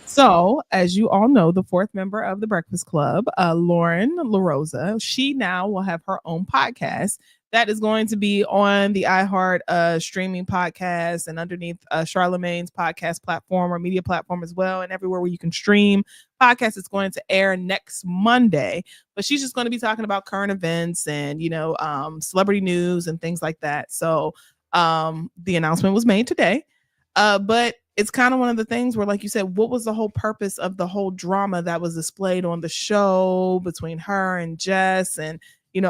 So, as you all know, the fourth member of the Breakfast Club, Lauren LaRosa, she now will have her own podcast that is going to be on the iHeart streaming podcast and underneath Charlemagne's podcast platform or media platform as well, and everywhere where you can stream podcasts. It's going to air next Monday, but she's just going to be talking about current events and celebrity news and things like that. So the announcement was made today. But it's kind of one of the things where, like you said, what was the whole purpose of the whole drama that was displayed on the show between her and Jess and,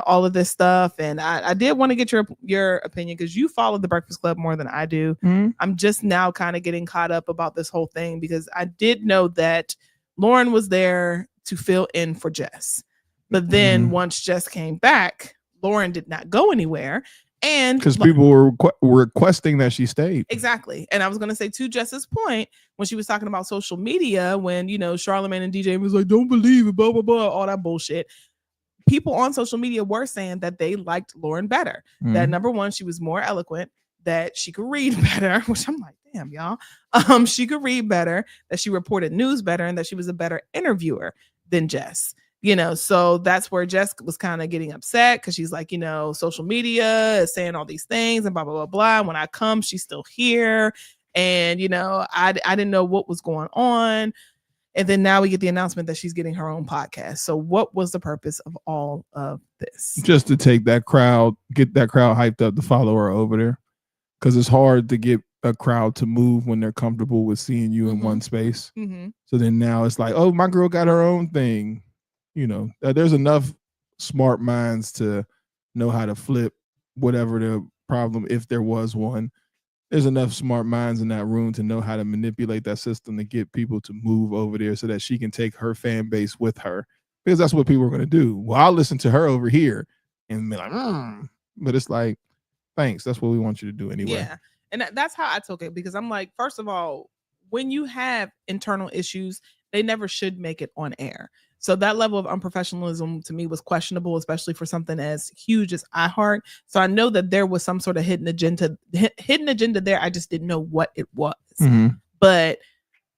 all of this stuff. And I did want to get your opinion because you follow the Breakfast Club more than I do. Mhm. I'm just now kind of getting caught up about this whole thing because I did know that Lauren was there to fill in for Jess. But then once Jess came back, Lauren did not go anywhere. And Because people were requesting that she stayed. exactly. And I was going to say, to Jess's point, when she was talking about social media, when, Charlamagne and DJ was like, don't believe it, blah, blah, blah, all that bullshit. People on social media were saying that they liked Lauren better. That number one, she was more eloquent, that she could read better, which I'm like, damn, y'all. She could read better, that she reported news better, and that she was a better interviewer than Jess. So that's where Jess was kind of getting upset because she's like, social media is saying all these things and blah, blah, blah, blah. When I come, she's still here. And, I didn't know what was going on. And then now we get the announcement that she's getting her own podcast. So what was the purpose of all of this? Just to take that crowd, get that crowd hyped up to follow her over there. Because it's hard to get a crowd to move when they're comfortable with seeing you in one space. So then now it's like, oh, my girl got her own thing. There's enough smart minds to know how to flip whatever the problem, if there was one. There's enough smart minds in that room to know how to manipulate that system to get people to move over there so that she can take her fan base with her, because that's what people are going to do. Well, I'll listen to her over here and be like, but it's like, thanks. That's what we want you to do anyway. Yeah. And that's how I took it, because I'm like, first of all, when you have internal issues, they never should make it on air. So that level of unprofessionalism to me was questionable, especially for something as huge as iHeart. So I know that there was some sort of hidden agenda there. I just didn't know what it was. But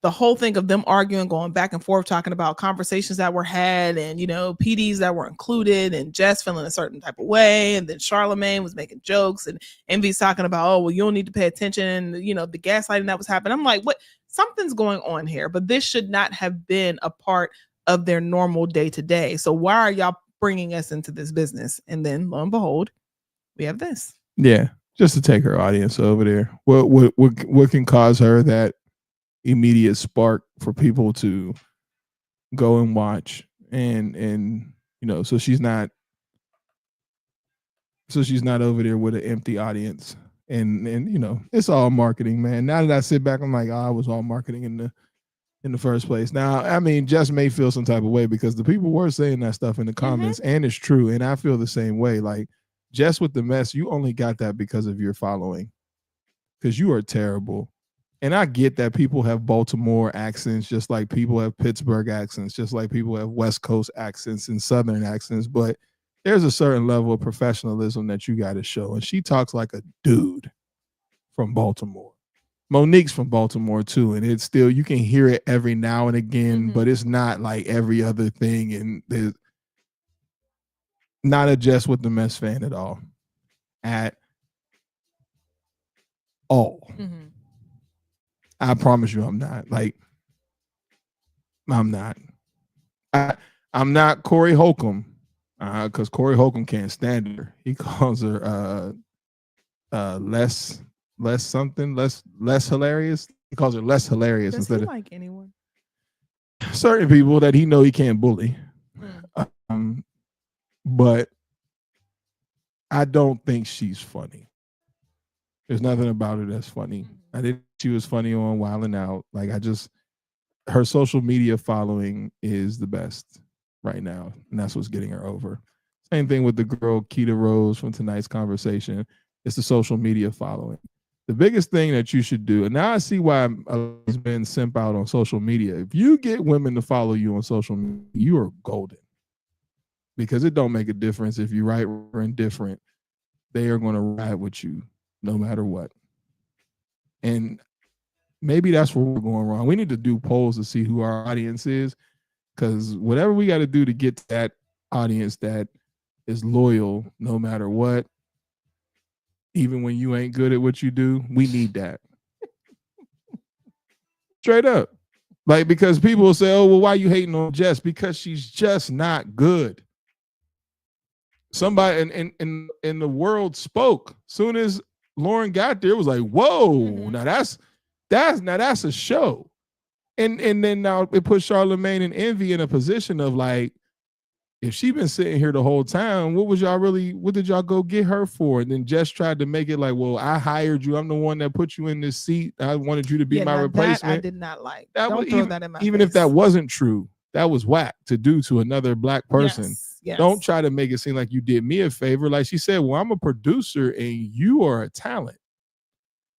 the whole thing of them arguing, going back and forth, talking about conversations that were had and, PDs that were included, and Jess feeling a certain type of way. And then Charlamagne was making jokes and Envy's talking about, oh, well, you don't need to pay attention. The gaslighting that was happening. I'm like, what? Something's going on here, but this should not have been a part of their normal day to day. So why are y'all bringing us into this business? And then lo and behold, we have this. Yeah. Just to take her audience over there. What can cause her that immediate spark for people to go and watch and so she's not over there with an empty audience and it's all marketing, man. Now that I sit back, I'm like, oh, I was all marketing in the first place. Now, I mean, Jess may feel some type of way because the people were saying that stuff in the comments, and it's true, and I feel the same way. Like, Jess with the mess, you only got that because of your following, because you are terrible. And I get that people have Baltimore accents, just like people have Pittsburgh accents, just like people have West Coast accents and Southern accents, but there's a certain level of professionalism that you got to show, and she talks like a dude from Baltimore. Monique's from Baltimore too, and it's still, you can hear it every now and again, but it's not like every other thing. And there's not a Jess with the Mess fan at all. At all. I promise you I'm not. Like, I'm not. I'm not Corey Holcomb, because Corey Holcomb can't stand her. He calls her less hilarious. He calls her less hilarious. Does instead he of like anyone? certain people that he know he can't bully. But I don't think she's funny. There's nothing about her that's funny. I didn't think she was funny on Wild 'N Out. Like, her social media following is the best right now, and that's what's getting her over. Same thing with the girl Keita Rose from tonight's conversation. It's the social media following. The biggest thing that you should do, and now I see why it's been simp out on social media. If you get women to follow you on social media, you are golden. Because it don't make a difference if you right or indifferent. They are going to ride with you no matter what. And maybe that's where we're going wrong. We need to do polls to see who our audience is, because whatever we got to do to get to that audience that is loyal no matter what, even when you ain't good at what you do, we need that. Straight up. Like, because people will say, oh, well, why you hating on Jess? Because she's just not good. Somebody in the world spoke. Soon as Lauren got there, it was like, whoa, now that's a show. And then now it put Charlamagne and Envy in a position of like, if she been sitting here the whole time, what did y'all go get her for? And then Jess tried to make it like, well, I hired you. I'm the one that put you in this seat. I wanted you to be my replacement. That I did not like. Don't throw that in my even face. if that wasn't true, that was whack to do to another black person. Yes. Don't try to make it seem like you did me a favor. Like she said, well, I'm a producer and you are a talent.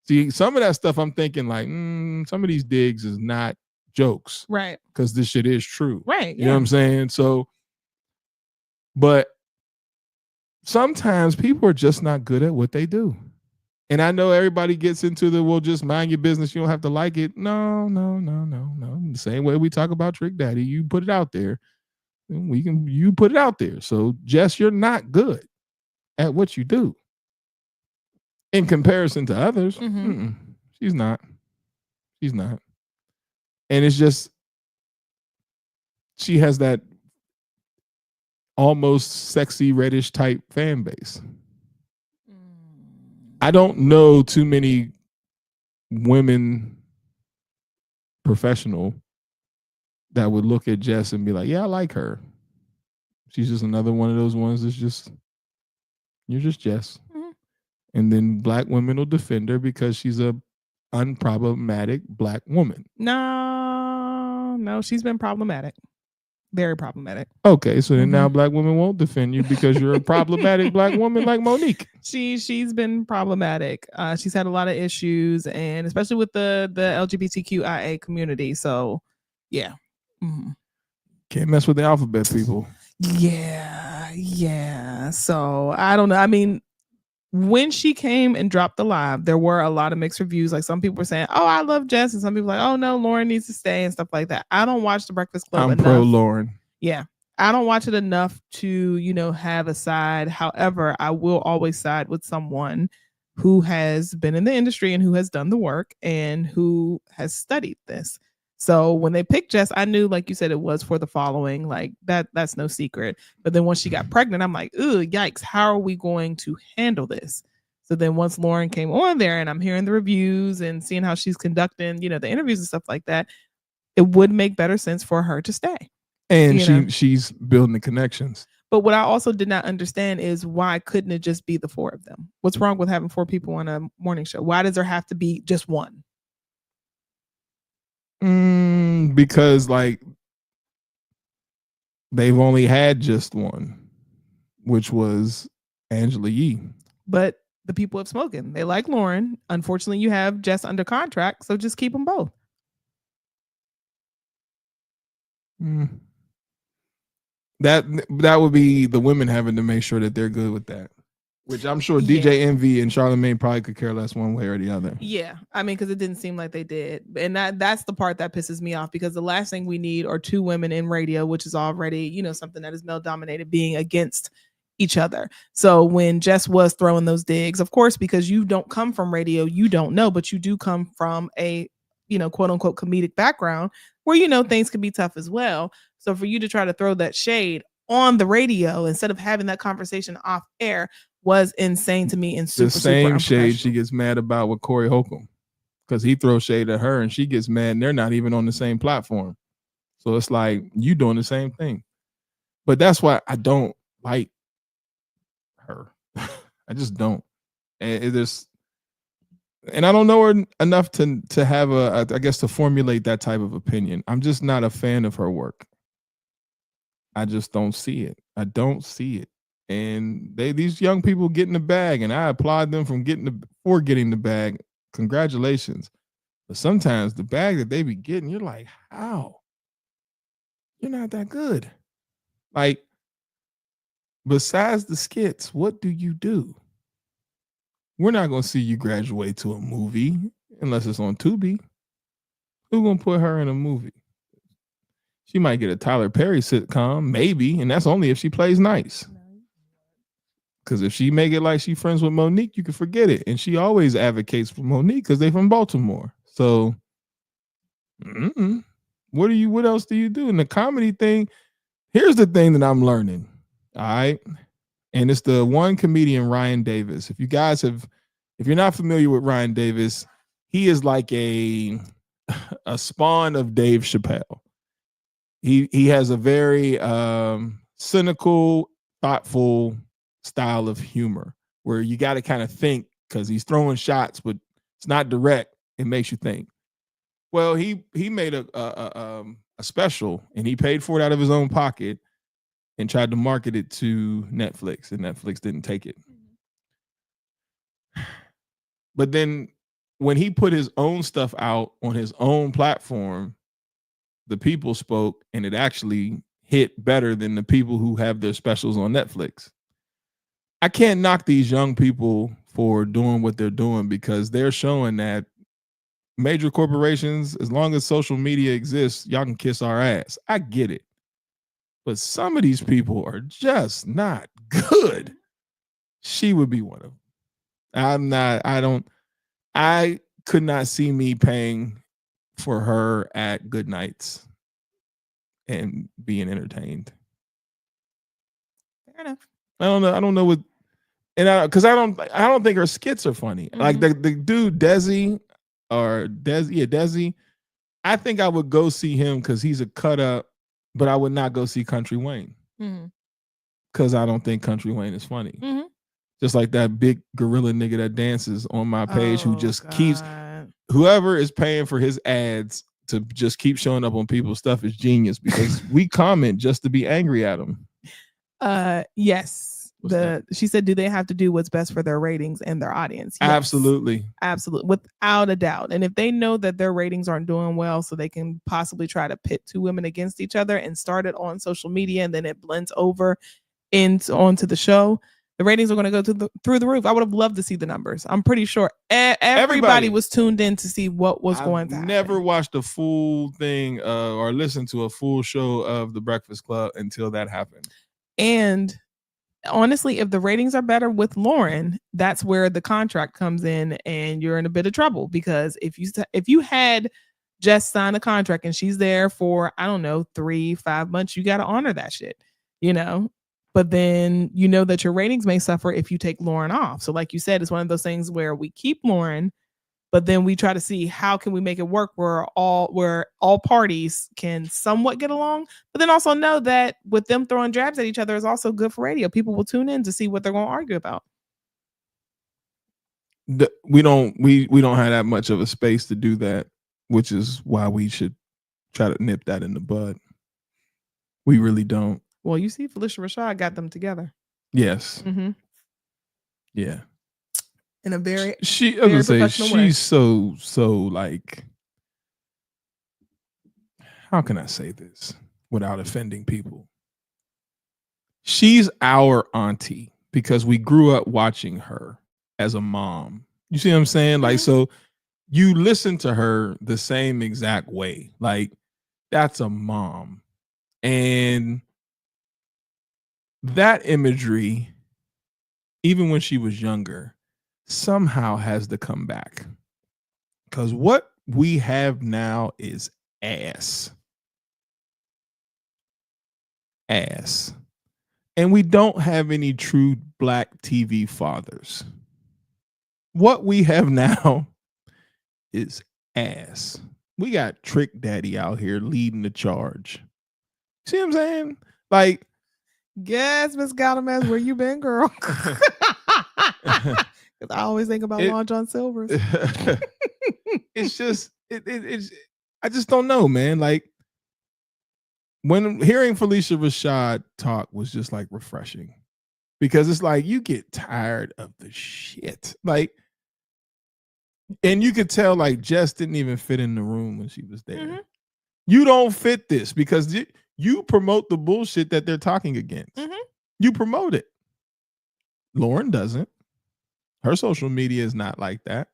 See, some of that stuff I'm thinking like, some of these digs is not jokes. Right. Because this shit is true. Right. You know what I'm saying? So, but sometimes people are just not good at what they do. And I know everybody gets into the, well, just mind your business. You don't have to like it. No. The same way we talk about Trick Daddy, you put it out there. You put it out there. So, Jess, you're not good at what you do. In comparison to others, she's not. She's not. And it's just, she has that almost sexy reddish type fan base. I don't know too many women professional that would look at Jess and be like, yeah, I like her. She's just another one of those ones that's just, you're just Jess. And then black women will defend her because she's a unproblematic black woman. No, she's been problematic. Very problematic. Okay, so then now black women won't defend you because you're a problematic black woman like Monique. She's been problematic. She's had a lot of issues, and especially with the LGBTQIA community. So, yeah. Can't mess with the alphabet, people. Yeah. So I don't know. I mean, when she came and dropped the live, there were a lot of mixed reviews. Like some people were saying, "Oh, I love Jess," and some people were like, "Oh no, Lauren needs to stay," and stuff like that. I don't watch The Breakfast Club I'm enough. pro Lauren. Yeah, I don't watch it enough to have a side. However, I will always side with someone who has been in the industry and who has done the work and who has studied this. So when they picked Jess, I knew, like you said, it was for the following. Like that's no secret. But then once she got pregnant, I'm like, ooh, yikes, how are we going to handle this? So then once Lauren came on there and I'm hearing the reviews and seeing how she's conducting, the interviews and stuff like that, it would make better sense for her to stay. And she's building the connections. But what I also did not understand is why couldn't it just be the four of them? What's wrong with having four people on a morning show? Why does there have to be just one? Because like they've only had just one, which was Angela Yee. But the people have spoken. They like Lauren. Unfortunately, you have Jess under contract, so just keep them both. That would be the women having to make sure that they're good with that. Which I'm sure DJ Envy and Charlamagne probably could care less one way or the other. Yeah, I mean, because it didn't seem like they did, and that's the part that pisses me off. Because the last thing we need are two women in radio, which is already something that is male dominated, being against each other. So when Jess was throwing those digs, of course, because you don't come from radio, you don't know, but you do come from a quote unquote comedic background where things can be tough as well. So for you to try to throw that shade on the radio instead of having that conversation off air was insane to me and super, the same super shade she gets mad about with Corey Holcomb, because he throws shade at her and she gets mad and they're not even on the same platform. So it's like you doing the same thing. But that's why I don't like her. I just don't. And I don't know her enough to have to formulate that type of opinion. I'm just not a fan of her work. I just don't see it. I don't see it. And these young people get in the bag, and I applaud them for getting the bag. Congratulations. But sometimes the bag that they be getting, you're like, how? You're not that good. Like, besides the skits, what do you do? We're not going to see you graduate to a movie unless it's on Tubi. Who gonna put her in a movie? She might get a Tyler Perry sitcom, maybe, and that's only if she plays nice. Because if she make it like she friends with Monique, you can forget it. And she always advocates for Monique because they from Baltimore. So, what else do you do? And the comedy thing, here's the thing that I'm learning. All right. And it's the one comedian, Ryan Davis. If you're not familiar with Ryan Davis, he is like a spawn of Dave Chappelle. He has a very cynical, thoughtful style of humor where you got to kind of think because he's throwing shots, but it's not direct. It makes you think. Well, he made a special and he paid for it out of his own pocket and tried to market it to Netflix, and Netflix didn't take it. But then when he put his own stuff out on his own platform, the people spoke and it actually hit better than the people who have their specials on Netflix. I can't knock these young people for doing what they're doing because they're showing that major corporations, as long as social media exists, y'all can kiss our ass. I get it. But some of these people are just not good. She would be one of them. I could not see me paying for her at good nights and being entertained. Fair enough. I don't know what, and because I don't think her skits are funny. Like the dude Desi, I think I would go see him because he's a cut up, but I would not go see Country Wayne because I don't think Country Wayne is funny. Just like that big gorilla nigga that dances on my page who just keeps, whoever is paying for his ads to just keep showing up on people's stuff is genius because we comment just to be angry at them. Yes. She said, do they have to do what's best for their ratings and their audience? Yes. Absolutely. Without a doubt. And if they know that their ratings aren't doing well, so they can possibly try to pit two women against each other and start it on social media and then it blends over onto the show, the ratings are going to go through the roof. I would have loved to see the numbers. I'm pretty sure everybody was tuned in to see what was going to happen. Never watched a full thing or listened to a full show of The Breakfast Club until that happened. And honestly, if the ratings are better with Lauren, that's where the contract comes in and you're in a bit of trouble because if you had just signed a contract and she's there for, I don't know, 3-5 months, you got to honor that shit, but then you know that your ratings may suffer if you take Lauren off. So like you said, it's one of those things where we keep Lauren, but then we try to see how can we make it work where all parties can somewhat get along, but then also know that with them throwing jabs at each other is also good for radio. People will tune in to see what they're going to argue about. We don't have that much of a space to do that, which is why we should try to nip that in the bud. We really don't. Well, you see, Felicia Rashad got them together. Yes. Yeah. In a very, I was gonna say she's so like, how can I say this without offending people? She's our auntie because we grew up watching her as a mom. You see what I'm saying? Like, so you listen to her the same exact way. Like, that's a mom. And that imagery, even when she was younger, somehow has to come back. Because what we have now is ass. And we don't have any true black TV fathers. What we have now is ass. We got Trick Daddy out here leading the charge. See what I'm saying? Like, yes, Miss Gallagher, where you been, girl? Because I always think about Long John Silver's. It's just, I just don't know, man. Like, when hearing Felicia Rashad talk was just like refreshing because it's like you get tired of the shit. Like, and you could tell like Jess didn't even fit in the room when she was there. You don't fit this because you promote the bullshit that they're talking against. You promote it. Lauren doesn't. Her social media is not like that.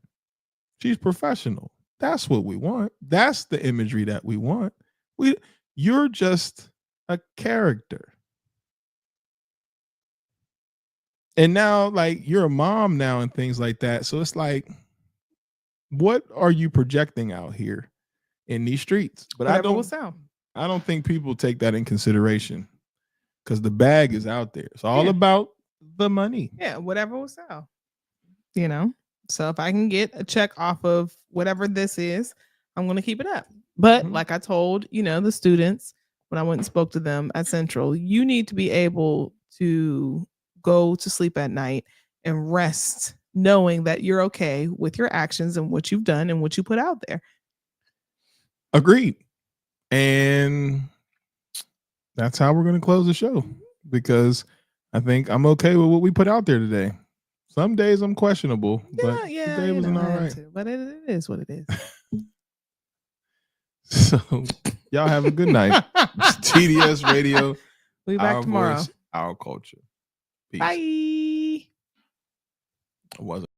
She's professional. That's what we want. That's the imagery that we want. You're just a character. And now, like, you're a mom now and things like that. So it's like, what are you projecting out here in these streets? But Whatever will sell. I don't think people take that in consideration because the bag is out there. It's all about the money. Yeah, whatever will sell. You know? So if I can get a check off of whatever this is, I'm going to keep it up. But like I told, the students when I went and spoke to them at Central, you need to be able to go to sleep at night and rest knowing that you're okay with your actions and what you've done and what you put out there. Agreed. And that's how we're going to close the show because I think I'm okay with what we put out there today. Some days I'm questionable, but today was all right. But it is what it is. So y'all have a good night. It's TDS Radio. We'll be back tomorrow. Voice, our culture. Peace. Bye. It wasn't.